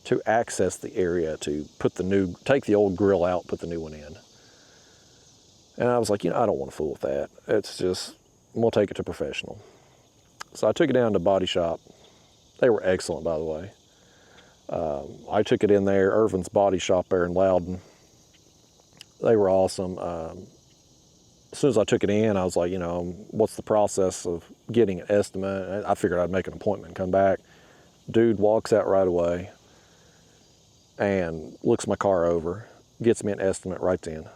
to access the area to take the old grill out, put the new one in. And I was like, I don't want to fool with that. It's just, I'm going to take it to professional. So I took it down to Body Shop. They were excellent, by the way. I took it in there, Irvin's Body Shop there in Loudon. They were awesome. As soon as I took it in, I was like, what's the process of getting an estimate? I figured I'd make an appointment and come back. Dude walks out right away and looks my car over, gets me an estimate right then.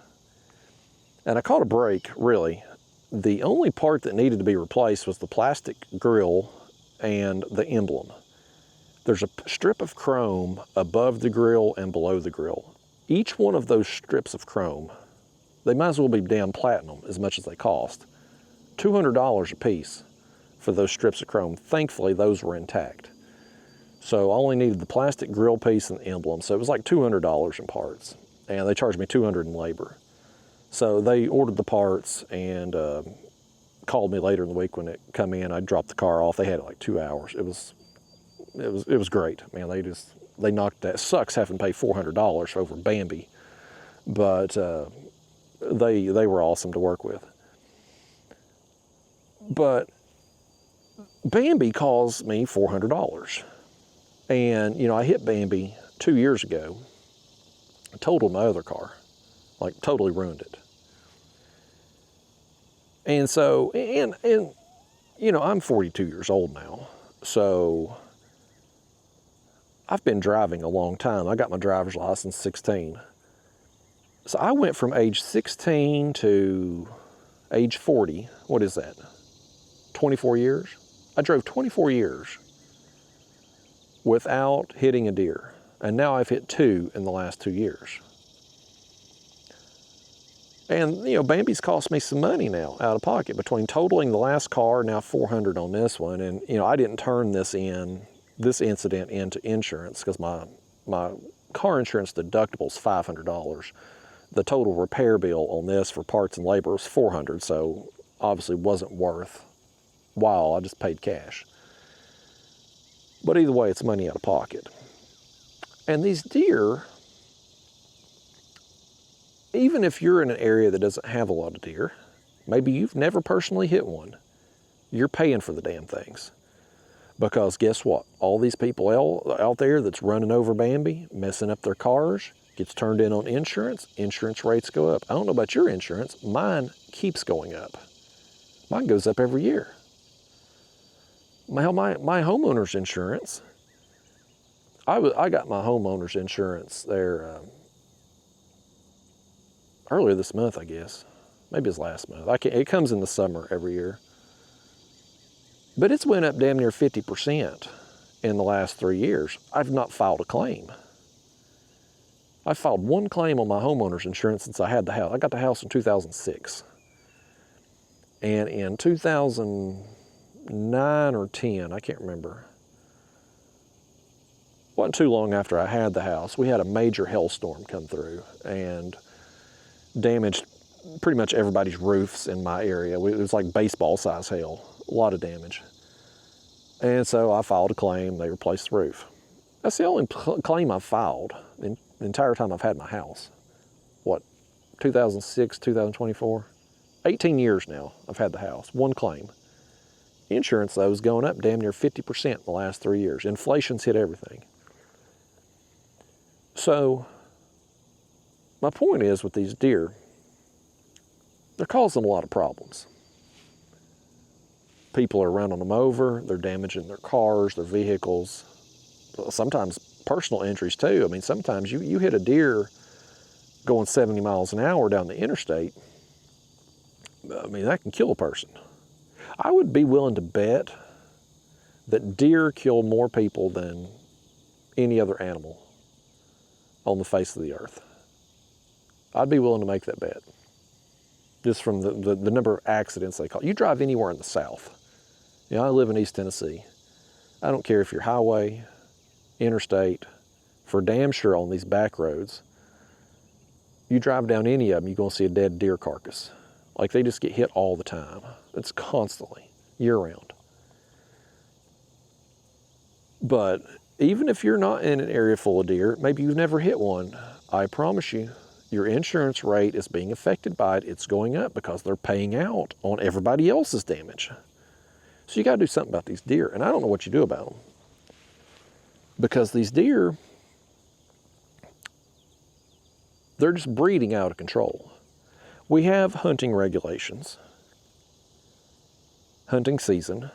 And I caught a break, really. The only part that needed to be replaced was the plastic grill and the emblem. There's a strip of chrome above the grill and below the grill. Each one of those strips of chrome, they might as well be damn platinum as much as they cost. $200 a piece for those strips of chrome. Thankfully, those were intact. So I only needed the plastic grill piece and the emblem. So it was like $200 in parts. And they charged me $200 in labor. So they ordered the parts and called me later in the week when it come in. I dropped the car off. They had it like 2 hours. It was great, man. They knocked that. Sucks having to pay $400 over Bambi, but they were awesome to work with. But Bambi cost me $400, and I hit Bambi 2 years ago. I totaled my other car, like totally ruined it. And so, and I'm 42 years old now, so I've been driving a long time. I got my driver's license 16. So I went from age 16 to age 40. What is that? 24 years? I drove 24 years without hitting a deer. And now I've hit 2 in the last 2 years. And, Bambi's cost me some money now out of pocket between totaling the last car, now $400 on this one. And, I didn't turn this incident into insurance because my car insurance deductible is $500. The total repair bill on this for parts and labor was $400, so obviously wasn't worthwhile. I just paid cash. But either way, it's money out of pocket. And these deer, even if you're in an area that doesn't have a lot of deer, maybe you've never personally hit one, you're paying for the damn things. Because guess what? All these people out there that's running over Bambi, messing up their cars, gets turned in on insurance, insurance rates go up. I don't know about your insurance, mine keeps going up. Mine goes up every year. My homeowner's insurance, I got my homeowner's insurance there earlier this month, I guess. Maybe it's last month. It comes in the summer every year. But it's went up damn near 50% in the last 3 years. I've not filed a claim. I filed one claim on my homeowner's insurance since I had the house. I got the house in 2006. And in 2009 or 10, I can't remember, wasn't too long after I had the house, we had a major hailstorm come through and damaged pretty much everybody's roofs in my area. It was like baseball-size hail, a lot of damage. And so I filed a claim, they replaced the roof. That's the only claim I've filed the entire time I've had my house. 2006, 2024? 18 years now I've had the house, one claim. Insurance, though, is going up damn near 50% in the last 3 years. Inflation's hit everything. So my point is with these deer, they're causing a lot of problems. People are running them over, they're damaging their cars, their vehicles, sometimes personal injuries too. I mean, sometimes you hit a deer going 70 miles an hour down the interstate, I mean, that can kill a person. I would be willing to bet that deer kill more people than any other animal on the face of the earth. I'd be willing to make that bet. just from the number of accidents they call. You drive anywhere in the South. You know, I live in East Tennessee. I don't care if you're highway, interstate, for damn sure on these back roads, you drive down any of them, you're gonna see a dead deer carcass. Like, they just get hit all the time. It's constantly, year round. But even if you're not in an area full of deer, maybe you've never hit one, I promise you, your insurance rate is being affected by it. It's going up because they're paying out on everybody else's damage. So you gotta do something about these deer, and I don't know what you do about them. Because these deer, they're just breeding out of control. We have hunting regulations, hunting season,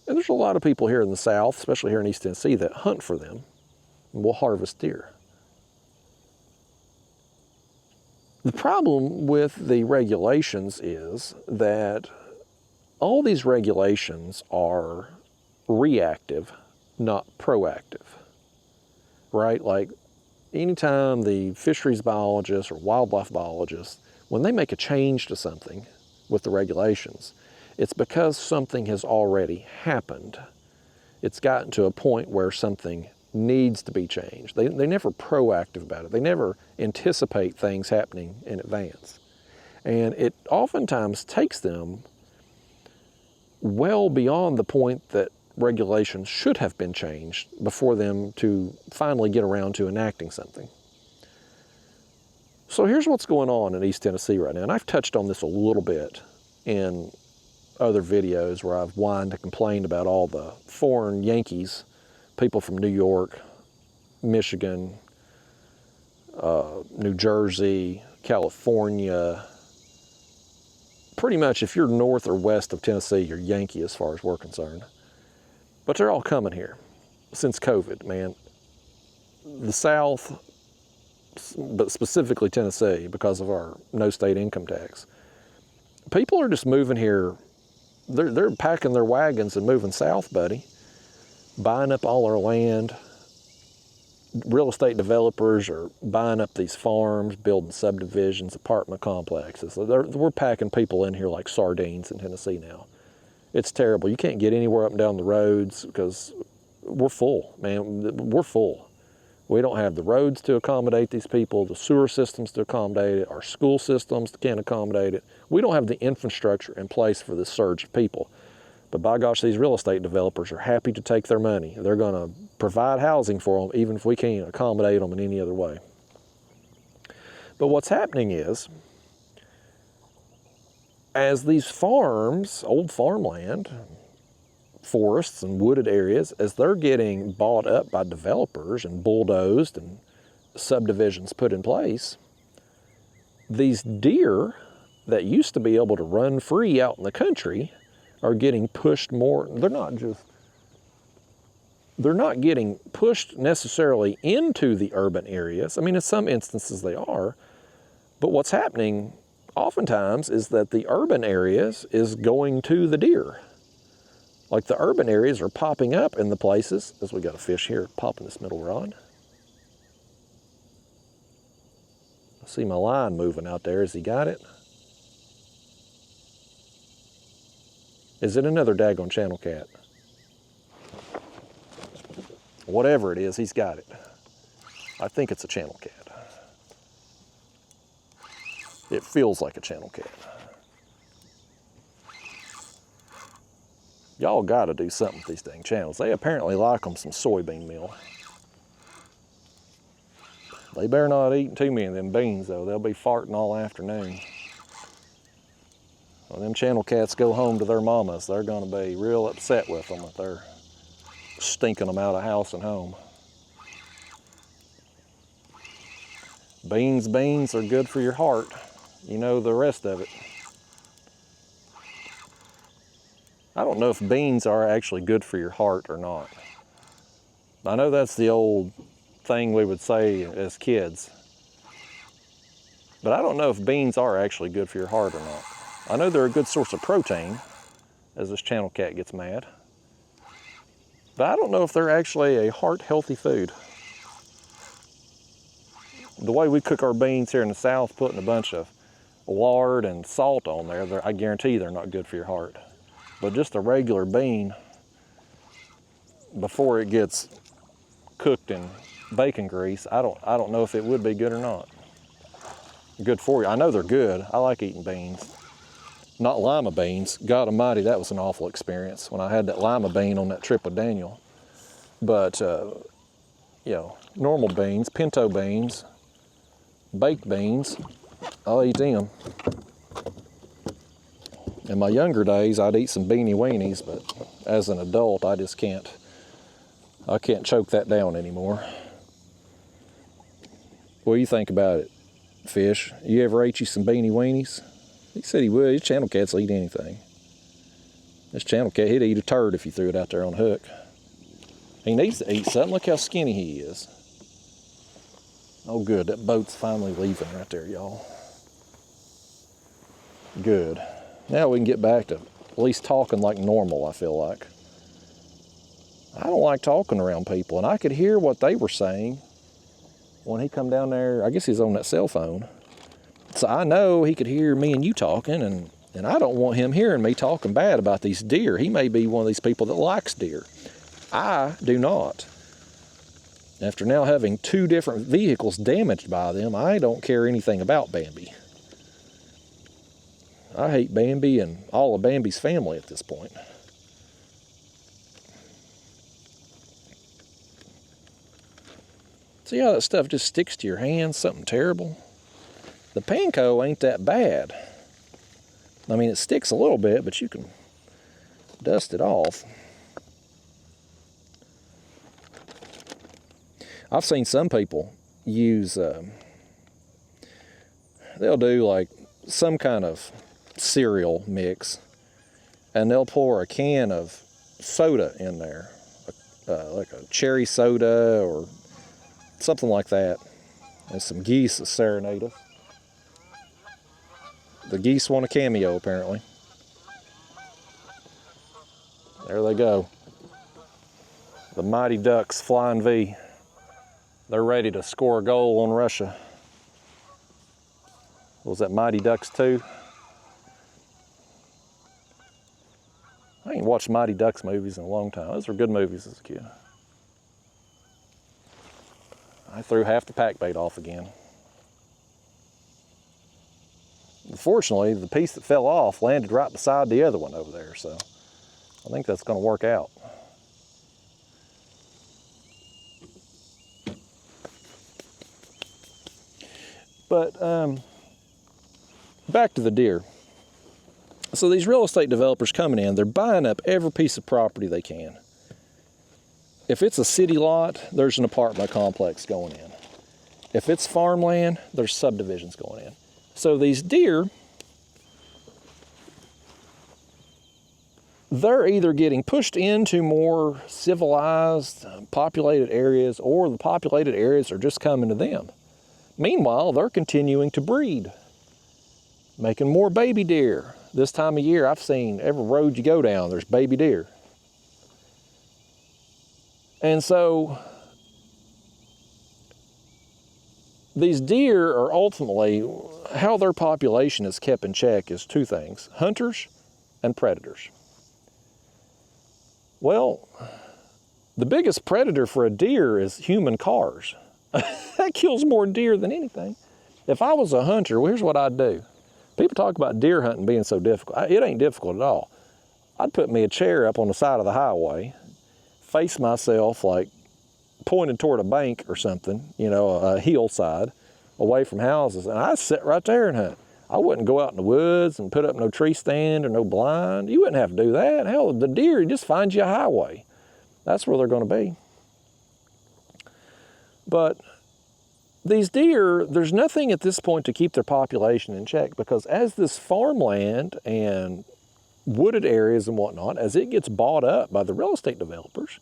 and there's a lot of people here in the South, especially here in East Tennessee, that hunt for them and will harvest deer. The problem with the regulations is that all these regulations are reactive, not proactive, right? Like, anytime the fisheries biologist or wildlife biologist, when they make a change to something with the regulations, it's because something has already happened. It's gotten to a point where something needs to be changed. They're never proactive about it. They never anticipate things happening in advance. And it oftentimes takes them well beyond the point that regulations should have been changed before them to finally get around to enacting something. So here's what's going on in East Tennessee right now, and I've touched on this a little bit in other videos where I've whined and complained about all the foreign Yankees, people from New York, Michigan, New Jersey, California. Pretty much if you're north or west of Tennessee, you're Yankee as far as we're concerned. But they're all coming here since COVID, man. The South, but specifically Tennessee, because of our no state income tax, people are just moving here. They're packing their wagons and moving south, buddy, buying up all our land. Real estate developers are buying up these farms, building subdivisions, apartment complexes. We're packing people in here like sardines in Tennessee now. It's terrible. You can't get anywhere up and down the roads because we're full, man. We're full. We don't have the roads to accommodate these people, the sewer systems to accommodate it, our school systems can't accommodate it. We don't have the infrastructure in place for this surge of people. But by gosh, these real estate developers are happy to take their money. They're gonna provide housing for them even if we can't accommodate them in any other way. But what's happening is, as these farms, old farmland, forests and wooded areas, as they're getting bought up by developers and bulldozed and subdivisions put in place, these deer that used to be able to run free out in the country are getting pushed more. They're not getting pushed necessarily into the urban areas. I mean, in some instances they are, but what's happening oftentimes is that the urban areas is going to the deer. Like, the urban areas are popping up in the places, as we got a fish here popping this middle rod. I see my line moving out there. Has he got it? Is it another daggone channel cat? Whatever it is, he's got it. I think it's a channel cat. It feels like a channel cat. Y'all gotta do something with these dang channels. They apparently like them some soybean meal. They better not eat too many of them beans though. They'll be farting all afternoon. When them channel cats go home to their mamas, they're gonna be real upset with them if they're stinking them out of house and home. Beans are good for your heart. You know the rest of it. I don't know if beans are actually good for your heart or not. I know that's the old thing we would say as kids. But I don't know if beans are actually good for your heart or not. I know they're a good source of protein, as this channel cat gets mad. But I don't know if they're actually a heart-healthy food. The way we cook our beans here in the South, putting a bunch of lard and salt on there, I guarantee they're not good for your heart. But just a regular bean, before it gets cooked in bacon grease, I don't know if it would be good or not. Good for you. I know they're good. I like eating beans. Not lima beans. God almighty, that was an awful experience when I had that lima bean on that trip with Daniel. But, you know, normal beans, pinto beans, baked beans, I'll eat them. In my younger days, I'd eat some beanie weenies, but as an adult, I just can't. I can't choke that down anymore. What do you think about it, Fish? You ever ate you some beanie weenies? He said he would. His channel cats will eat anything. This channel cat, he'd eat a turd if you threw it out there on a hook. He needs to eat something. Look how skinny he is. Oh, good. That boat's finally leaving right there, y'all. Good. Now we can get back to at least talking like normal, I feel like. I don't like talking around people, and I could hear what they were saying when he come down there. I guess he's on that cell phone. So I know he could hear me and you talking, and I don't want him hearing me talking bad about these deer. He may be one of these people that likes deer. I do not. After now having 2 different vehicles damaged by them, I don't care anything about Bambi. I hate Bambi and all of Bambi's family at this point. See how that stuff just sticks to your hands, something terrible? The panko ain't that bad. I mean, it sticks a little bit, but you can dust it off. I've seen some people use, they'll do like some kind of cereal mix, and they'll pour a can of soda in there, like a cherry soda or something like that, and some geese that serenade us. The geese want a cameo, apparently. There they go. The Mighty Ducks Flying V. They're ready to score a goal on Russia. What was that, Mighty Ducks 2? I ain't watched Mighty Ducks movies in a long time. Those were good movies as a kid. I threw half the pack bait off again. Fortunately, the piece that fell off landed right beside the other one over there, so I think that's going to work out. But back to the deer. So these real estate developers coming in, they're buying up every piece of property they can. If it's a city lot, there's an apartment complex going in. If it's farmland, there's subdivisions going in. So these deer, they're either getting pushed into more civilized, populated areas, or the populated areas are just coming to them. Meanwhile, they're continuing to breed, making more baby deer. This time of year, I've seen every road you go down, there's baby deer. And so these deer are ultimately, how their population is kept in check is 2 things: hunters and predators. Well, the biggest predator for a deer is human cars. That kills more deer than anything. If I was a hunter, well, here's what I'd do. People talk about deer hunting being so difficult. It ain't difficult at all. I'd put me a chair up on the side of the highway, face myself like pointed toward a bank or something, you know, a hillside away from houses, and I'd sit right there and hunt. I wouldn't go out in the woods and put up no tree stand or no blind. You wouldn't have to do that. Hell, the deer just find you a highway. That's where they're going to be. But these deer, there's nothing at this point to keep their population in check, because as this farmland and wooded areas and whatnot, as it gets bought up by the real estate developers,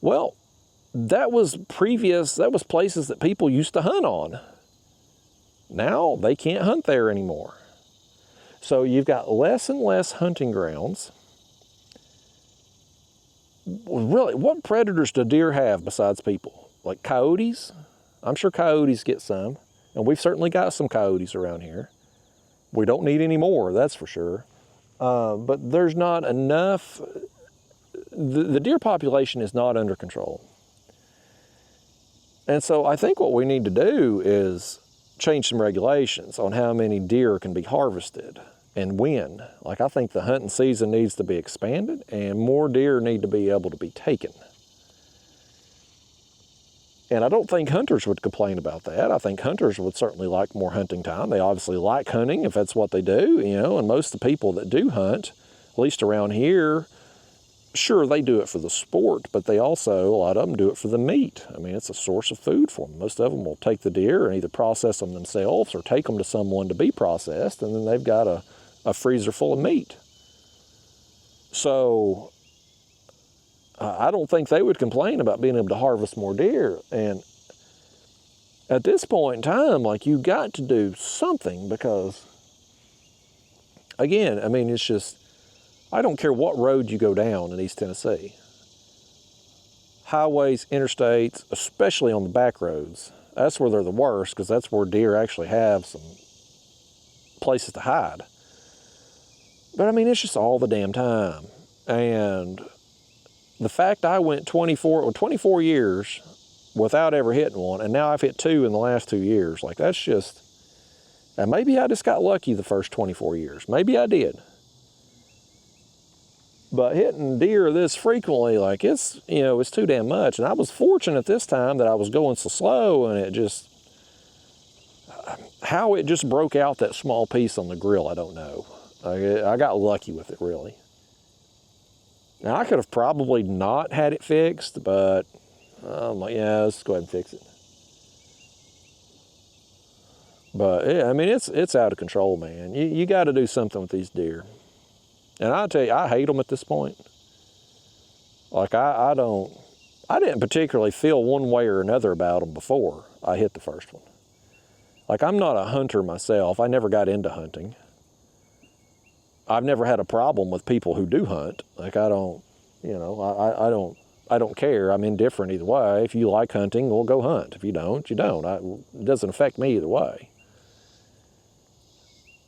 well, that was places that people used to hunt on. Now they can't hunt there anymore. So you've got less and less hunting grounds. Really, what predators do deer have besides people? Like coyotes? I'm sure coyotes get some, and we've certainly got some coyotes around here. We don't need any more, that's for sure. But there's not enough, the deer population is not under control. And so I think what we need to do is change some regulations on how many deer can be harvested and when. Like, I think the hunting season needs to be expanded and more deer need to be able to be taken. And I don't think hunters would complain about that. I think hunters would certainly like more hunting time. They obviously like hunting if that's what they do, you know, and most of the people that do hunt, at least around here, sure, they do it for the sport, but they also, a lot of them do it for the meat. I mean, it's a source of food for them. Most of them will take the deer and either process them themselves or take them to someone to be processed, and then they've got a freezer full of meat. So I don't think they would complain about being able to harvest more deer. And at this point in time, like, you got to do something because, again, I mean, it's just, I don't care what road you go down in East Tennessee. Highways, interstates, especially on the back roads, that's where they're the worst because that's where deer actually have some places to hide. But I mean, it's just all the damn time. And the fact I went 24 years without ever hitting one, and now I've hit 2 in the last 2 years, like, that's just, and maybe I just got lucky the first 24 years. Maybe I did. But hitting deer this frequently, like, it's, you know, it's too damn much. And I was fortunate this time that I was going so slow, and it just, how it just broke out that small piece on the grill, I don't know. I got lucky with it, really. Now, I could have probably not had it fixed, but I'm like, yeah, let's go ahead and fix it. But yeah, I mean, it's out of control, man. You got to do something with these deer. And I tell you, I hate them at this point. Like, I didn't particularly feel one way or another about them before I hit the first one. Like, I'm not a hunter myself. I never got into hunting. I've never had a problem with people who do hunt. Like, I don't, you know, I don't care. I'm indifferent either way. If you like hunting, we'll go hunt. If you don't, you don't. It doesn't affect me either way.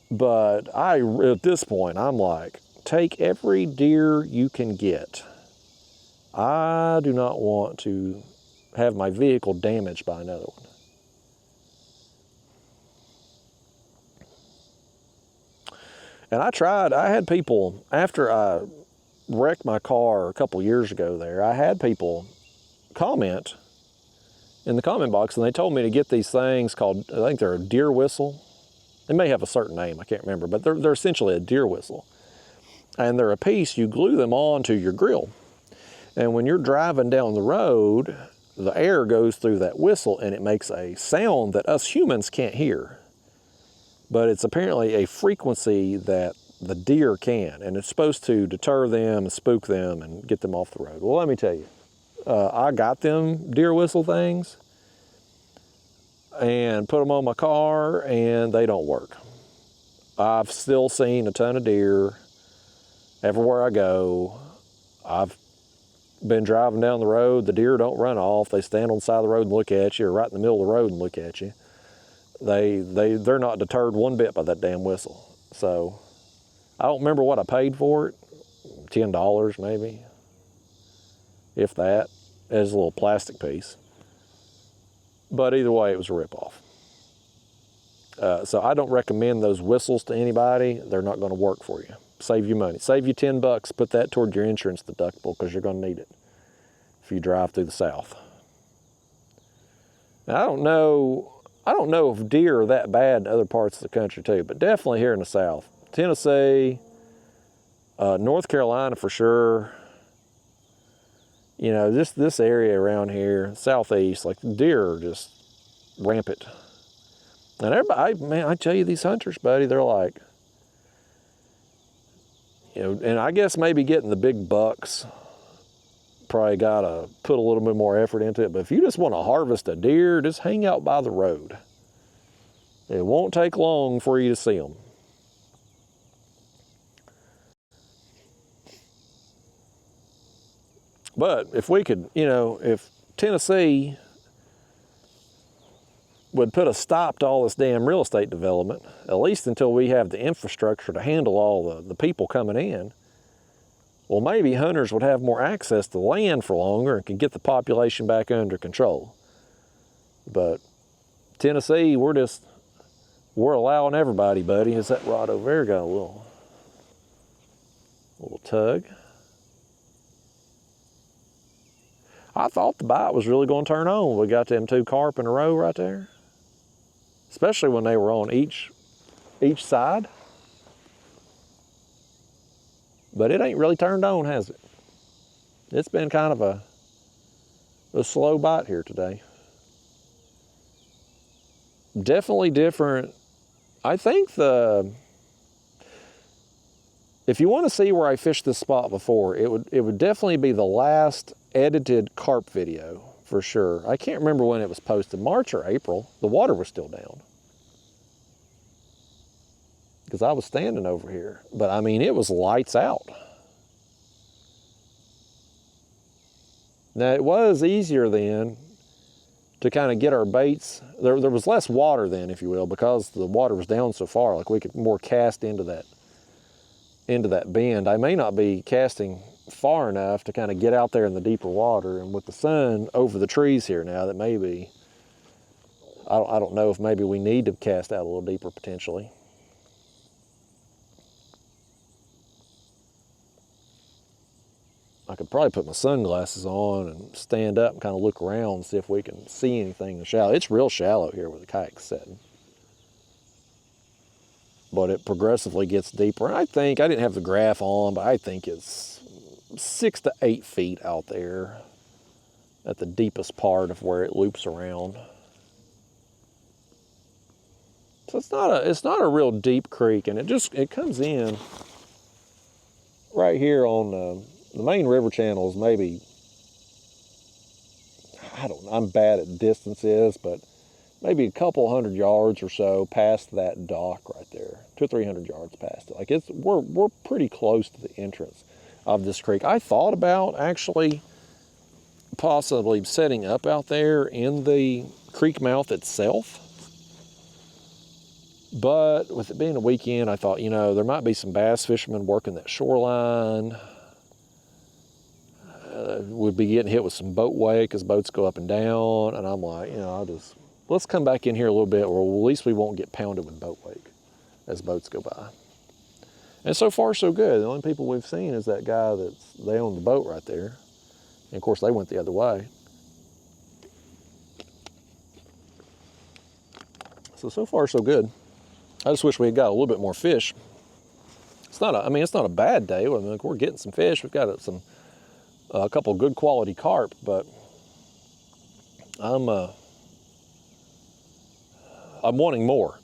But at this point, I'm like, take every deer you can get. I do not want to have my vehicle damaged by another one. And I had people, after I wrecked my car a couple years ago there, I had people comment in the comment box, and they told me to get these things called, I think they're a deer whistle. They may have a certain name, I can't remember, but they're essentially a deer whistle. And they're a piece, you glue them onto your grill. And when you're driving down the road, the air goes through that whistle and it makes a sound that us humans can't hear. But it's apparently a frequency that the deer can, and it's supposed to deter them and spook them and get them off the road. Well, let me tell you, I got them deer whistle things and put them on my car, and they don't work. I've still seen a ton of deer everywhere I go. I've been driving down the road, the deer don't run off. They stand on the side of the road and look at you, or right in the middle of the road and look at you. They're not deterred one bit by that damn whistle. So I don't remember what I paid for it, $10 maybe, if that, as a little plastic piece. But either way, it was a ripoff. So I don't recommend those whistles to anybody. They're not going to work for you. Save you money. Save you $10. Put that toward your insurance deductible because you're going to need it if you drive through the South. Now, I don't know if deer are that bad in other parts of the country too, but definitely here in the South. Tennessee, North Carolina for sure. You know, this area around here, southeast, like the deer are just rampant. And everybody, man, I tell you, these hunters, buddy, they're like, you know, and I guess maybe getting the big bucks probably got to put a little bit more effort into it. But if you just want to harvest a deer, just hang out by the road. It won't take long for you to see them. But if we could, you know, if Tennessee would put a stop to all this damn real estate development, at least until we have the infrastructure to handle all the people coming in. Well, maybe hunters would have more access to land for longer and could get the population back under control. But Tennessee, we're allowing everybody, buddy. Is that rod over there got a little tug? I thought the bite was really going to turn on. We got them 2 carp in a row right there, especially when they were on each side. But it ain't really turned on, has it? It's been kind of a slow bite here today. Definitely different. I think if you want to see where I fished this spot before, it would definitely be the last edited carp video for sure. I can't remember when it was posted, March or April. The water was still down because I was standing over here. But I mean, it was lights out. Now it was easier then to kind of get our baits. There was less water then, if you will, because the water was down so far. Like we could more cast into that bend. I may not be casting far enough to kind of get out there in the deeper water, and with the sun over the trees here now, that maybe, I don't know if maybe we need to cast out a little deeper potentially. I could probably put my sunglasses on and stand up and kind of look around and see if we can see anything in the shallow. It's real shallow here where the kayak's setting, but it progressively gets deeper. And I think, I didn't have the graph on, but I think it's 6 to 8 feet out there at the deepest part of where it loops around. So it's not a real deep creek, and it comes in right here on the main river channel is maybe, I don't know, I'm bad at distances, but maybe a couple hundred yards or so past that dock right there, 200 or 300 yards past it. Like we're pretty close to the entrance of this creek. I thought about actually possibly setting up out there in the creek mouth itself, but with it being a weekend, I thought, you know, there might be some bass fishermen working that shoreline. Would be getting hit with some boat wake because boats go up and down, and I'm like, you know, let's come back in here a little bit, or at least we won't get pounded with boat wake as boats go by. And so far so good. The only people we've seen is that guy they own the boat right there, and of course they went the other way. So far so good. I just wish we had got a little bit more fish. It's not a bad day. I mean, we're getting some fish. We've got a couple good quality carp, but I'm wanting more.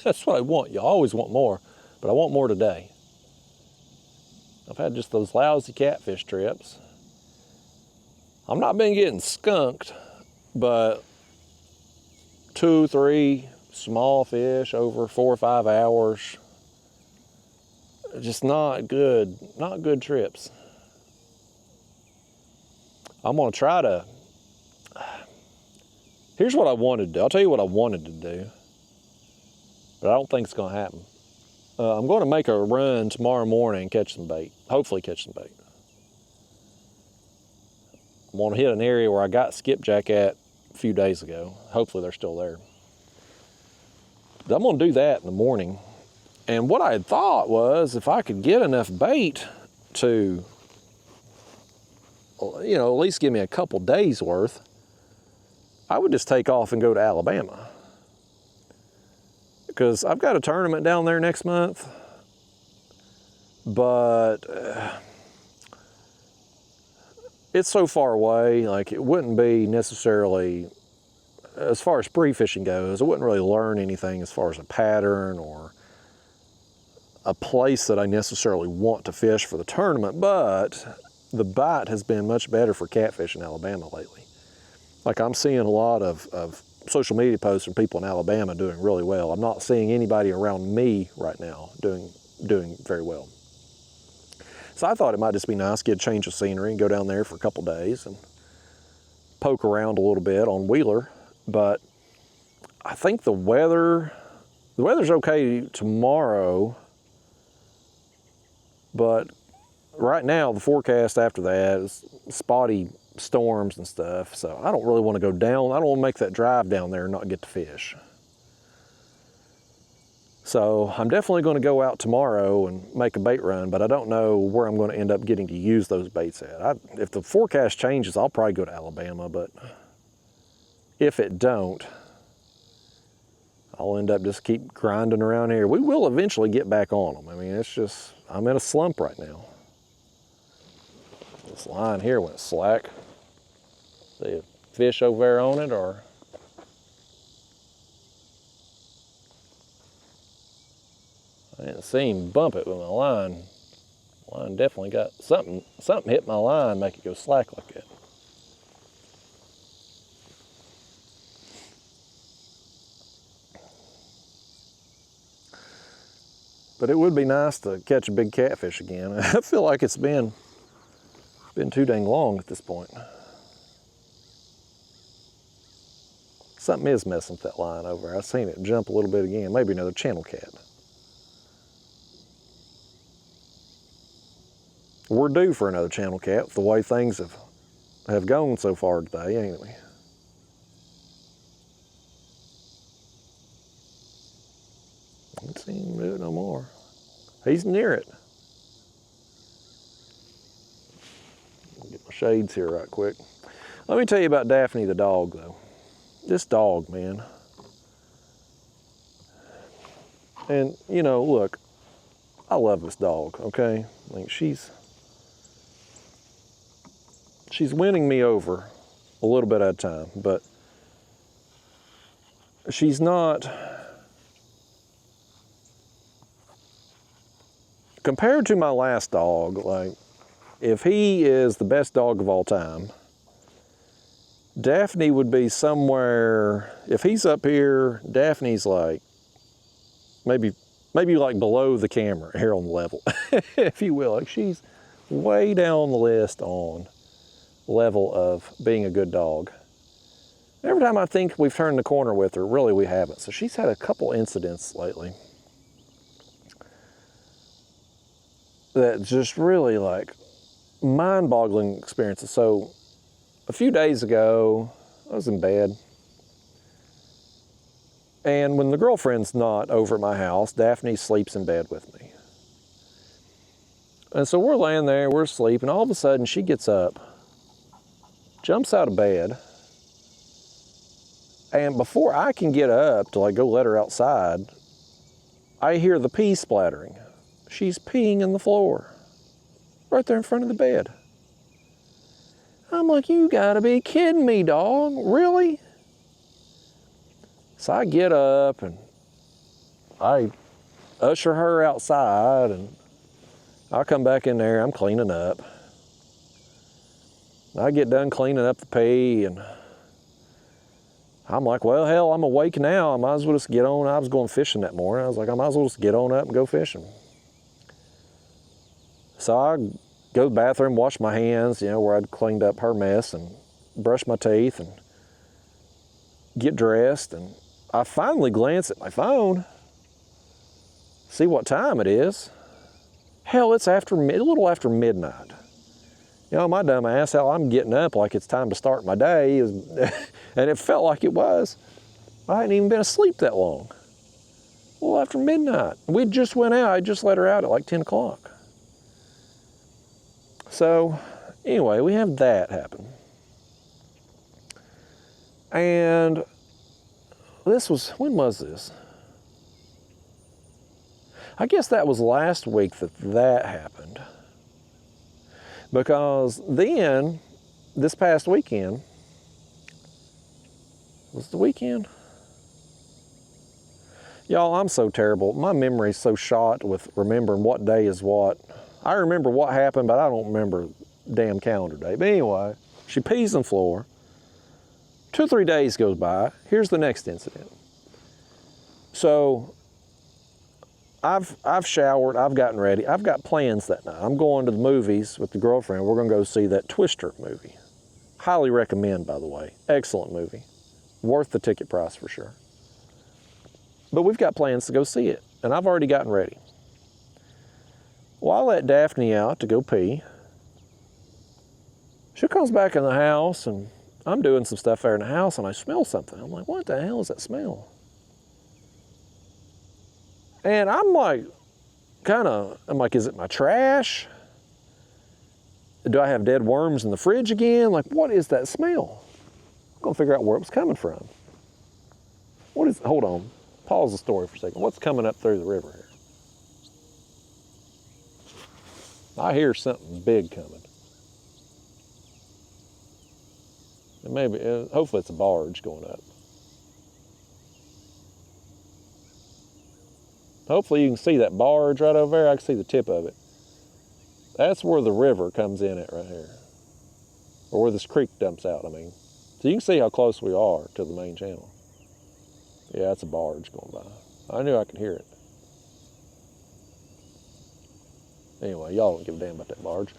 That's what I want. You always want more, but I want more today. I've had just those lousy catfish trips. I've not been getting skunked, but 2, 3 small fish over 4 or 5 hours. Just not good trips. I'm gonna try to, here's what I wanted to do. I'll tell you what I wanted to do, but I don't think it's gonna happen. I'm gonna make a run tomorrow morning and catch some bait, hopefully catch some bait. I'm gonna hit an area where I got skipjack at a few days ago. Hopefully they're still there. But I'm gonna do that in the morning. And what I had thought was, if I could get enough bait to, you know, at least give me a couple days worth, I would just take off and go to Alabama. Because I've got a tournament down there next month, but it's so far away, like it wouldn't be necessarily, as far as pre-fishing goes, I wouldn't really learn anything as far as a pattern or a place that I necessarily want to fish for the tournament, but the bite has been much better for catfish in Alabama lately. Like I'm seeing a lot of social media posts from people in Alabama doing really well. I'm not seeing anybody around me right now doing very well. So I thought it might just be nice, get a change of scenery and go down there for a couple days and poke around a little bit on Wheeler. But I think the weather's okay tomorrow, but right now the forecast after that is spotty storms and stuff, so I don't really want to go down. I don't want to make that drive down there and not get to fish. So I'm definitely going to go out tomorrow and make a bait run, but I don't know where I'm going to end up getting to use those baits at. If the forecast changes, I'll probably go to Alabama, but if it don't, I'll end up just keep grinding around here. We will eventually get back on them. I mean, it's just, I'm in a slump right now. This line here went slack. See a fish over there on it, or? I didn't see him bump it with my line. Line definitely got something hit my line, make it go slack like that. But it would be nice to catch a big catfish again. I feel like it's been too dang long at this point. Something is messing with that line over there. I've seen it jump a little bit again. Maybe another channel cat. We're due for another channel cat with the way things have gone so far today, ain't we? I don't see him do it no more. He's near it. Get my shades here right quick. Let me tell you about Daphne the dog, though. This dog, man. And, you know, look, I love this dog, okay? I mean, she's winning me over a little bit at a time, but she's not, compared to my last dog, like, if he is the best dog of all time, Daphne would be somewhere, if he's up here, Daphne's like, maybe like below the camera here on the level, if you will. Like, she's way down the list on level of being a good dog. Every time I think we've turned the corner with her, really we haven't. So she's had a couple incidents lately that just really like mind-boggling experiences. So a few days ago, I was in bed, and when the girlfriend's not over at my house, Daphne sleeps in bed with me. And so we're laying there, we're asleep, and all of a sudden she gets up, jumps out of bed, and before I can get up to like go let her outside, I hear the pee splattering. She's peeing in the floor, right there in front of the bed. I'm like, you gotta be kidding me, dog, really? So I get up and I usher her outside, and I come back in there, I'm cleaning up. I get done cleaning up the pee, and I'm like, well, hell, I'm awake now. I might as well just get on. I was going fishing that morning. I was like, I might as well just get on up and go fishing. So I go to the bathroom, wash my hands, you know, where I'd cleaned up her mess, and brush my teeth and get dressed. And I finally glance at my phone, see what time it is. Hell, it's a little after midnight. You know, my dumb ass, hell, I'm getting up like it's time to start my day, and it felt like it was. I hadn't even been asleep that long. Well, after midnight. We just went out. I just let her out at like 10 o'clock. So, anyway, we have that happen. And when was this? I guess that was last week that happened. Because then, this past weekend, was the weekend? Y'all, I'm so terrible. My memory's so shot with remembering what day is what. I remember what happened, but I don't remember damn calendar day. But anyway, she pees on the floor. 2 or 3 days goes by. Here's the next incident. So, I've showered, I've gotten ready, I've got plans that night. I'm going to the movies with the girlfriend. We're gonna go see that Twister movie. Highly recommend, by the way. Excellent movie. Worth the ticket price for sure. but we've got plans to go see it, and I've already gotten ready. Well, I let Daphne out to go pee. She comes back in the house, and I'm doing some stuff there in the house, and I smell something. I'm like, what the hell is that smell? And I'm like, is it my trash? Do I have dead worms in the fridge again? Like, what is that smell? I'm gonna figure out where it was coming from. Hold on, pause the story for a second. What's coming up through the river here? I hear something big coming. And maybe, hopefully it's a barge going up. Hopefully you can see that barge right over there. I can see the tip of it. That's where the river comes in at right here. Or where this creek dumps out, I mean. So you can see how close we are to the main channel. Yeah, that's a barge going by. I knew I could hear it. Anyway, y'all don't give a damn about that barge.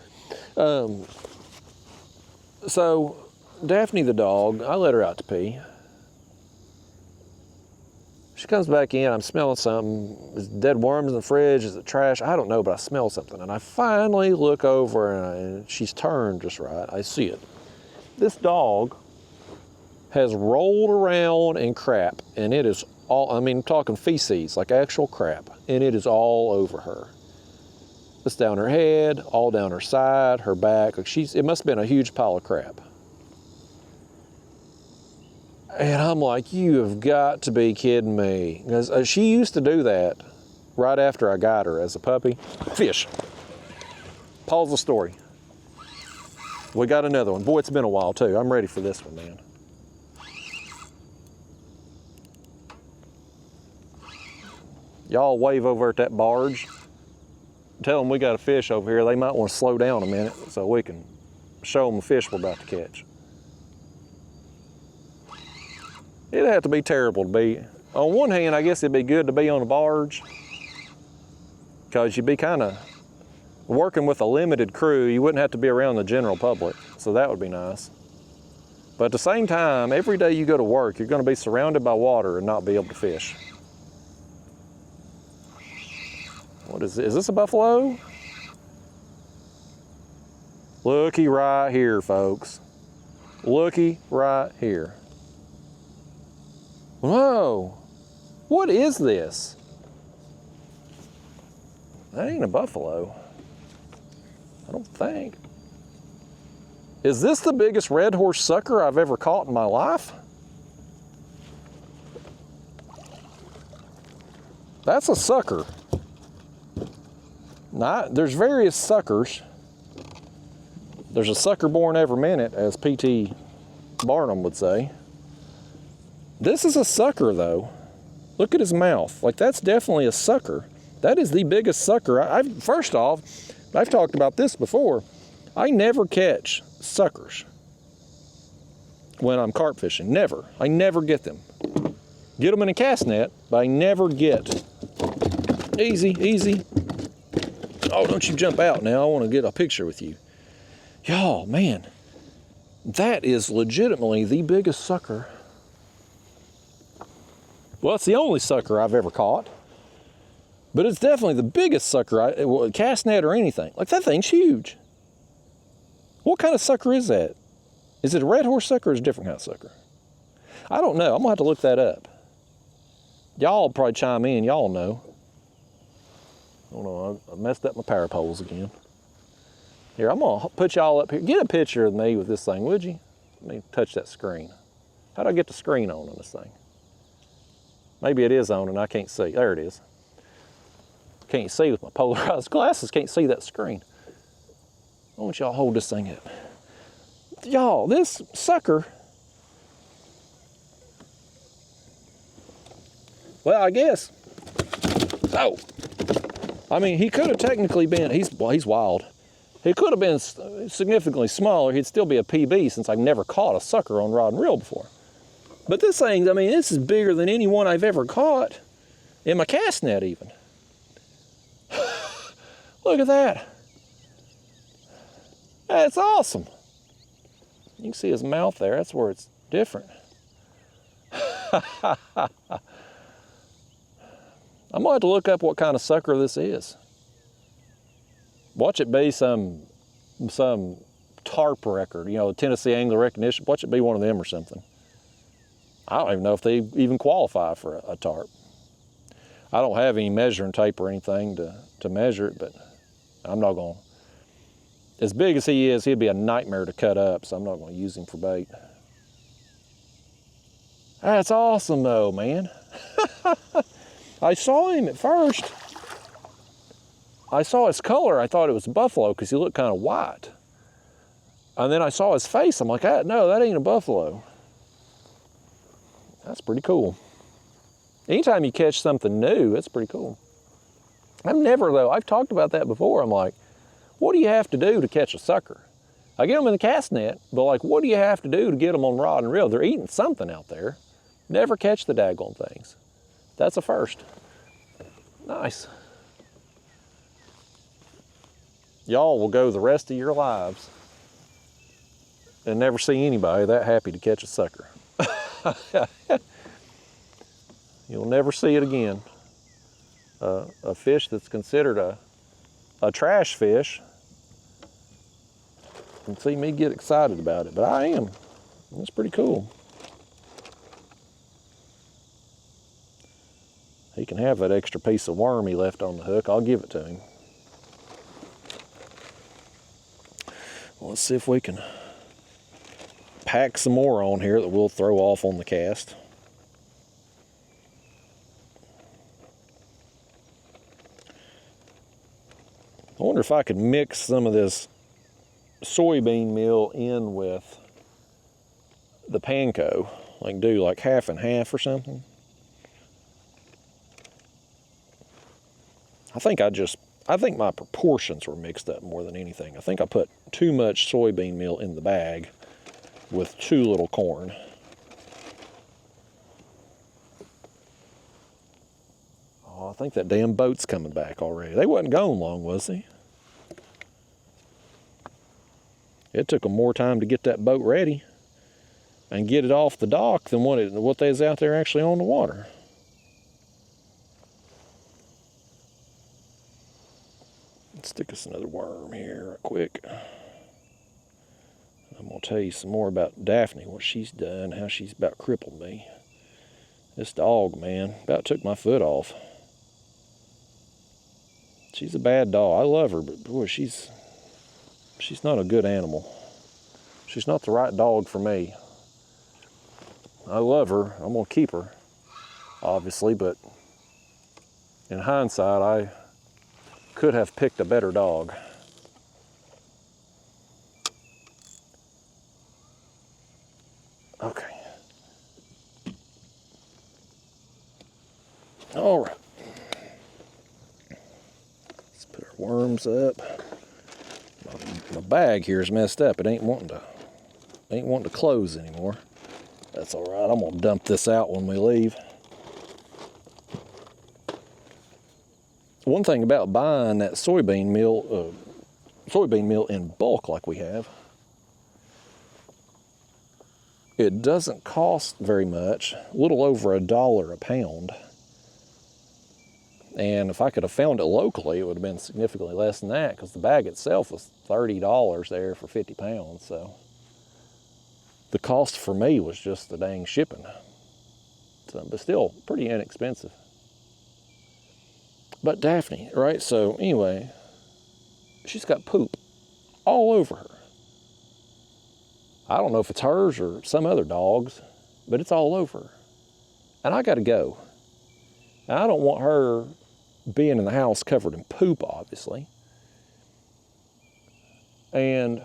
So, Daphne the dog, I let her out to pee. She comes back in, I'm smelling something. Is it dead worms in the fridge? Is it trash? I don't know, but I smell something. And I finally look over and she's turned just right. I see it. This dog has rolled around in crap, and it is all, I'm talking feces, like actual crap, and it is all over her. It's down her head, all down her side, her back. Like it must have been a huge pile of crap. And I'm like, you have got to be kidding me. Because she used to do that right after I got her as a puppy. Fish. Pause the story. We got another one. Boy, it's been a while too. I'm ready for this one, man. Y'all wave over at that barge. Tell them we got a fish over here. They might want to slow down a minute so we can show them the fish we're about to catch. It'd have to be terrible to be, on one hand, I guess it'd be good to be on a barge because you'd be kind of working with a limited crew. You wouldn't have to be around the general public, so that would be nice. But at the same time, every day you go to work, you're going to be surrounded by water and not be able to fish. What is this? Is this a buffalo? Looky right here, folks. Looky right here. Whoa, what is this? That ain't a buffalo. I don't think. Is this the biggest red horse sucker I've ever caught in my life? That's a sucker. There's various suckers. There's a sucker born every minute, as P.T. Barnum would say. This is a sucker though. Look at his mouth. Like that's definitely a sucker. That is the biggest sucker. First off, I've talked about this before. I never catch suckers when I'm carp fishing. Never. I never get them. Get them in a cast net, but I never get. Easy, easy. Oh, don't you jump out now. I want to get a picture with you. Y'all, man, that is legitimately the biggest sucker. Well, it's the only sucker I've ever caught, but it's definitely the biggest sucker, cast net or anything. Like that thing's huge. What kind of sucker is that? Is it a red horse sucker or is it a different kind of sucker? I don't know. I'm gonna have to look that up. Y'all probably chime in. Y'all know. Hold on, I messed up my power poles again. Here, I'm gonna put y'all up here. Get a picture of me with this thing, would you? Let me touch that screen. How do I get the screen on this thing? Maybe it is on and I can't see. There it is. Can't see with my polarized glasses. Can't see that screen. I want y'all to hold this thing up. Y'all, this sucker. Well, I guess. Oh. I mean, he could have technically been, he's wild. He could have been significantly smaller. He'd still be a PB since I've never caught a sucker on rod and reel before. But this thing, I mean, this is bigger than any one I've ever caught in my cast net even. Look at that. That's awesome. You can see his mouth there. That's where it's different. I'm gonna have to look up what kind of sucker this is. Watch it be some tarp record, you know, Tennessee Angler Recognition. Watch it be one of them or something. I don't even know if they even qualify for a tarp. I don't have any measuring tape or anything to measure it, but I'm not gonna. As big as he is, he'd be a nightmare to cut up, so I'm not gonna use him for bait. That's awesome though, man. I saw him at first. I saw his color, I thought it was buffalo because he looked kind of white. And then I saw his face, I'm like, no, that ain't a buffalo. That's pretty cool. Anytime you catch something new, it's pretty cool. I've talked about that before. I'm like, what do you have to do to catch a sucker? I get them in the cast net, but like, what do you have to do to get them on rod and reel? They're eating something out there. Never catch the daggone things. That's a first. Nice. Y'all will go the rest of your lives and never see anybody that happy to catch a sucker. You'll never see it again. A fish that's considered a trash fish. And see me get excited about it, but I am. It's pretty cool. He can have that extra piece of worm he left on the hook. I'll give it to him. Let's see if we can pack some more on here that we'll throw off on the cast. I wonder if I could mix some of this soybean meal in with the panko, like do like half and half or something. I think my proportions were mixed up more than anything. I think I put too much soybean meal in the bag with too little corn. Oh, I think that damn boat's coming back already. They wasn't gone long, was he? It took them more time to get that boat ready and get it off the dock than what they was out there actually on the water. Let's stick us another worm here real quick. I'm gonna tell you some more about Daphne, what she's done, how she's about crippled me. This dog, man, about took my foot off. She's a bad dog. I love her, but boy, she's not a good animal. She's not the right dog for me. I love her. I'm gonna keep her, obviously, but in hindsight, I could have picked a better dog. Okay. All right. Let's put our worms up. My bag here is messed up. It ain't wanting to close anymore. That's all right. I'm gonna dump this out when we leave. One thing about buying that soybean meal in bulk like we have, it doesn't cost very much, a little over $1 a pound. And if I could have found it locally, it would have been significantly less than that because the bag itself was $30 there for 50 pounds. So the cost for me was just the dang shipping. So, but still pretty inexpensive. But Daphne, right? So anyway, she's got poop all over her. I don't know if it's hers or some other dog's, but it's all over her. And I gotta go. And I don't want her being in the house covered in poop, obviously. And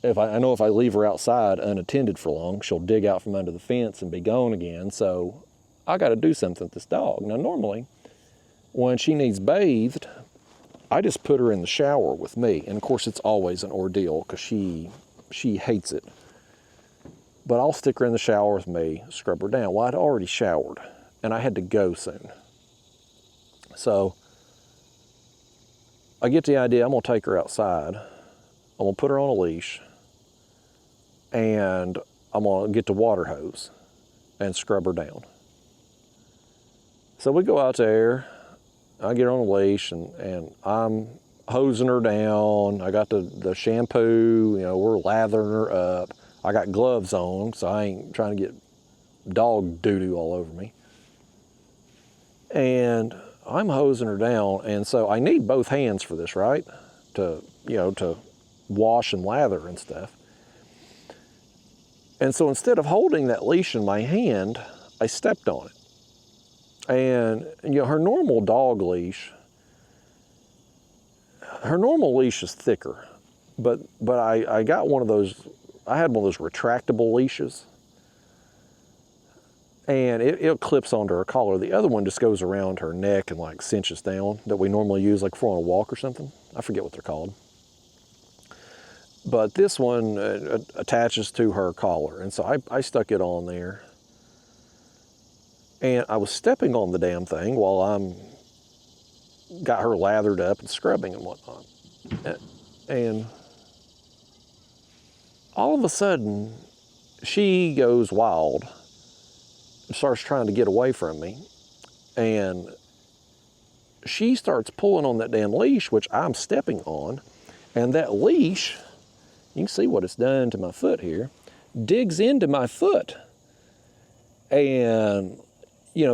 I know if I leave her outside unattended for long, she'll dig out from under the fence and be gone again. So I gotta do something with this dog. Now normally, when she needs bathed, I just put her in the shower with me. And of course it's always an ordeal because she hates it. But I'll stick her in the shower with me, scrub her down. Well, I'd already showered and I had to go soon. So I get the idea, I'm gonna take her outside. I'm gonna put her on a leash and I'm gonna get the water hose and scrub her down. So we go out there, I get on a leash, and I'm hosing her down. I got the shampoo, you know, we're lathering her up. I got gloves on, so I ain't trying to get dog doo-doo all over me. And I'm hosing her down, and so I need both hands for this, right? To wash and lather and stuff. And so instead of holding that leash in my hand, I stepped on it. And her normal dog leash, her normal leash is thicker, but I got one of those, I had one of those retractable leashes, and it clips onto her collar. The other one just goes around her neck and like cinches down, that we normally use like for on a walk or something. I forget what they're called. But this one attaches to her collar, and so I stuck it on there. And I was stepping on the damn thing while I'm got her lathered up and scrubbing and whatnot. And all of a sudden, she goes wild and starts trying to get away from me. And she starts pulling on that damn leash, which I'm stepping on. And that leash, you can see what it's done to my foot here, digs into my foot. And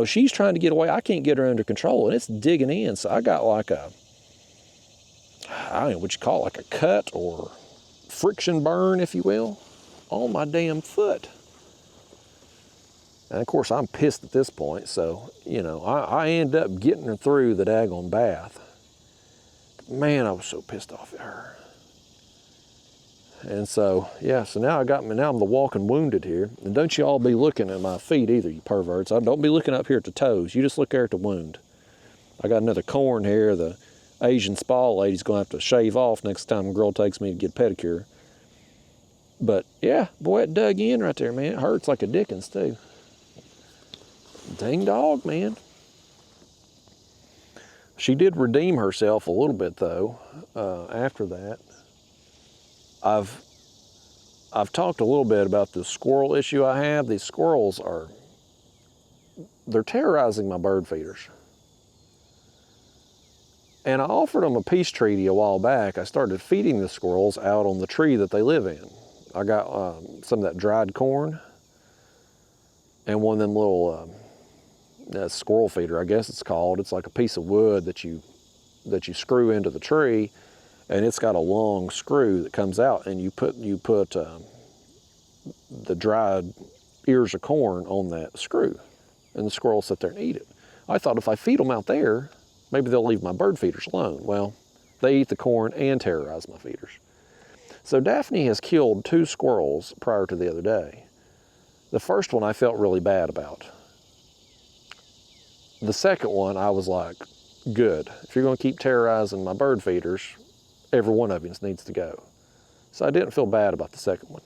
she's trying to get away. I can't get her under control, and it's digging in. So I got like I don't know what you call it, like a cut or friction burn, if you will, on my foot. And of course, I'm pissed at this point. So, I end up getting her through the daggone bath. Man, I was so pissed off at her. And so, yeah, so now I'm the walking wounded here. And don't you all be looking at my feet either, you perverts. Don't be looking up here at the toes. You just look there at the wound. I got another corn here. The Asian spa lady's gonna have to shave off next time a girl takes me to get a pedicure. But yeah, boy, it dug in right there, man. It hurts like a dickens too. Dang dog, man. She did redeem herself a little bit though, after that. I've talked a little bit about the squirrel issue I have. These squirrels they're terrorizing my bird feeders. And I offered them a peace treaty a while back. I started feeding the squirrels out on the tree that they live in. I got some of that dried corn and one of them little squirrel feeder, I guess it's called. It's like a piece of wood that you screw into the tree. And it's got a long screw that comes out, and you put the dried ears of corn on that screw, and the squirrels sit there and eat it. I thought if I feed them out there, maybe they'll leave my bird feeders alone. Well, they eat the corn and terrorize my feeders. So Daphne has killed 2 squirrels prior to the other day. The first one I felt really bad about. The second one I was like, good. If you're going to keep terrorizing my bird feeders, every one of you needs to go. So I didn't feel bad about the second one.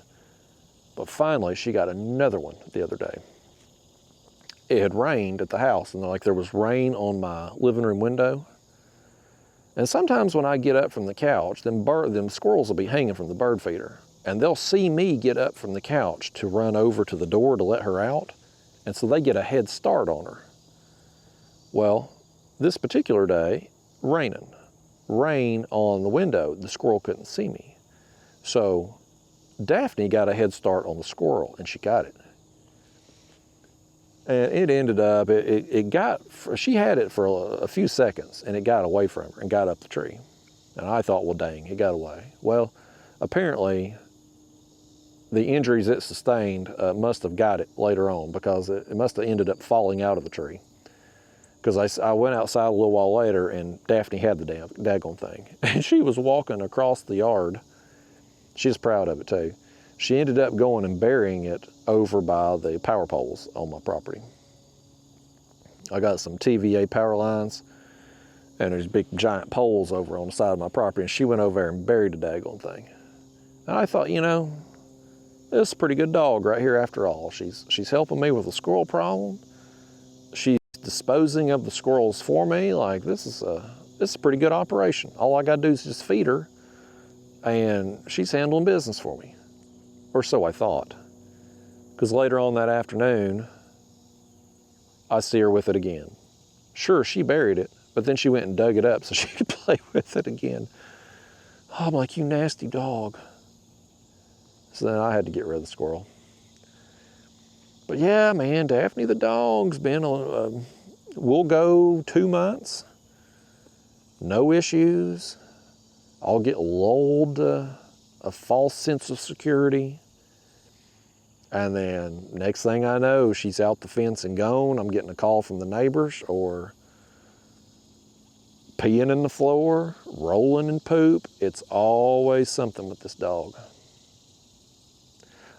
But finally, she got another one the other day. It had rained at the house, and there was rain on my living room window. And sometimes when I get up from the couch, them squirrels will be hanging from the bird feeder, and they'll see me get up from the couch to run over to the door to let her out, and so they get a head start on her. Well, this particular day, rain on the window, the squirrel couldn't see me. So Daphne got a head start on the squirrel, and she got it. And it ended up, she had it for a few seconds, and it got away from her and got up the tree. And I thought, well, dang, it got away. Well, apparently the injuries it sustained must have got it later on, because it must have ended up falling out of the tree. Because I went outside a little while later, and Daphne had the daggone thing. And she was walking across the yard. She's proud of it too. She ended up going and burying it over by the power poles on my property. I got some TVA power lines, and there's big giant poles over on the side of my property, and she went over there and buried the daggone thing. And I thought, this is a pretty good dog right here after all. She's helping me with a squirrel problem. She's disposing of the squirrels for me. This is a pretty good operation. All I gotta do is just feed her, and she's handling business for me. Or so I thought. Because later on that afternoon, I see her with it again. Sure, she buried it, but then she went and dug it up so she could play with it again. Oh, I'm like, you nasty dog. So then I had to get rid of the squirrel. But yeah, man, Daphne the dog's been, we'll go 2 months, no issues. I'll get lulled to a false sense of security. And then next thing I know, she's out the fence and gone. I'm getting a call from the neighbors, or peeing in the floor, rolling in poop. It's always something with this dog.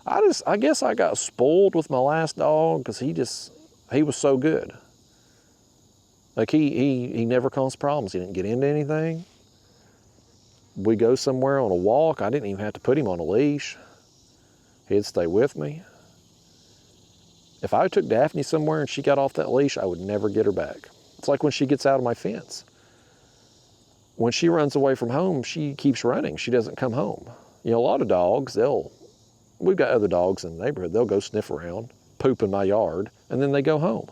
I guess I got spoiled with my last dog because he was so good. Like he never caused problems. He didn't get into anything. We go somewhere on a walk, I didn't even have to put him on a leash. He'd stay with me. If I took Daphne somewhere and she got off that leash, I would never get her back. It's like when she gets out of my fence. When she runs away from home, she keeps running. She doesn't come home. You know, a lot of dogs, we've got other dogs in the neighborhood, they'll go sniff around, poop in my yard, and then they go home.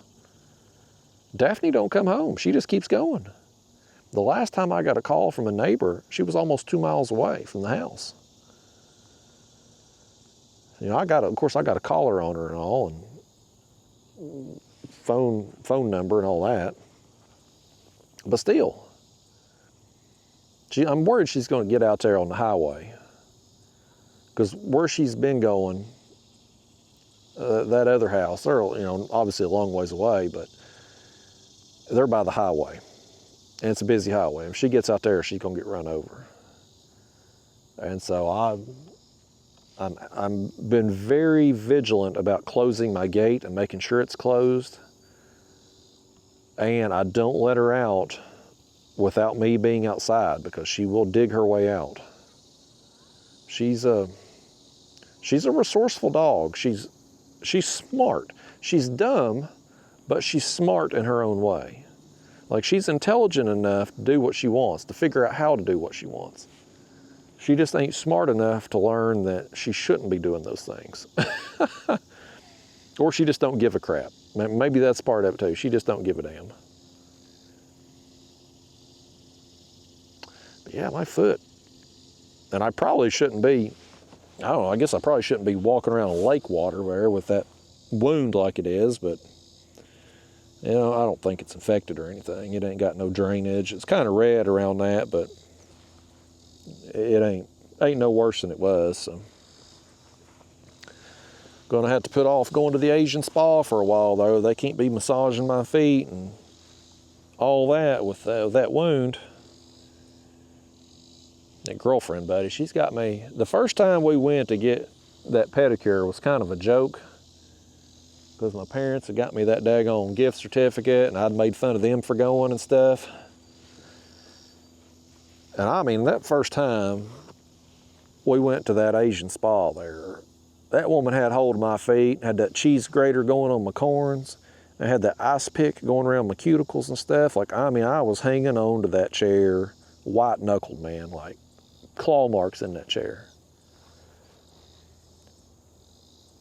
Daphne don't come home. She just keeps going. The last time I got a call from a neighbor, she was almost 2 miles away from the house. You know, of course I got a collar on her and all, and phone number and all that. But still, I'm worried she's going to get out there on the highway. Because where she's been going, that other house, they're, you know, obviously a long ways away, but they're by the highway. And it's a busy highway. If she gets out there, she's going to get run over. And so I'm been very vigilant about closing my gate and making sure it's closed. And I don't let her out without me being outside, because she will dig her way out. She's a resourceful dog. She's smart. She's dumb, but she's smart in her own way. Like, she's intelligent enough to do what she wants, to figure out how to do what she wants. She just ain't smart enough to learn that she shouldn't be doing those things. Or she just don't give a crap. Maybe that's part of it too. She just don't give a damn. But yeah, my foot. And I probably shouldn't be, I don't know, I guess I probably shouldn't be walking around lake water there with that wound like it is, but you know, I don't think it's infected or anything. It ain't got no drainage. It's kind of red around that, but it ain't no worse than it was. So gonna have to put off going to the Asian spa for a while though. They can't be massaging my feet and all that with that wound. That girlfriend, buddy, she's got me. The first time we went to get that pedicure was kind of a joke, because my parents had got me that daggone gift certificate and I'd made fun of them for going and stuff. And I mean, that first time we went to that Asian spa there, that woman had hold of my feet, had that cheese grater going on my corns, and had that ice pick going around my cuticles and stuff. Like, I mean, I was hanging on to that chair, white knuckled, man, like claw marks in that chair.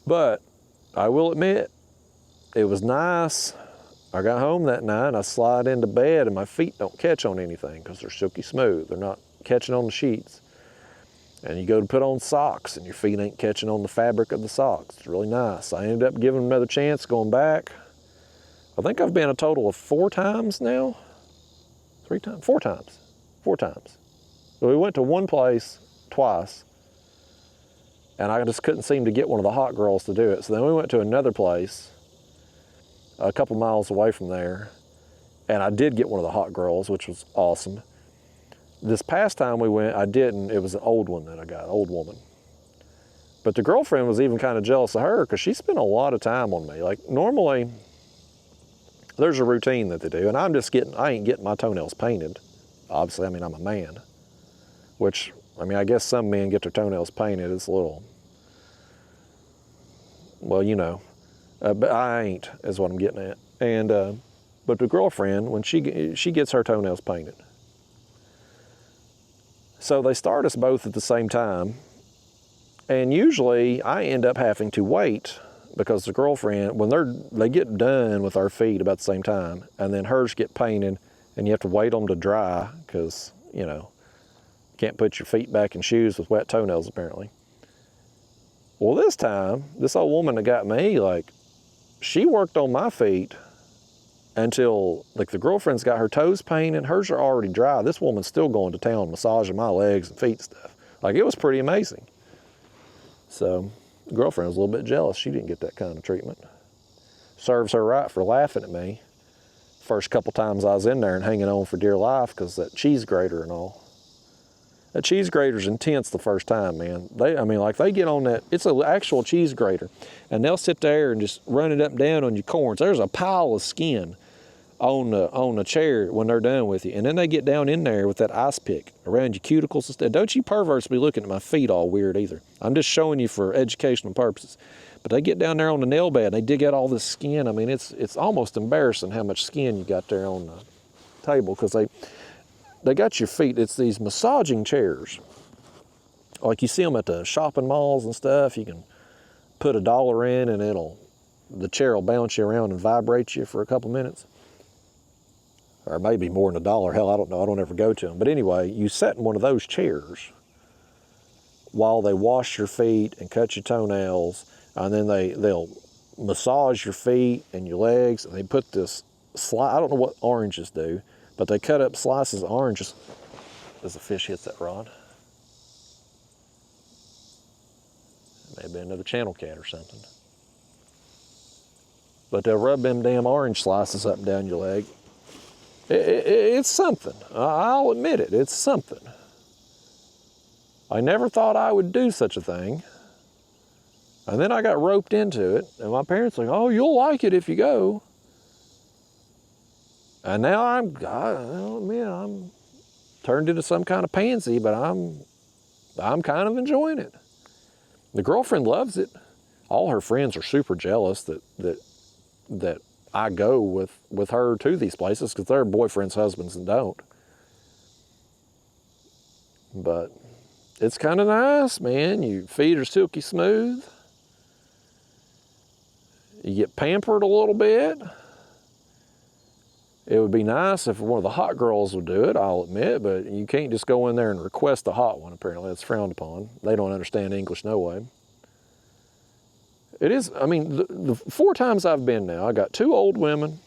But I will admit, it was nice. I got home that night, I slide into bed and my feet don't catch on anything because they're silky smooth. They're not catching on the sheets. And you go to put on socks and your feet ain't catching on the fabric of the socks. It's really nice. I ended up giving them another chance, going back. I think I've been a total of 4 times now. 3 times? 4 times. 4 times. So we went to one place twice, and I just couldn't seem to get one of the hot girls to do it. So then we went to another place a couple miles away from there, and I did get one of the hot girls, which was awesome. This past time we went, I didn't. It was an old one that I got, an old woman. But the girlfriend was even kind of jealous of her because she spent a lot of time on me. Like, normally, there's a routine that they do, and I ain't getting my toenails painted. Obviously, I mean, I'm a man. Which, I mean, I guess some men get their toenails painted. It's a little, well, you know. But I ain't, is what I'm getting at. And, but the girlfriend, when she gets her toenails painted. So they start us both at the same time. And usually I end up having to wait because the girlfriend, when they get done with our feet about the same time, and then hers get painted, and you have to wait them to dry because, you know, can't put your feet back in shoes with wet toenails apparently. Well, this time, this old woman that got me, like, she worked on my feet until, like, the girlfriend's got her toes painted, hers are already dry. This woman's still going to town massaging my legs and feet and stuff. Like, it was pretty amazing. So, the girlfriend was a little bit jealous. She didn't get that kind of treatment. Serves her right for laughing at me. First couple times I was in there and hanging on for dear life because that cheese grater and all. That cheese grater's intense the first time, man. They get on that, it's an actual cheese grater, and they'll sit there and just run it up and down on your corns. There's a pile of skin on the chair when they're done with you. And then they get down in there with that ice pick around your cuticles and stuff. Don't you perverts be looking at my feet all weird either. I'm just showing you for educational purposes. But they get down there on the nail bed and they dig out all this skin. I mean, it's almost embarrassing how much skin you got there on the table, because they got your feet. It's these massaging chairs. Like you see them at the shopping malls and stuff. You can put $1 in and the chair will bounce you around and vibrate you for a couple minutes. Or maybe more than $1. Hell, I don't know. I don't ever go to them. But anyway, you sit in one of those chairs while they wash your feet and cut your toenails, and then they'll massage your feet and your legs, and they put this I don't know what oranges do, but they cut up slices of oranges as the fish hits that rod. Maybe another channel cat or something. But they'll rub them damn orange slices up and down your leg. It's something. I'll admit it. It's something. I never thought I would do such a thing. And then I got roped into it, and my parents were like, oh, you'll like it if you go. And now I'm turned into some kind of pansy, but I'm kind of enjoying it. The girlfriend loves it. All her friends are super jealous that I go with her to these places, because their boyfriends, husbands, and don't. But it's kind of nice, man. Your feet are silky smooth. You get pampered a little bit. It would be nice if one of the hot girls would do it, I'll admit, but you can't just go in there and request a hot one, apparently. It's frowned upon. They don't understand English no way. It is, I mean, the 4 times I've been now, I got 2 old women,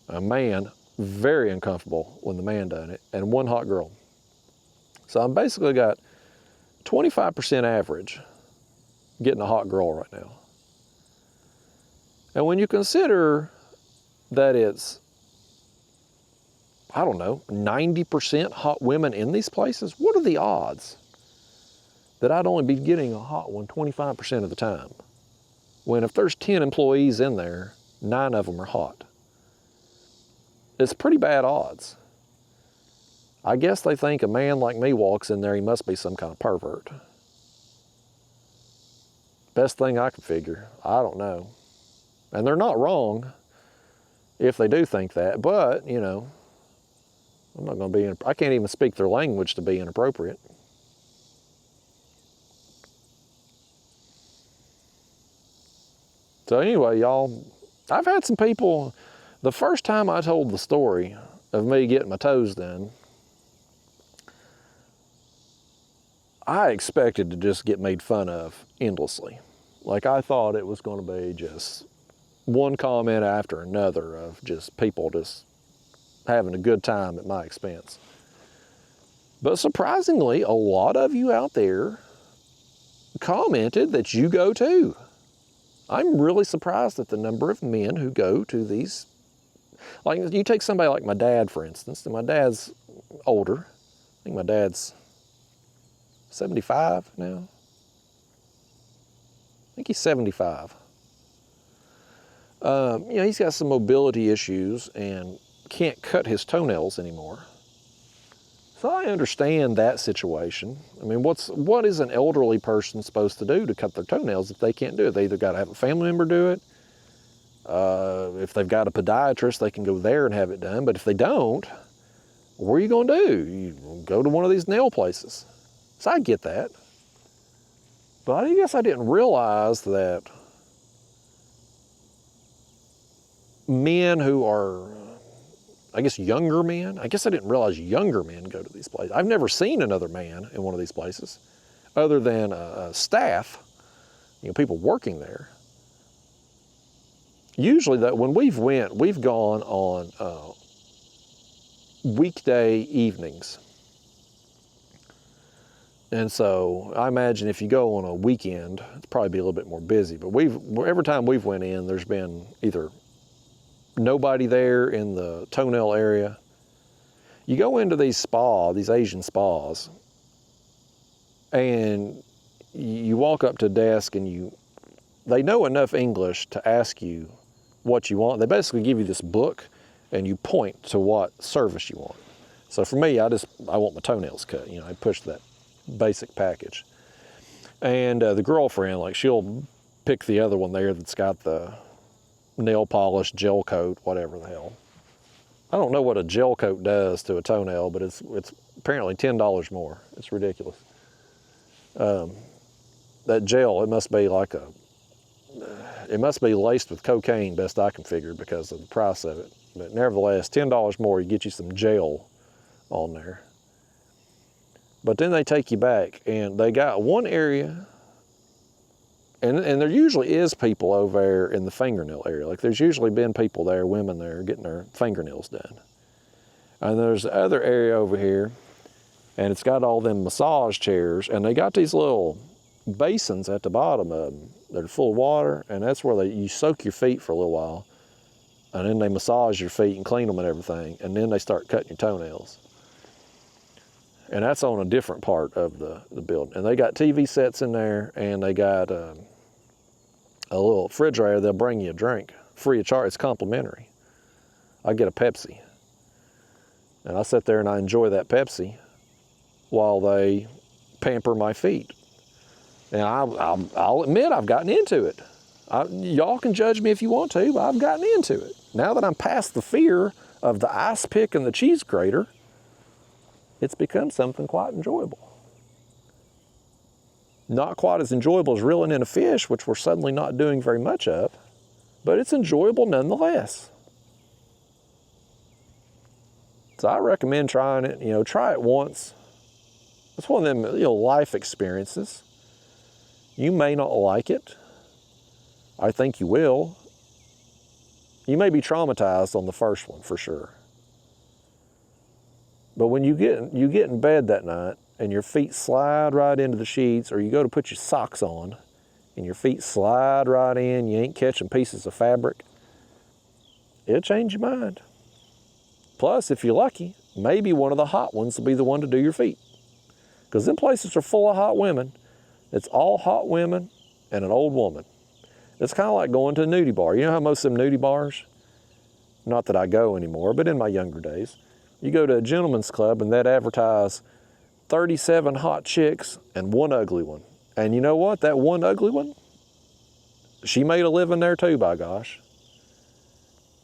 a man, very uncomfortable when the man done it, and 1 hot girl. So I'm basically got 25% average getting a hot girl right now. And when you consider that it's, I don't know, 90% hot women in these places, what are the odds that I'd only be getting a hot one 25% of the time? When if there's 10 employees in there, 9 of them are hot. It's pretty bad odds. I guess they think a man like me walks in there, he must be some kind of pervert. Best thing I can figure. I don't know. And they're not wrong if they do think that, but, you know, I'm not going to be, I can't even speak their language to be inappropriate. So anyway, y'all, I've had some people, the first time I told the story of me getting my toes done, I expected to just get made fun of endlessly. Like, I thought it was going to be just one comment after another of just people just having a good time at my expense. But surprisingly, a lot of you out there commented that you go too. I'm really surprised at the number of men who go to these. Like, you take somebody like my dad, for instance, and my dad's older. I think my dad's 75 now. I think he's 75. You know, he's got some mobility issues and can't cut his toenails anymore. So I understand that situation. I mean, what is an elderly person supposed to do to cut their toenails if they can't do it? They either got to have a family member do it. If they've got a podiatrist, they can go there and have it done. But if they don't, what are you going to do? You go to one of these nail places. So I get that. But I guess I didn't realize that men who are, I guess, younger men. I guess I didn't realize younger men go to these places. I've never seen another man in one of these places other than staff, people working there. Usually, when we've gone on weekday evenings. And so I imagine if you go on a weekend, it's probably be a little bit more busy. But every time we've went in, there's been either nobody there in the toenail area. You go into these Asian spas, and you walk up to a desk, and they know enough English to ask you what you want. They basically give you this book, and you point to what service you want. So for me, I want my toenails cut. I push that basic package. And the girlfriend, she'll pick the other one there that's got the nail polish, gel coat, whatever the hell. I don't know what a gel coat does to a toenail, but it's apparently $10 more. It's ridiculous. That gel, it must be laced with cocaine, best I can figure, because of the price of it. But nevertheless, $10 more, you get you some gel on there. But then they take you back, and they got one area, and there usually is people over there in the fingernail area. There's usually been people there, women there, getting their fingernails done. And there's the other area over here, and it's got all them massage chairs, and they got these little basins at the bottom of them that are full of water, and that's where you soak your feet for a little while, and then they massage your feet and clean them and everything, and then they start cutting your toenails. And that's on a different part of the building. And they got TV sets in there, and they got a little refrigerator. They'll bring you a drink free of charge. It's complimentary. I get a Pepsi. And I sit there and I enjoy that Pepsi while they pamper my feet. And I'll admit I've gotten into it. Y'all can judge me if you want to, but I've gotten into it. Now that I'm past the fear of the ice pick and the cheese grater, it's become something quite enjoyable. Not quite as enjoyable as reeling in a fish, which we're suddenly not doing very much of, but it's enjoyable nonetheless. So I recommend trying it. Try it once. It's one of them life experiences. You may not like it. I think you will. You may be traumatized on the first one for sure. But when you get in bed that night and your feet slide right into the sheets, or you go to put your socks on and your feet slide right in, you ain't catching pieces of fabric, it'll change your mind. Plus, if you're lucky, maybe one of the hot ones will be the one to do your feet. Because them places are full of hot women. It's all hot women and an old woman. It's kind of like going to a nudie bar. You know how most of them nudie bars, not that I go anymore, but in my younger days, you go to a gentleman's club and they'd advertise 37 hot chicks and one ugly one. And you know what? That one ugly one, she made a living there too, by gosh.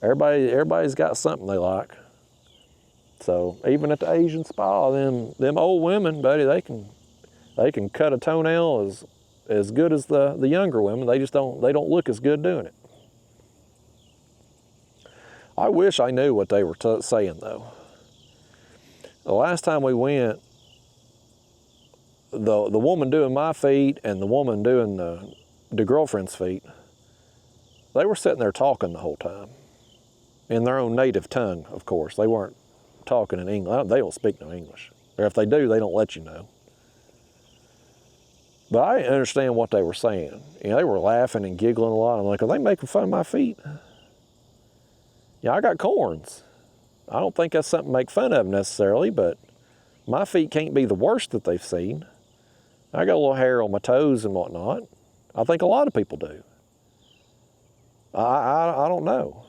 Everybody's got something they like. So even at the Asian spa, them old women, buddy, they can cut a toenail as good as the younger women. They don't look as good doing it. I wish I knew what they were saying though. The last time we went, the woman doing my feet and the woman doing the girlfriend's feet, they were sitting there talking the whole time. In their own native tongue, of course. They weren't talking in English. They don't speak no English. Or if they do, they don't let you know. But I didn't understand what they were saying. They were laughing and giggling a lot. I'm like, are they making fun of my feet? Yeah, I got corns. I don't think that's something to make fun of necessarily, but my feet can't be the worst that they've seen. I got a little hair on my toes and whatnot. I think a lot of people do. I don't know.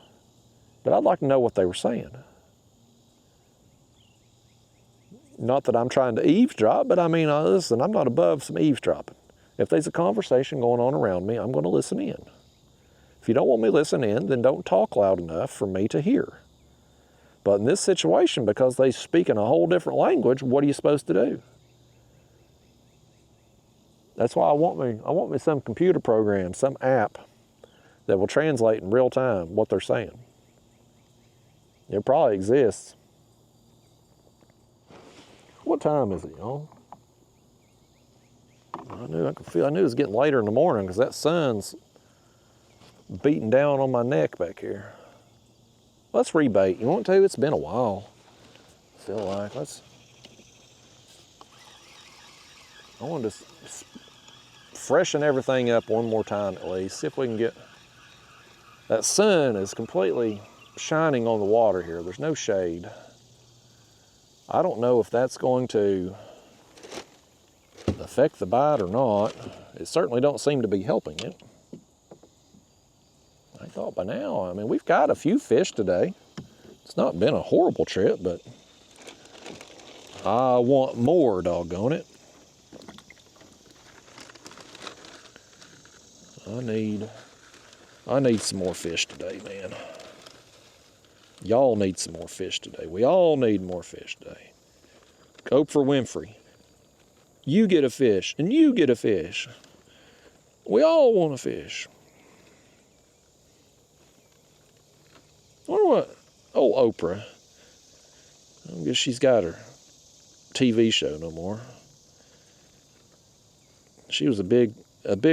But I'd like to know what they were saying. Not that I'm trying to eavesdrop, but I mean, listen, I'm not above some eavesdropping. If there's a conversation going on around me, I'm going to listen in. If you don't want me to listen in, then don't talk loud enough for me to hear. But in this situation, because they speak in a whole different language, what are you supposed to do? That's why I want me some computer program, some app that will translate in real time what they're saying. It probably exists. What time is it, y'all? I knew it was getting later in the morning because that sun's beating down on my neck back here. Let's rebait. You want to? It's been a while. I feel like I want to freshen everything up one more time at least. See if we can get, that sun is completely shining on the water here. There's no shade. I don't know if that's going to affect the bite or not. It certainly don't seem to be helping it. I thought by now, I mean, we've got a few fish today. It's not been a horrible trip, but I want more, doggone it. I need some more fish today, man. Y'all need some more fish today. We all need more fish today. Oprah Winfrey. You get a fish, and you get a fish. We all want a fish. I wonder what old Oprah, I don't guess she's got her TV show no more. She was a big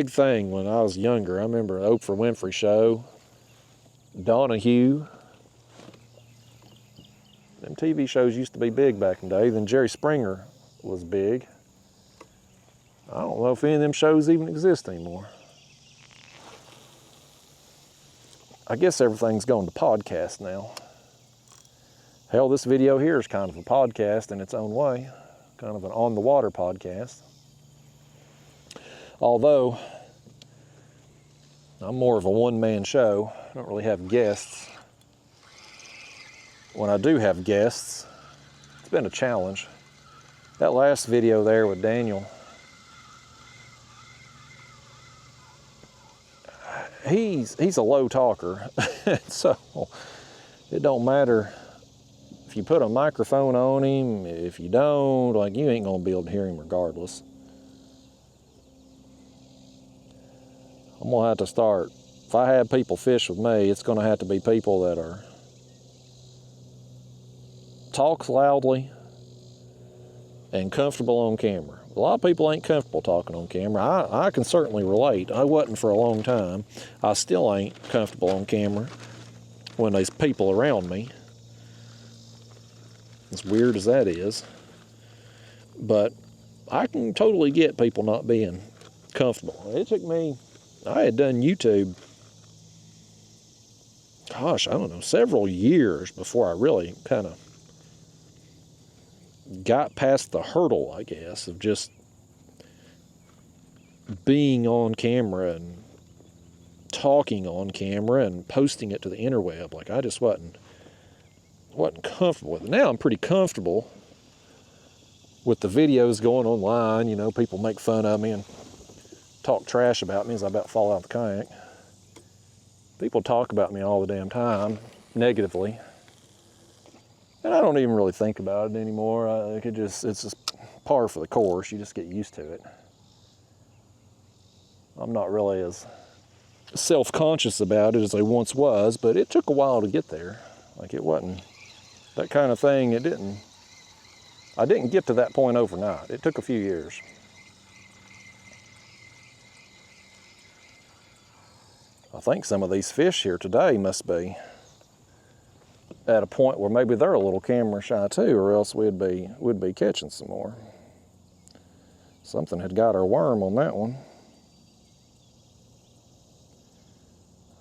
thing when I was younger. I remember Oprah Winfrey show, Donahue. Them TV shows used to be big back in the day. Then Jerry Springer was big. I don't know if any of them shows even exist anymore. I guess everything's going to podcast now. Hell, this video here is kind of a podcast in its own way. Kind of an on-the-water podcast. Although, I'm more of a one-man show. I don't really have guests. When I do have guests, it's been a challenge. That last video there with Daniel, he's a low talker, so it don't matter if you put a microphone on him, if you don't, like, you ain't gonna be able to hear him regardless. I'm gonna have to start, if I have people fish with me, it's gonna have to be people that are talks loudly and comfortable on camera. A lot of people ain't comfortable talking on camera. I can certainly relate. I wasn't for a long time. I still ain't comfortable on camera when there's people around me. As weird as that is. But I can totally get people not being comfortable. It took me, I had done YouTube, gosh, I don't know, several years before I really kind of got past the hurdle, I guess, of just being on camera and talking on camera and posting it to the interweb. Like, I just wasn't comfortable with it. Now I'm pretty comfortable with the videos going online. You know, people make fun of me and talk trash about me as I about fall out of the kayak. People talk about me all the damn time, negatively. And I don't even really think about it anymore. It's just par for the course. You just get used to it. I'm not really as self-conscious about it as I once was, but it took a while to get there. Like, it wasn't that kind of thing. I didn't get to that point overnight. It took a few years. I think some of these fish here today must be at a point where maybe they're a little camera shy too, or else we'd be catching some more. Something had got our worm on that one.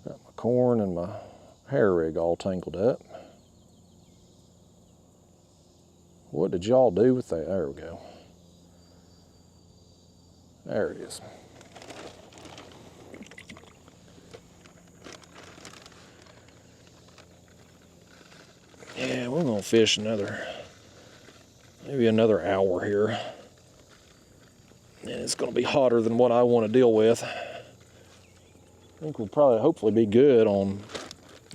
Got my corn and my hair rig all tangled up. What did y'all do with that? There we go. There it is. Yeah, we're gonna fish maybe another hour here. And it's gonna be hotter than what I want to deal with. I think we'll probably hopefully be good on,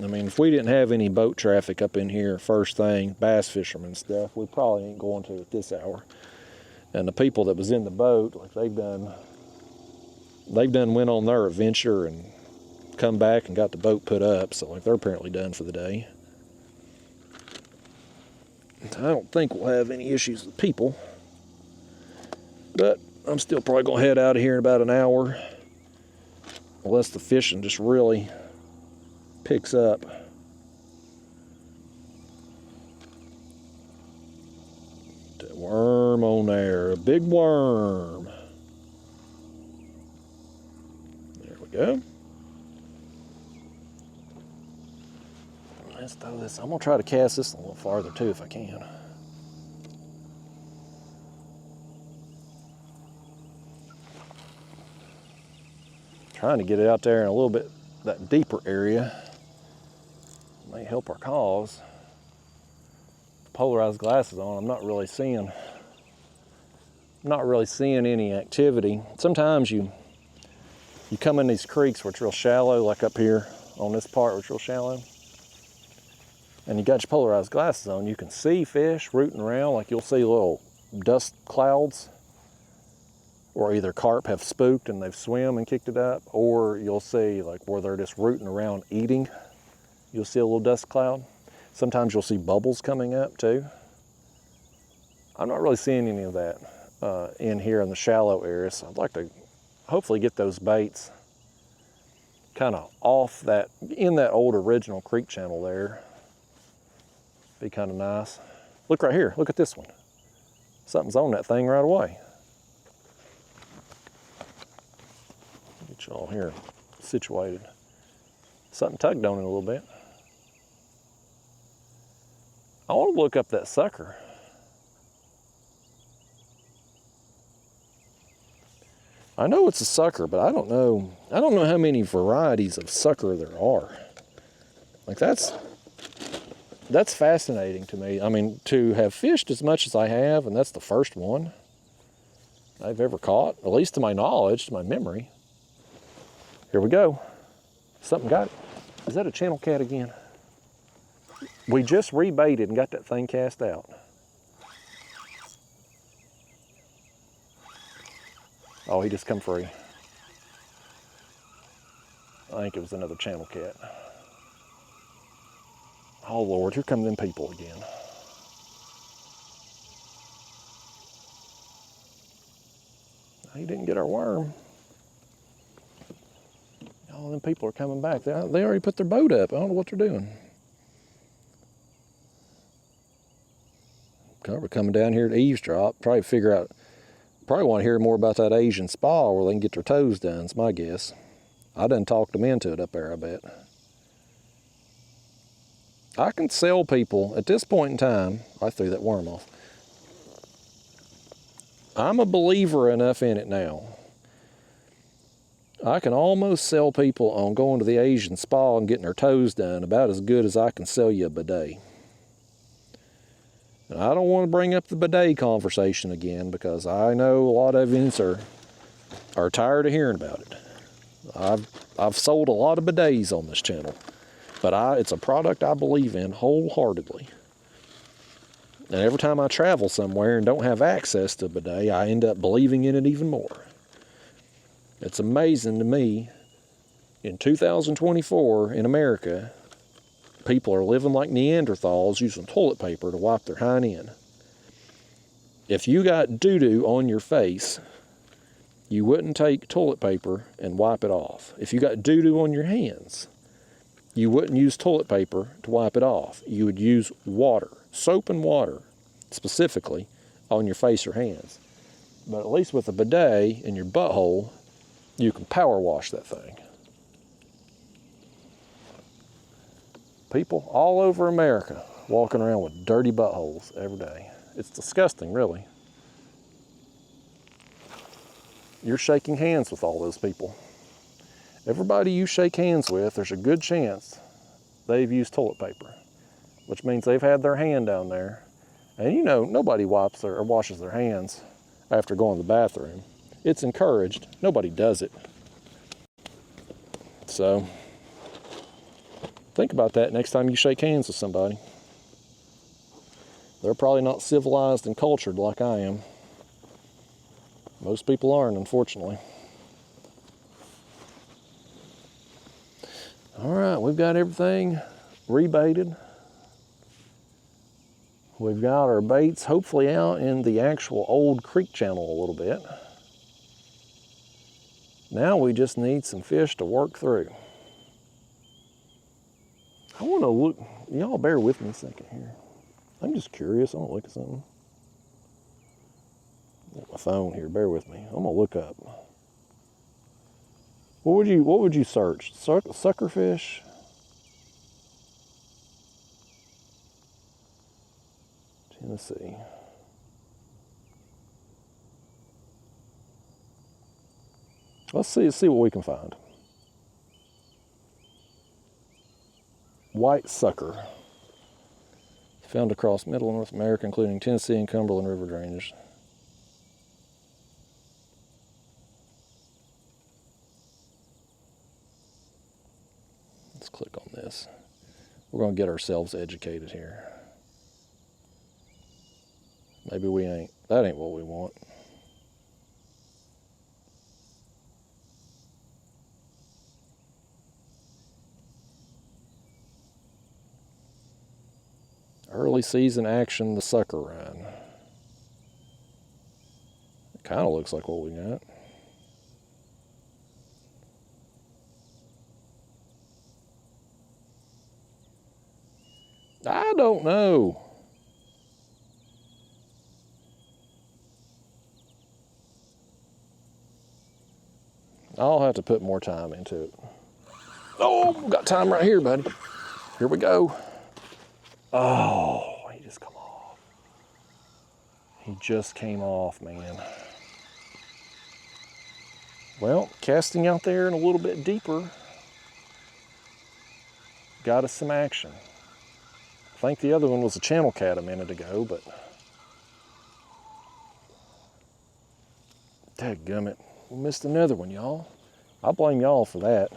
I mean, if we didn't have any boat traffic up in here first thing, bass fishermen stuff, we probably ain't going to at this hour. And the people that was in the boat, like they've done went on their adventure and come back and got the boat put up, so like they're apparently done for the day. I don't think we'll have any issues with people. But I'm still probably gonna head out of here in about an hour. Unless the fishing just really picks up. That worm on there, a big worm. There we go. Let's throw this. I'm gonna try to cast this a little farther too if I can. Trying to get it out there in a little bit that deeper area. May help our cause. Polarized glasses on, I'm not really seeing any activity. Sometimes you come in these creeks where it's real shallow, like up here on this part where it's real shallow, and you got your polarized glasses on, you can see fish rooting around, like you'll see little dust clouds, or either carp have spooked and they've swum and kicked it up, or you'll see like where they're just rooting around eating, you'll see a little dust cloud. Sometimes you'll see bubbles coming up too. I'm not really seeing any of that in here in the shallow areas. So I'd like to hopefully get those baits kind of off that, in that old original creek channel there. Be kind of nice. Look right here, look at this one. Something's on that thing right away. Get you all here situated. Something tugged on it a little bit. I want to look up that sucker. I know it's a sucker, but I don't know how many varieties of sucker there are. Like that's fascinating to me. I mean, to have fished as much as I have, and that's the first one I've ever caught, at least to my knowledge, to my memory. Here we go. Something got it. Is that a channel cat again? We just rebaited and got that thing cast out. Oh, he just come free. I think it was another channel cat. Oh Lord, here come them people again. He didn't get our worm. All them people are coming back. They already put their boat up. I don't know what they're doing. We're coming down here to eavesdrop. Probably want to hear more about that Asian spa where they can get their toes done, is my guess. I done talked them into it up there, I bet. I can sell people, at this point in time, I threw that worm off. I'm a believer enough in it now. I can almost sell people on going to the Asian spa and getting their toes done about as good as I can sell you a bidet. And I don't want to bring up the bidet conversation again because I know a lot of you are tired of hearing about it. I've sold a lot of bidets on this channel, but it's a product I believe in wholeheartedly. And every time I travel somewhere and don't have access to a bidet, I end up believing in it even more. It's amazing to me, in 2024 in America, people are living like Neanderthals using toilet paper to wipe their hind end. If you got doo-doo on your face, you wouldn't take toilet paper and wipe it off. If you got doo-doo on your hands, you wouldn't use toilet paper to wipe it off. You would use water, soap and water, specifically, on your face or hands. But at least with a bidet in your butthole, you can power wash that thing. People all over America walking around with dirty buttholes every day. It's disgusting, really. You're shaking hands with all those people. Everybody you shake hands with, there's a good chance they've used toilet paper, which means they've had their hand down there. And you know, nobody wipes or washes their hands after going to the bathroom. It's encouraged. Nobody does it. So, think about that next time you shake hands with somebody. They're probably not civilized and cultured like I am. Most people aren't, unfortunately. All right, we've got everything rebaited. We've got our baits hopefully out in the actual old creek channel a little bit. Now we just need some fish to work through. I want to look, y'all bear with me a second here. I'm just curious, I want to look at something. Got my phone here, bear with me. I'm gonna look up. What would you search? Suckerfish? Tennessee. Let's see what we can find. White sucker. Found across Middle and North America, including Tennessee and Cumberland River drainage. Let's click on this. We're gonna get ourselves educated here. Maybe we ain't. That ain't what we want. Early season action, the sucker run. It kind of looks like what we got. I don't know. I'll have to put more time into it. Oh, got time right here, buddy. Here we go. Oh, he just come off. He just came off, man. Well, casting out there and a little bit deeper got us some action. I think the other one was a channel cat a minute ago, but dadgummit, we missed another one, y'all. I blame y'all for that.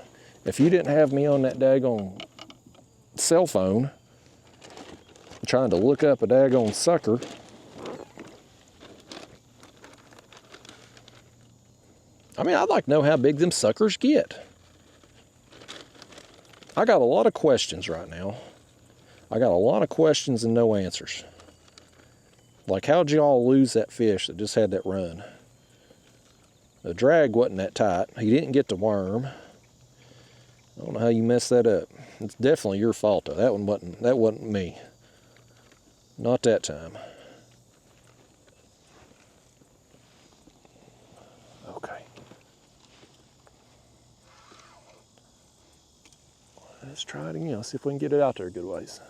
If you didn't have me on that daggone cell phone trying to look up a daggone sucker, I mean, I'd like to know how big them suckers get. I got a lot of questions right now. I got a lot of questions and no answers. Like, how'd y'all lose that fish that just had that run? The drag wasn't that tight. He didn't get the worm. I don't know how you messed that up. It's definitely your fault though. That wasn't me. Not that time. Okay. Let's try it again. See if we can get it out there a good ways.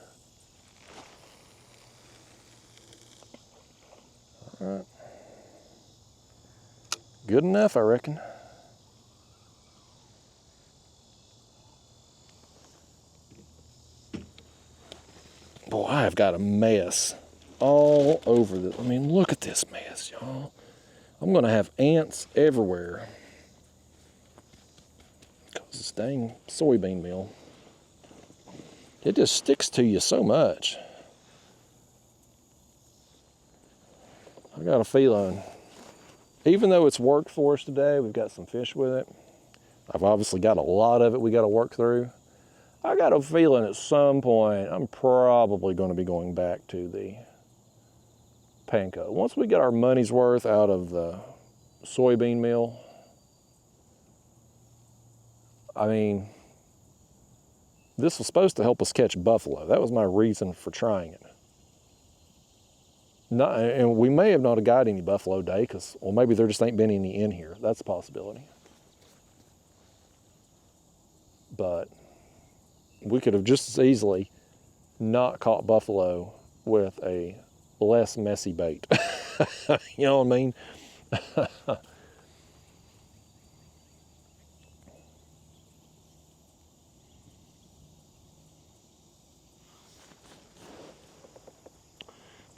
All right. Good enough, I reckon. Boy, I have got a mess all over this. I mean, look at this mess, y'all. I'm gonna have ants everywhere. Because this dang soybean meal, it just sticks to you so much. I got a feeling, even though it's worked for us today, we've got some fish with it. I've obviously got a lot of it we got to work through. I got a feeling at some point I'm probably going to be going back to the panko. Once we get our money's worth out of the soybean meal, I mean, this was supposed to help us catch buffalo. That was my reason for trying it. And we may have not got any buffalo day because, well, maybe there just ain't been any in here. That's a possibility. But we could have just as easily not caught buffalo with a less messy bait. You know what I mean?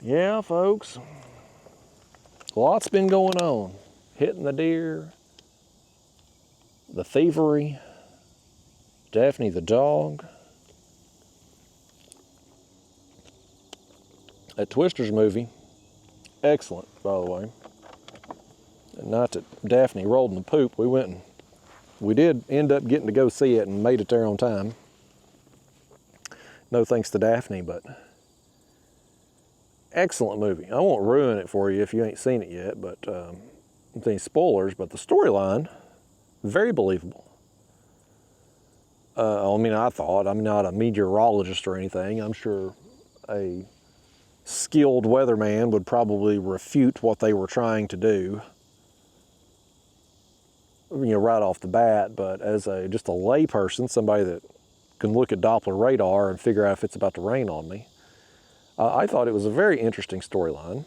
Yeah, folks, lots been going on. Hitting the deer, the thievery, Daphne the dog. That Twisters movie, excellent, by the way. And not that Daphne rolled in the poop. We did end up getting to go see it and made it there on time. No thanks to Daphne, but excellent movie. I won't ruin it for you if you ain't seen it yet, but any spoilers, but the storyline, very believable. I mean, I'm not a meteorologist or anything. I'm sure a skilled weatherman would probably refute what they were trying to do, right off the bat. But as just a layperson, somebody that can look at Doppler radar and figure out if it's about to rain on me, I thought it was a very interesting storyline.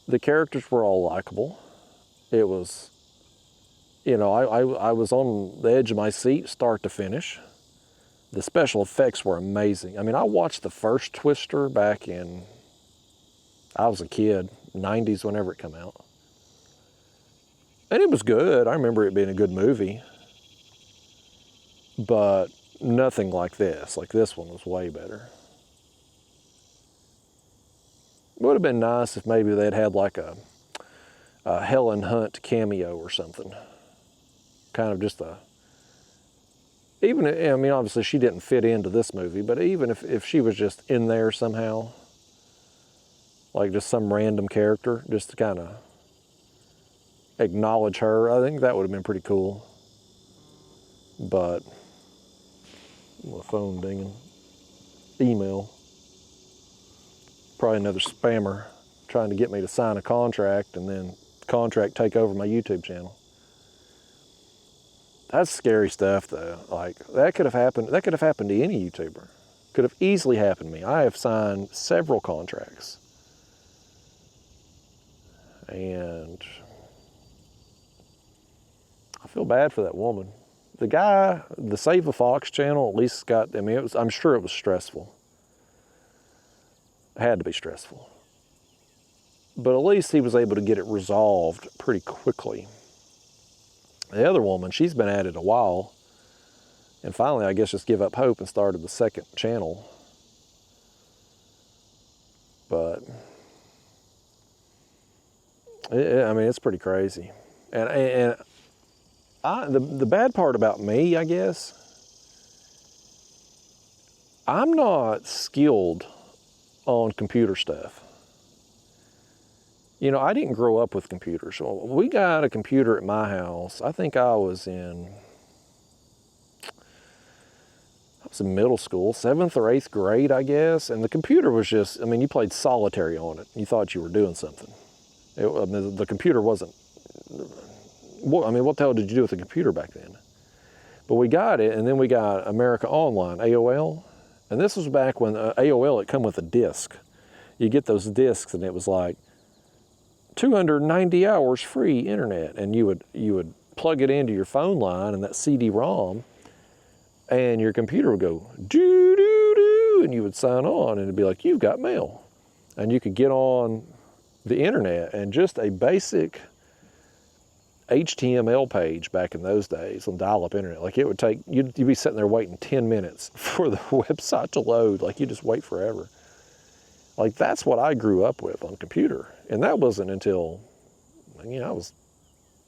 The characters were all likable. It was, I was on the edge of my seat start to finish. The special effects were amazing. I mean, I watched the first Twister back in, I was a kid, 90s, whenever it came out. And it was good. I remember it being a good movie. But nothing like this. Like, this one was way better. It would have been nice if maybe they'd had like a Helen Hunt cameo or something. Kind of just obviously she didn't fit into this movie, but even if she was just in there somehow, like just some random character, just to kind of acknowledge her, I think that would have been pretty cool. But, my phone dinging, email. Probably another spammer trying to get me to sign a contract and then the contract take over my YouTube channel. That's scary stuff though. Like, that could have happened to any YouTuber. Could have easily happened to me. I have signed several contracts. And I feel bad for that woman. The guy, the Save a Fox channel, at least I'm sure it was stressful. It had to be stressful. But at least he was able to get it resolved pretty quickly. The other woman, she's been at it a while, and finally, I guess, just give up hope and started the second channel. But, it's pretty crazy. And the bad part about me, I guess, I'm not skilled on computer stuff. I didn't grow up with computers. We got a computer at my house. I think I was in middle school, 7th or 8th grade, I guess. And the computer was just, you played solitary on it. You thought you were doing something. The computer wasn't, what the hell did you do with the computer back then? But we got it, and then we got America Online, AOL. And this was back when AOL, it come with a disc. You get those discs, and it was like 290 hours free internet, and you would plug it into your phone line and that CD-ROM, and your computer would go doo-doo-doo, and you would sign on, and it'd be like, you've got mail. And you could get on the internet, and just a basic HTML page back in those days on dial-up internet, like it would take, you'd be sitting there waiting 10 minutes for the website to load, like you just wait forever. Like, that's what I grew up with on computer. And that wasn't until, I was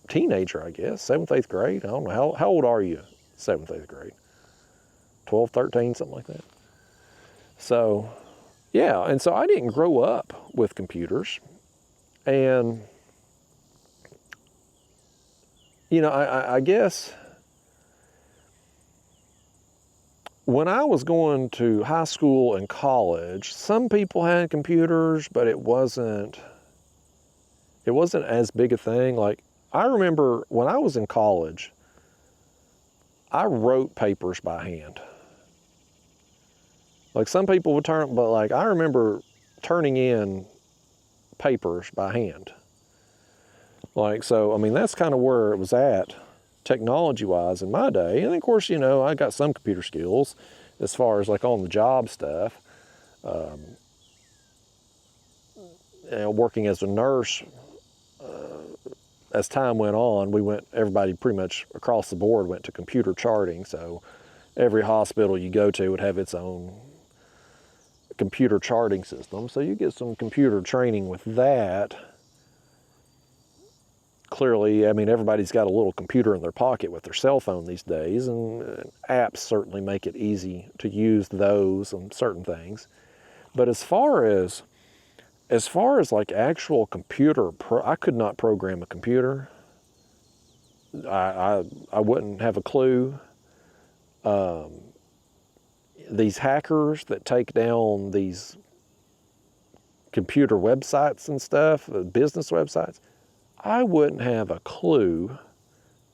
a teenager, I guess, 7th, 8th grade. I don't know, how old are you, 7th, 8th grade? 12, 13, something like that. So, yeah, and so I didn't grow up with computers. And, I guess when I was going to high school and college, some people had computers, but it wasn't as big a thing. Like, I remember when I was in college, I wrote papers by hand. Like, some people would but like, I remember turning in papers by hand. Like, so, that's kind of where it was at, technology-wise, in my day. And of course, I got some computer skills as far as like on the job stuff. Working as a nurse, as time went on, everybody pretty much across the board went to computer charting. So every hospital you go to would have its own computer charting system. So you get some computer training with that. Clearly, everybody's got a little computer in their pocket with their cell phone these days, and apps certainly make it easy to use those on certain things. But as far as like actual computer, I could not program a computer. I wouldn't have a clue. These hackers that take down these computer websites and stuff, business websites, I wouldn't have a clue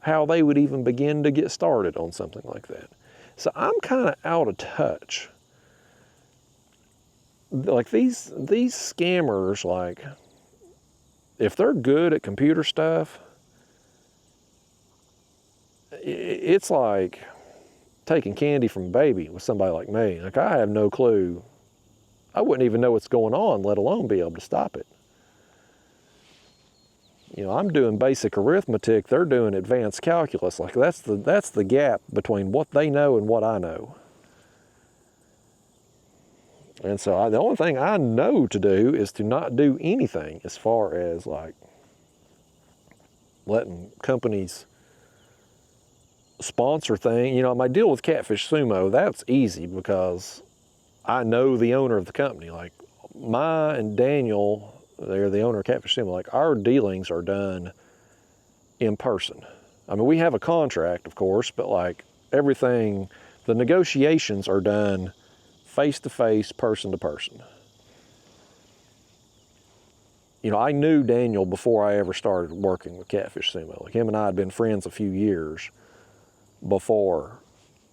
how they would even begin to get started on something like that. So I'm kind of out of touch. Like these scammers, like if they're good at computer stuff, it's like taking candy from a baby with somebody like me. Like I have no clue. I wouldn't even know what's going on, let alone be able to stop it. You know, I'm doing basic arithmetic, they're doing advanced calculus. Like that's the gap between what they know and what I know. And so the only thing I know to do is to not do anything as far as like letting companies sponsor thing. You know, my deal with Catfish Sumo, that's easy because I know the owner of the company. Like Ma and Daniel, they're the owner of Catfish Sumo. Like our dealings are done in person. I mean, we have a contract, of course, but like everything, the negotiations are done face-to-face, person-to-person. You know, I knew Daniel before I ever started working with Catfish Sumo. Like him and I had been friends a few years before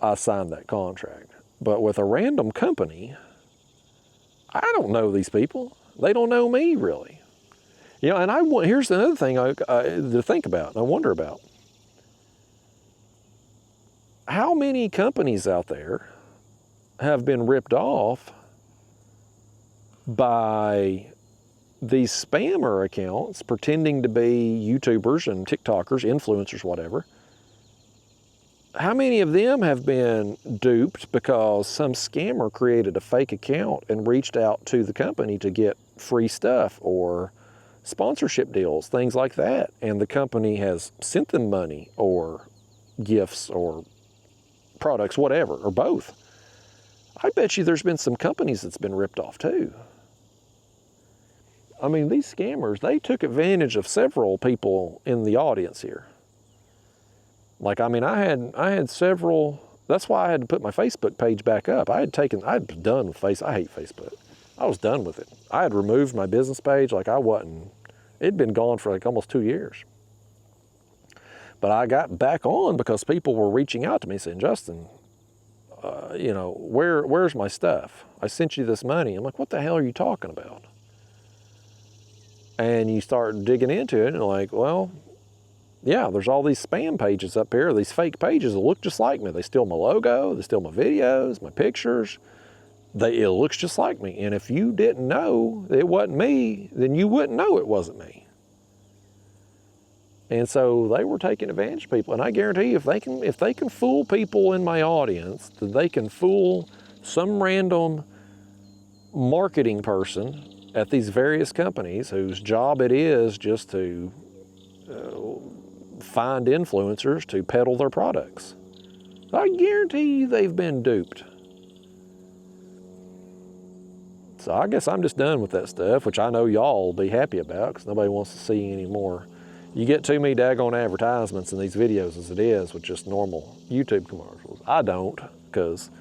I signed that contract. But with a random company, I don't know these people. They don't know me, really. You know, and here's another thing to think about, and I wonder about. How many companies out there have been ripped off by these spammer accounts pretending to be YouTubers and TikTokers, influencers, whatever? How many of them have been duped because some scammer created a fake account and reached out to the company to get free stuff or sponsorship deals, things like that, and the company has sent them money or gifts or products, whatever, or both? I bet you there's been some companies that's been ripped off too. I mean, these scammers, they took advantage of several people in the audience here. Like, I mean, I had several, that's why I had to put my Facebook page back up. I was done with I hate Facebook. I was done with it. I had removed my business page, like it'd been gone for like almost 2 years. But I got back on because people were reaching out to me saying, Justin, you know, where's my stuff? I sent you this money. I'm like, what the hell are you talking about? And you start digging into it and like, well, yeah, there's all these spam pages up here, these fake pages that look just like me. They steal my logo, they steal my videos, my pictures. It looks just like me. And if you didn't know it wasn't me, then you wouldn't know it wasn't me. And so they were taking advantage of people. And I guarantee you, if they can fool people in my audience, then they can fool some random marketing person at these various companies whose job it is just to find influencers to peddle their products. I guarantee you they've been duped. So I guess I'm just done with that stuff, which I know y'all will be happy about because nobody wants to see any more. You get too many daggone advertisements in these videos as it is with just normal YouTube commercials. I don't, because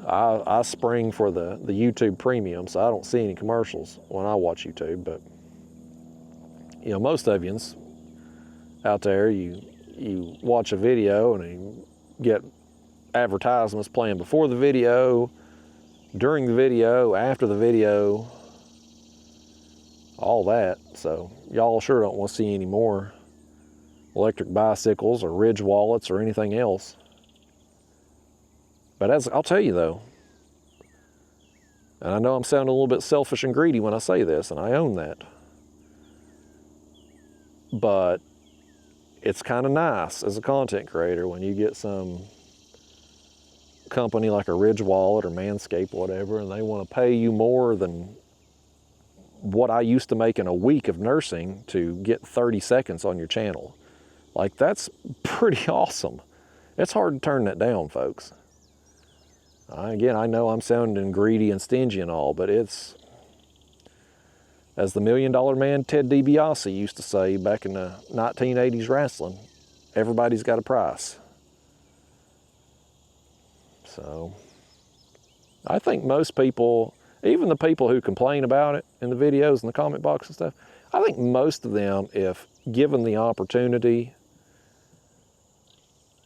I spring for the YouTube premium, so I don't see any commercials when I watch YouTube. But you know, most of yous out there, you watch a video and you get advertisements playing before the video, during the video, after the video, all that. So y'all sure don't want to see any more electric bicycles or Ridge wallets or anything else. But I'll tell you though, and I know I'm sounding a little bit selfish and greedy when I say this, and I own that, but it's kind of nice as a content creator when you get some company like a Ridge Wallet or Manscaped, whatever, and they want to pay you more than what I used to make in a week of nursing to get 30 seconds on your channel. Like, that's pretty awesome. It's hard to turn that down, folks. Again, I know I'm sounding greedy and stingy and all, but it's, as the $1 Million Man Ted DiBiase used to say back in the 1980s wrestling, everybody's got a price. So I think most people, even the people who complain about it in the videos and the comment box and stuff, I think most of them, if given the opportunity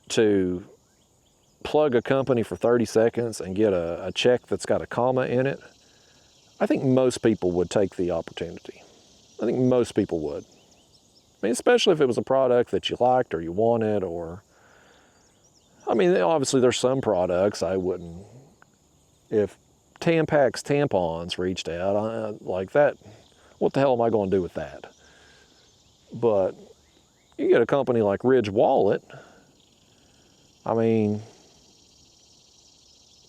to plug a company for 30 seconds and get a check that's got a comma in it, I think most people would take the opportunity. I think most people would. I mean, especially if it was a product that you liked or you wanted, or, I mean, obviously there's some products I wouldn't, if Tampax tampons reached out, like that, what the hell am I going to do with that? But you get a company like Ridge Wallet, I mean,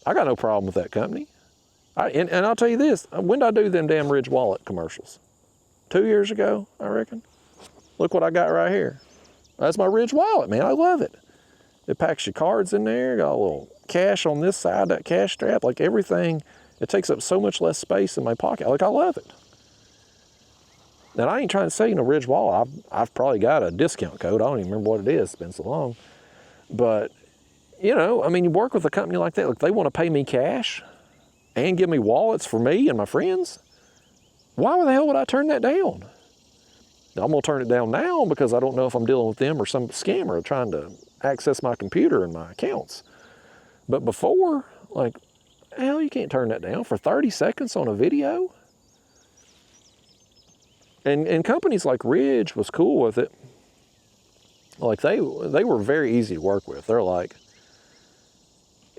I got no problem with that company. And I'll tell you this, when did I do them damn Ridge Wallet commercials? 2 years ago, I reckon. Look what I got right here. That's my Ridge Wallet, man. I love it. It packs your cards in there, got a little cash on this side, that cash strap, like everything. It takes up so much less space in my pocket. Like, I love it. And I ain't trying to say, Ridge Wallet, I've probably got a discount code. I don't even remember what it is. It's been so long. But, I mean, you work with a company like that. Like, they want to pay me cash and give me wallets for me and my friends. Why the hell would I turn that down? I'm going to turn it down now because I don't know if I'm dealing with them or some scammer trying to access my computer and my accounts. But before, like, hell, you can't turn that down for 30 seconds on a video. And companies like Ridge was cool with it. Like, they were very easy to work with. They're like,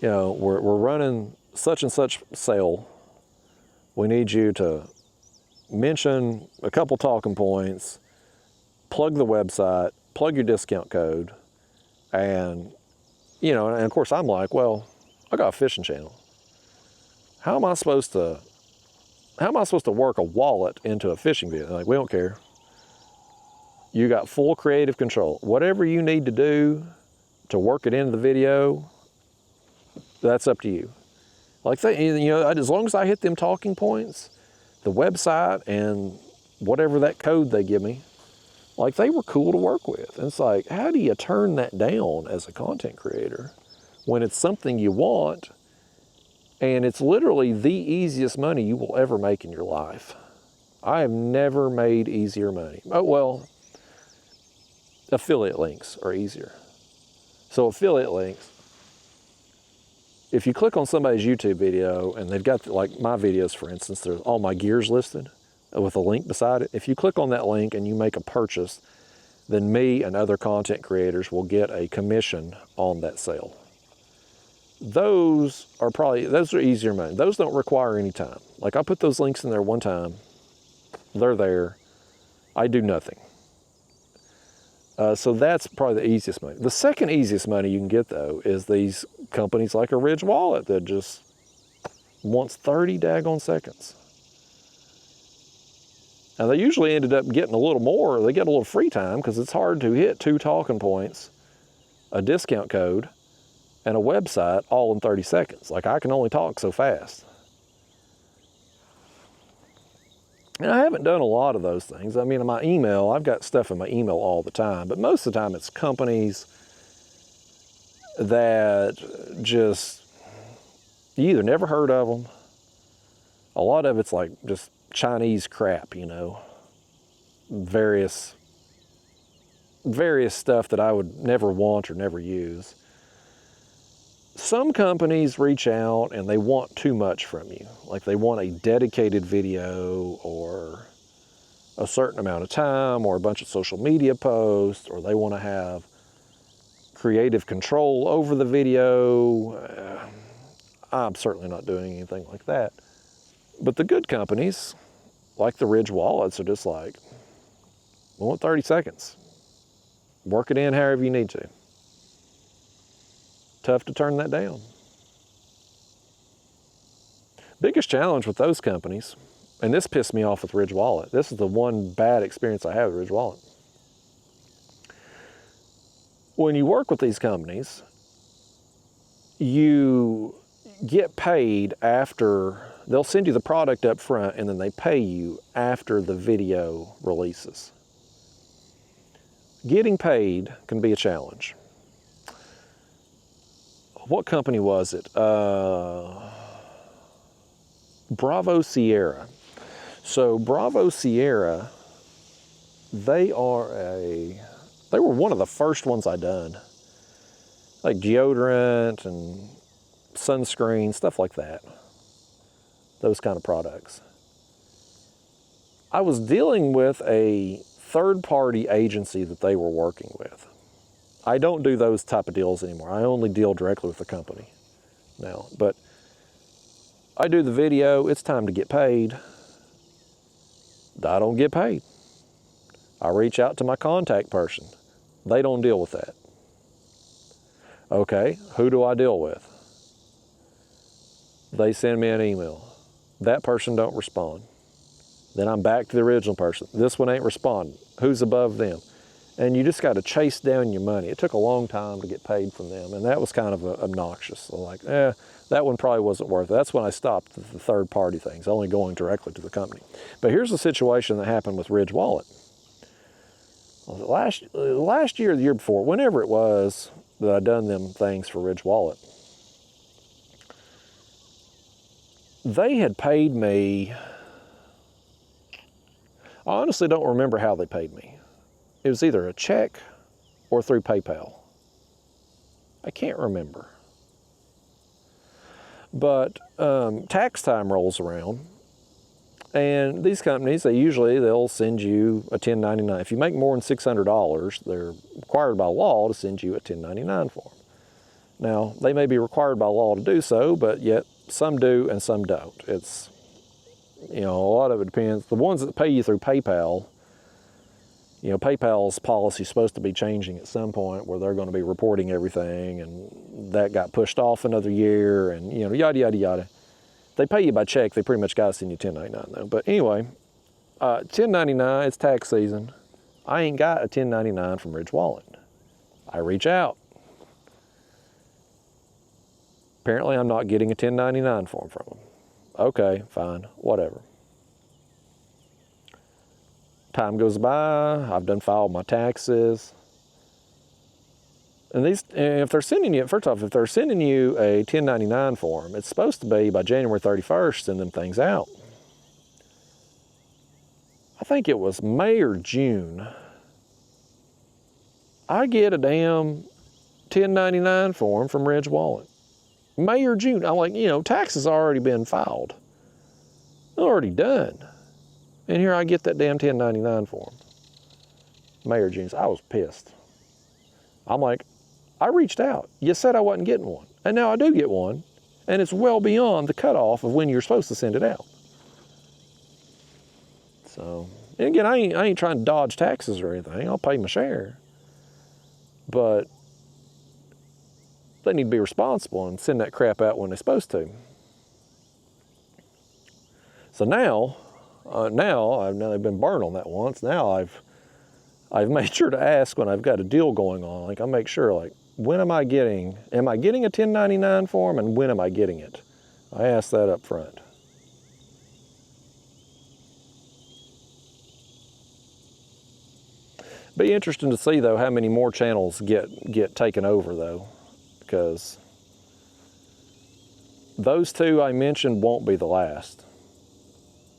we're running such and such sale. We need you to mention a couple talking points, plug the website, plug your discount code, and and of course I'm like, well, I got a fishing channel. How am I supposed to work a wallet into a fishing video? Like, we don't care. You got full creative control. Whatever you need to do to work it into the video, that's up to you. Like, as long as I hit them talking points, the website and whatever that code they give me, like, they were cool to work with. And it's like, how do you turn that down as a content creator when it's something you want and it's literally the easiest money you will ever make in your life? I have never made easier money. Oh, well, affiliate links are easier. So affiliate links, if you click on somebody's YouTube video and they've got, like my videos, for instance, there's all my gears listed with a link beside it. If you click on that link and you make a purchase, then me and other content creators will get a commission on that sale. Those are easier money. Those don't require any time. Like, I put those links in there one time. They're there. I do nothing. So that's probably the easiest money. The second easiest money you can get, though, is these companies like a Ridge Wallet that just wants 30 daggone seconds. And they usually ended up getting a little more. They get a little free time because it's hard to hit 2 talking points, a discount code, and a website all in 30 seconds. Like, I can only talk so fast. And I haven't done a lot of those things. I mean, in my email, I've got stuff in my email all the time, but most of the time it's companies that just, you either never heard of them. A lot of it's like just Chinese crap, various stuff that I would never want or never use. Some companies reach out and they want too much from you. Like, they want a dedicated video or a certain amount of time or a bunch of social media posts, or they want to have creative control over the video. I'm certainly not doing anything like that. But the good companies, like the Ridge Wallets, are just like, we want 30 seconds. Work it in however you need to. Tough to turn that down. Biggest challenge with those companies, and this pissed me off with Ridge Wallet. This is the one bad experience I have with Ridge Wallet. When you work with these companies, you get paid after, they'll send you the product up front and then they pay you after the video releases. Getting paid can be a challenge. What company was it? Bravo Sierra. So Bravo Sierra, they were one of the first ones I done. Like deodorant and sunscreen, stuff like that. Those kind of products. I was dealing with a third-party agency that they were working with. I don't do those type of deals anymore. I only deal directly with the company now. But I do the video, it's time to get paid. I don't get paid. I reach out to my contact person. They don't deal with that. Okay, who do I deal with? They send me an email. That person don't respond. Then I'm back to the original person. This one ain't responding. Who's above them? And you just got to chase down your money. It took a long time to get paid from them, and that was kind of obnoxious. So like, that one probably wasn't worth it. That's when I stopped the third-party things, only going directly to the company. But here's the situation that happened with Ridge Wallet. Last year or the year before, whenever it was that I done them things for Ridge Wallet, they had paid me. I honestly don't remember how they paid me. It was either a check or through PayPal. I can't remember. But tax time rolls around, and these companies, they'll send you a 1099. If you make more than $600, they're required by law to send you a 1099 form. Now, they may be required by law to do so, but yet some do and some don't. It's, a lot of it depends. The ones that pay you through PayPal, PayPal's policy is supposed to be changing at some point where they're going to be reporting everything, and that got pushed off another year, and yada, yada, yada. They pay you by check. They pretty much got to send you 1099 though. But anyway, 1099, it's tax season. I ain't got a 1099 from Ridge Wallet. I reach out. Apparently I'm not getting a 1099 form from them. Okay, fine, whatever. Time goes by, I've done filed my taxes. And if they're sending you, first off, if they're sending you a 1099 form, it's supposed to be by January 31st, send them things out. I think it was May or June. I get a damn 1099 form from Ridge Wallet. May or June. I'm like, taxes already been filed. Already done. And here I get that damn 1099 form. May or June. I was pissed. I'm like, I reached out. You said I wasn't getting one. And now I do get one. And it's well beyond the cutoff of when you're supposed to send it out. So, and again, I ain't trying to dodge taxes or anything. I'll pay my share. But they need to be responsible and send that crap out when they're supposed to. So now they've been burned on that once. Now I've made sure to ask when I've got a deal going on. Like I make sure, like, when am I getting a 1099 form, and when am I getting it? I ask that up front. Be interesting to see though how many more channels get taken over though, because those two I mentioned won't be the last.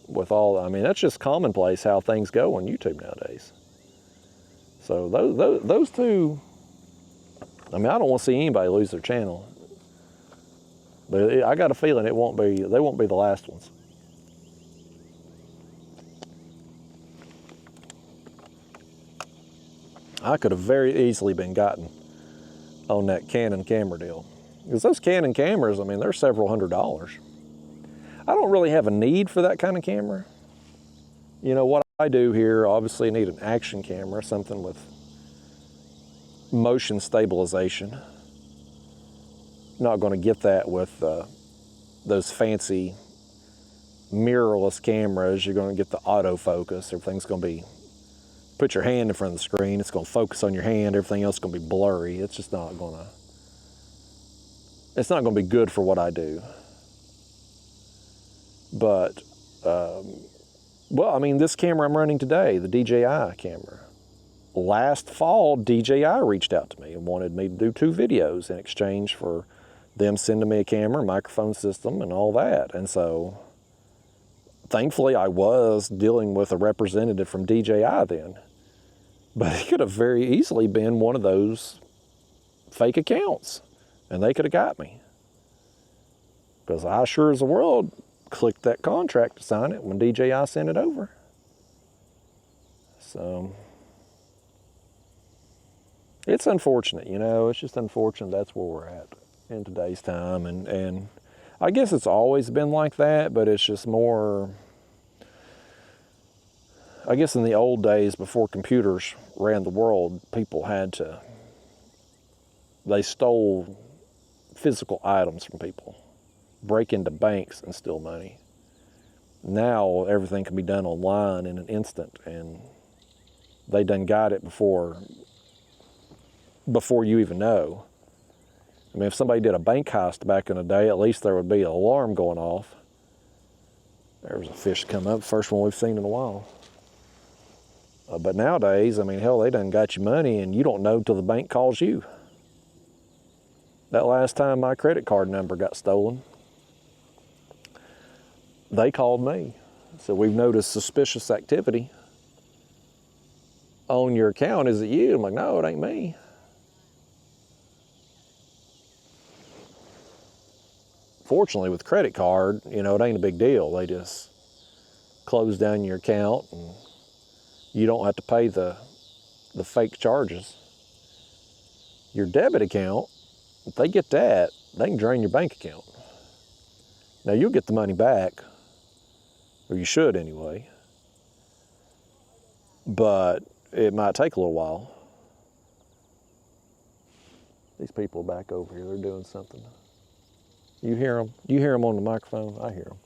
That's just commonplace how things go on YouTube nowadays. So those two, I don't want to see anybody lose their channel. But I got a feeling they won't be the last ones. I could have very easily been gotten on that Canon camera deal. Because those Canon cameras, they're several $100s. I don't really have a need for that kind of camera. What I do here, obviously need an action camera, something with motion stabilization. Not going to get that with those fancy mirrorless cameras. You're going to get the autofocus. Everything's going to be, put your hand in front of the screen, it's going to focus on your hand. Everything else is going to be blurry. It's just not going to, it's not going to be good for what I do. But, well, I mean, this camera I'm running today, the DJI camera. Last fall, DJI reached out to me and wanted me to do 2 videos in exchange for them sending me a camera, microphone system, and all that. And so, thankfully, I was dealing with a representative from DJI then. But it could have very easily been one of those fake accounts, and they could have got me. Because I sure as the world clicked that contract to sign it when DJI sent it over. So, it's unfortunate, you know, it's just unfortunate that's where we're at in today's time. And I guess it's always been like that, but it's just more, I guess in the old days before computers ran the world, people they stole physical items from people, break into banks and steal money. Now everything can be done online in an instant, and they done got it before you even know. I mean, if somebody did a bank heist back in the day, at least there would be an alarm going off. There was a fish come up, first one we've seen in a while. But nowadays, I mean, hell, they done got you money and you don't know till the bank calls you. That last time my credit card number got stolen, they called me. So we've noticed suspicious activity on your account. Is it you? I'm like, no, it ain't me. Fortunately, with credit card, you know, it ain't a big deal. They just close down your account and you don't have to pay the fake charges. Your debit account, if they get that, they can drain your bank account. Now, you'll get the money back, or you should anyway, but it might take a little while. These people back over here, they're doing something. You hear them? You hear them on the microphone? I hear them.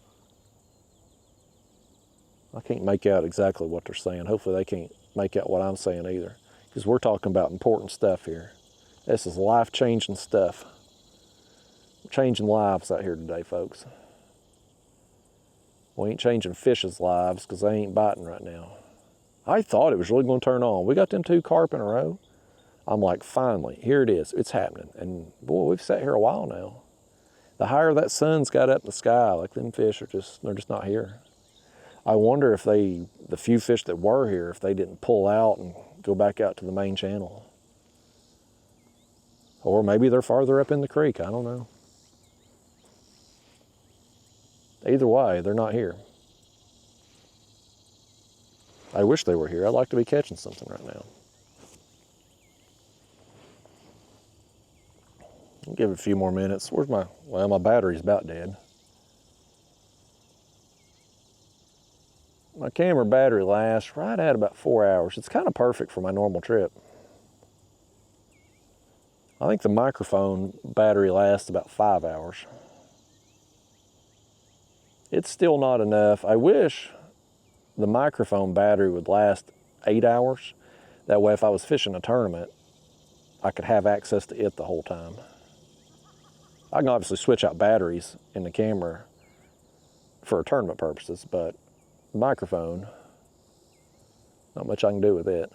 I can't make out exactly what they're saying. Hopefully they can't make out what I'm saying either, because we're talking about important stuff here. This is life-changing stuff. We're changing lives out here today, folks. We ain't changing fish's lives because they ain't biting right now. I thought it was really going to turn on. We got them 2 carp in a row. I'm like, finally, here it is. It's happening. And boy, we've sat here a while now. The higher that sun's got up in the sky, like them fish are they're just not here. I wonder if the few fish that were here, if they didn't pull out and go back out to the main channel. Or maybe they're farther up in the creek, I don't know. Either way, they're not here. I wish they were here. I'd like to be catching something right now. I'll give it a few more minutes. Well, my battery's about dead. My camera battery lasts right at about 4 hours. It's kind of perfect for my normal trip. I think the microphone battery lasts about 5 hours. It's still not enough. I wish the microphone battery would last 8 hours. That way, if I was fishing a tournament, I could have access to it the whole time. I can obviously switch out batteries in the camera for tournament purposes, but microphone, not much I can do with it.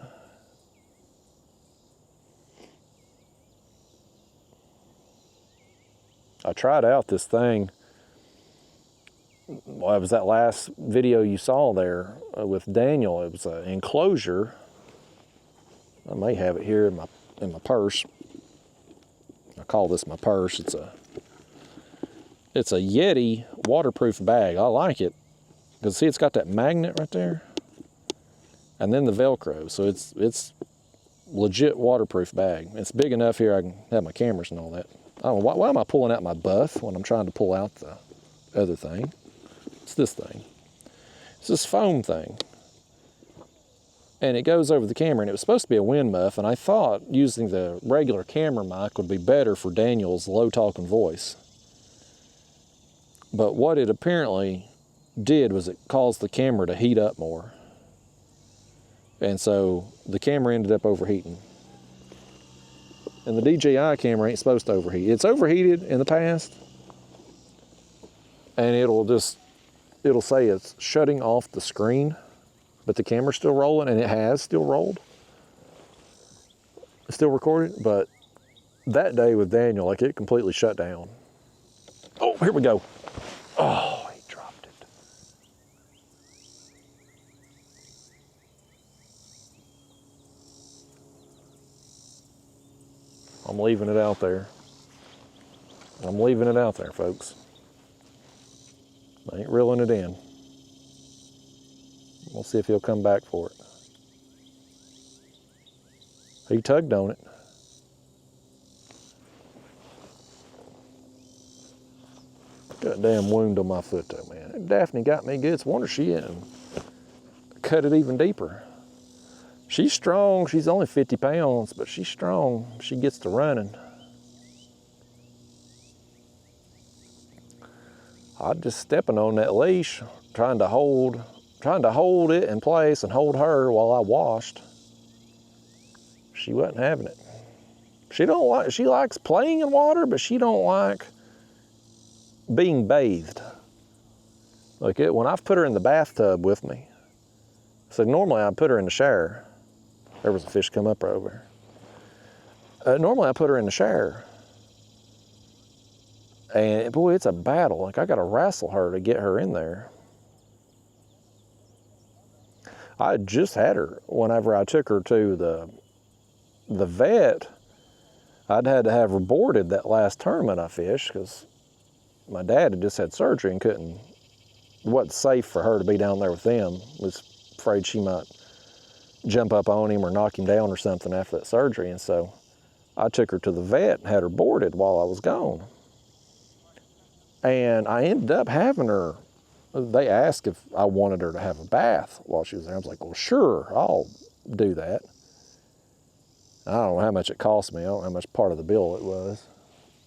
I tried out this thing. Well, it was that last video you saw there with Daniel. It was an enclosure. I may have it here in my purse. I call this my purse. It's a Yeti waterproof bag. I like it because see, it's got that magnet right there, and then the Velcro. So it's legit waterproof bag. It's big enough here I can have my cameras and all that. I don't know why am I pulling out my buff when I'm trying to pull out the other thing. It's this thing. It's this foam thing. And it goes over the camera, and it was supposed to be a wind muff, and I thought using the regular camera mic would be better for Daniel's low talking voice. But what it apparently did was it caused the camera to heat up more. And so the camera ended up overheating. and the DJI camera ain't supposed to overheat. It's overheated in the past, and it'll say it's shutting off the screen, but the camera's still rolling, and it has still rolled. It's still recorded, but that day with Daniel, like, it completely shut down. Oh, here we go. Oh, he dropped it. I'm leaving it out there. I'm leaving it out there, folks. I ain't reeling it in. We'll see if he'll come back for it. He tugged on it. Got a damn wound on my foot though, man. Daphne got me good. It's a wonder she didn't cut it even deeper. She's strong. She's only 50 pounds, but she's strong. She gets to running. I'm just stepping on that leash, trying to hold it in place and hold her while I washed. She wasn't having it. She likes playing in water, but she don't like being bathed. Like when I've put her in the bathtub with me, so normally I put her in the shower. There was a fish come up right over here. Normally I put her in the shower. And boy, it's a battle. Like I gotta wrestle her to get her in there. I just had her whenever I took her to the vet. I'd had to have her boarded that last tournament I fished because my dad had just had surgery and it wasn't safe for her to be down there with them. Was afraid she might jump up on him or knock him down or something after that surgery. And so I took her to the vet and had her boarded while I was gone. And I ended up having her, they asked if I wanted her to have a bath while she was there. I was like, well, sure, I'll do that. I don't know how much it cost me. I don't know how much part of the bill it was.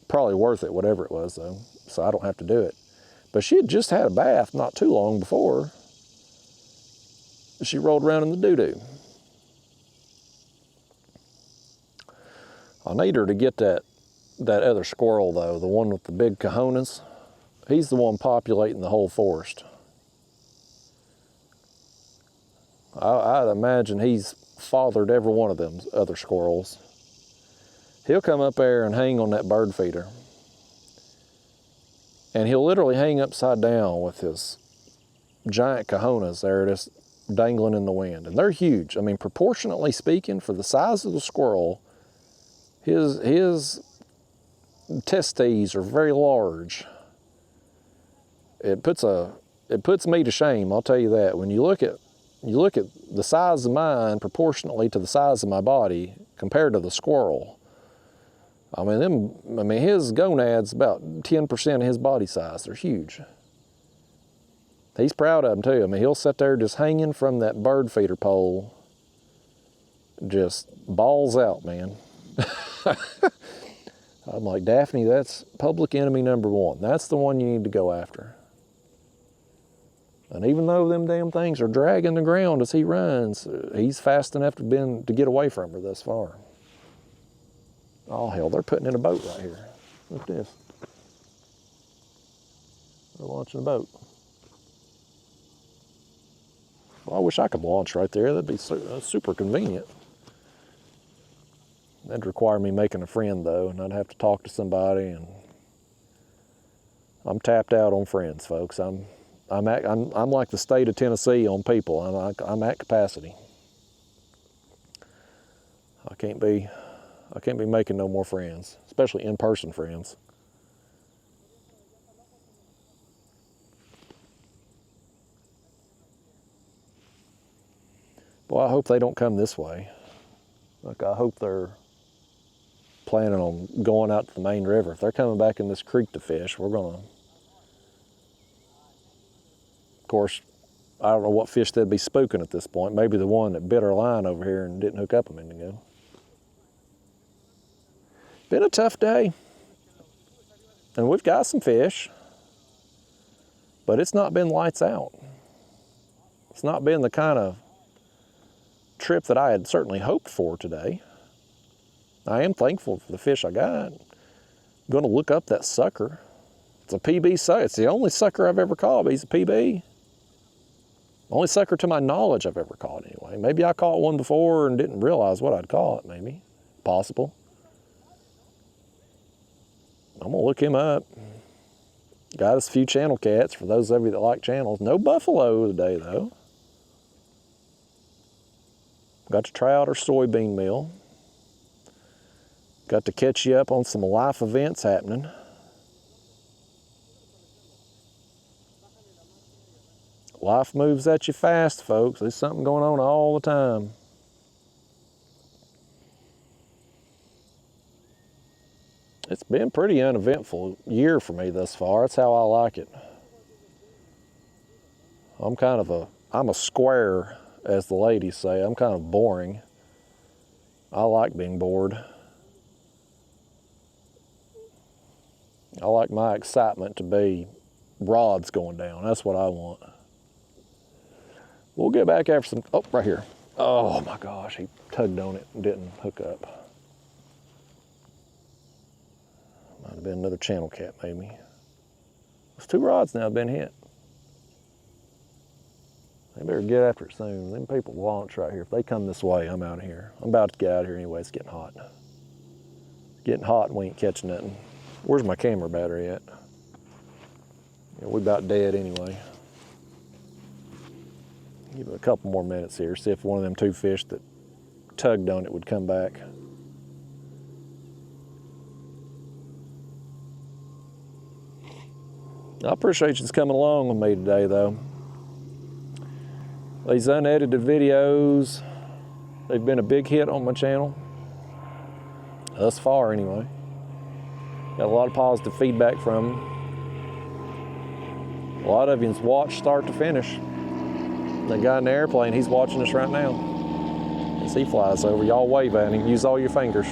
Probably worth it, whatever it was though, so I don't have to do it. But she had just had a bath not too long before. She rolled around in the doo-doo. I need her to get that other squirrel though, the one with the big cojones. He's the one populating the whole forest. I'd imagine he's fathered every one of them other squirrels. He'll come up there and hang on that bird feeder. And he'll literally hang upside down with his giant cojones there just dangling in the wind. And they're huge. I mean, proportionately speaking, for the size of the squirrel, his testes are very large. It puts me to shame, I'll tell you that. When you look at the size of mine proportionately to the size of my body compared to the squirrel, I mean his gonads about 10% of his body size. They're huge. He's proud of them too. I mean, he'll sit there just hanging from that bird feeder pole, just balls out, man. I'm like, Daphne, that's public enemy number one. That's the one you need to go after. And even though them damn things are dragging the ground as he runs, he's fast enough to get away from her thus far. Oh hell, they're putting in a boat right here. Look at this. They're launching a boat. Well, I wish I could launch right there. That'd be super convenient. That'd require me making a friend though, and I'd have to talk to somebody, and I'm tapped out on friends, folks. I'm like the state of Tennessee on people. I'm at capacity. I can't be making no more friends, especially in-person friends. Well, I hope they don't come this way. Look, I hope they're planning on going out to the main river. If they're coming back in this creek to fish, we're gonna, of course, I don't know what fish they'd be spooking at this point. Maybe the one that bit our line over here and didn't hook up a minute ago. Been a tough day. And we've got some fish, but it's not been lights out. It's not been the kind of trip that I had certainly hoped for today. I am thankful for the fish I got. I'm gonna look up that sucker. It's a PB sucker. It's the only sucker I've ever caught, but he's a PB. Only sucker to my knowledge I've ever caught anyway. Maybe I caught one before and didn't realize what I'd caught, maybe. Possible. I'm gonna look him up. Got us a few channel cats for those of you that like channels. No buffalo today though. Got to try out our soybean meal. Got to catch you up on some life events happening. Life moves at you fast, folks. There's something going on all the time. It's been pretty uneventful year for me thus far. That's how I like it. I'm a square, as the ladies say. I'm kind of boring. I like being bored. I like my excitement to be rods going down. That's what I want. We'll get back after some, oh, right here. Oh my gosh, he tugged on it and didn't hook up. Might have been another channel cat, maybe. There's 2 rods now have been hit. They better get after it soon. Them people launch right here. If they come this way, I'm out of here. I'm about to get out of here anyway. It's getting hot. It's getting hot and we ain't catching nothing. Where's my camera battery at? Yeah, we're about dead anyway. Give it a couple more minutes here. See if one of them 2 fish that tugged on it would come back. I appreciate you coming along with me today though. These unedited videos, they've been a big hit on my channel. Thus far anyway. Got a lot of positive feedback from them. A lot of you's watched start to finish. That guy in the airplane, he's watching us right now. As he flies over, y'all wave at him, use all your fingers.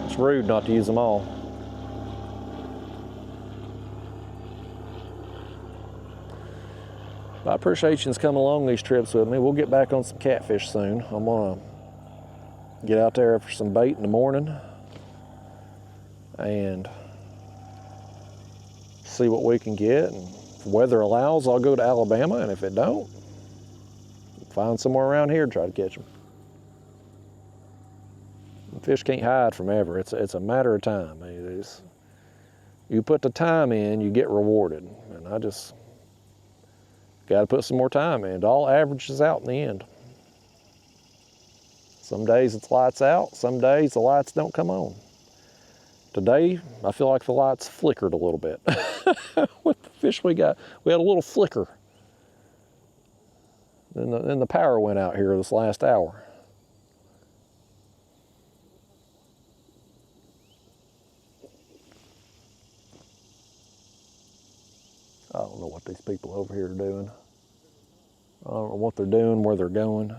It's rude not to use them all. I appreciate you coming along these trips with me. We'll get back on some catfish soon. I'm gonna get out there for some bait in the morning and see what we can get. And if weather allows, I'll go to Alabama, and if it don't, find somewhere around here to try to catch them. Fish can't hide from ever. It's a matter of time. You put the time in, you get rewarded. And I just got to put some more time in. It all averages out in the end. Some days it's lights out. Some days the lights don't come on. Today, I feel like the lights flickered a little bit. With the fish we got, we had a little flicker. Then the power went out here this last hour. I don't know what these people over here are doing. I don't know what they're doing, where they're going.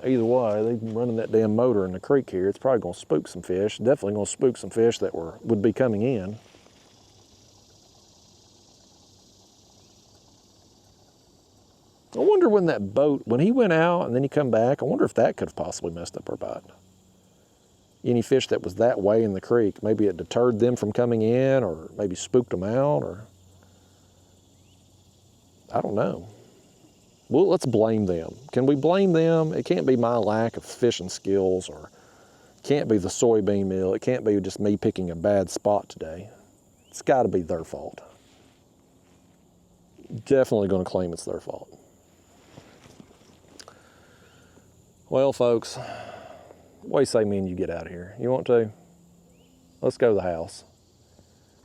Either way, they've running that damn motor in the creek here. It's probably gonna spook some fish. Definitely gonna spook some fish that would be coming in. I wonder when that boat, when he went out and then he come back, I wonder if that could have possibly messed up our bite. Any fish that was that way in the creek, maybe it deterred them from coming in or maybe spooked them out, or I don't know. Well, let's blame them. Can we blame them? It can't be my lack of fishing skills, or it can't be the soybean meal. It can't be just me picking a bad spot today. It's gotta be their fault. Definitely gonna claim it's their fault. Well, folks, what do you say me and you get out of here? You want to? Let's go to the house.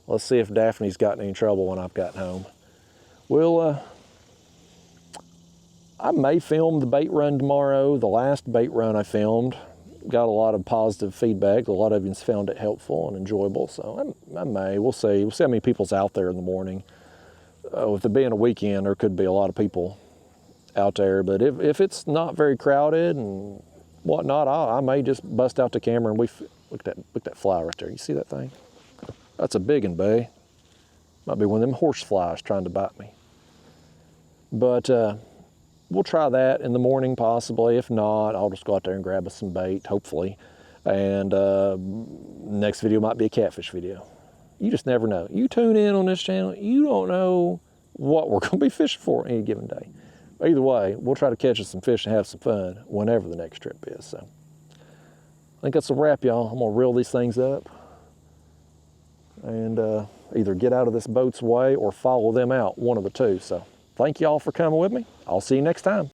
Let's see if Daphne's gotten any trouble when I've gotten home. I may film the bait run tomorrow. The last bait run I filmed got a lot of positive feedback. A lot of you found it helpful and enjoyable, so I may. We'll see. We'll see how many people's out there in the morning. With it being a weekend, there could be a lot of people out there, but if it's not very crowded and whatnot, I may just bust out the camera and look at that fly right there. You see that thing? That's a big one, bae. Might be one of them horse flies trying to bite me. But we'll try that in the morning possibly. If not, I'll just go out there and grab us some bait, hopefully. And next video might be a catfish video. You just never know. You tune in on this channel, you don't know what we're gonna be fishing for any given day. Either way, we'll try to catch us some fish and have some fun whenever the next trip is. So I think that's a wrap, y'all. I'm gonna reel these things up and either get out of this boat's way or follow them out, one of the two. So thank y'all for coming with me. I'll see you next time.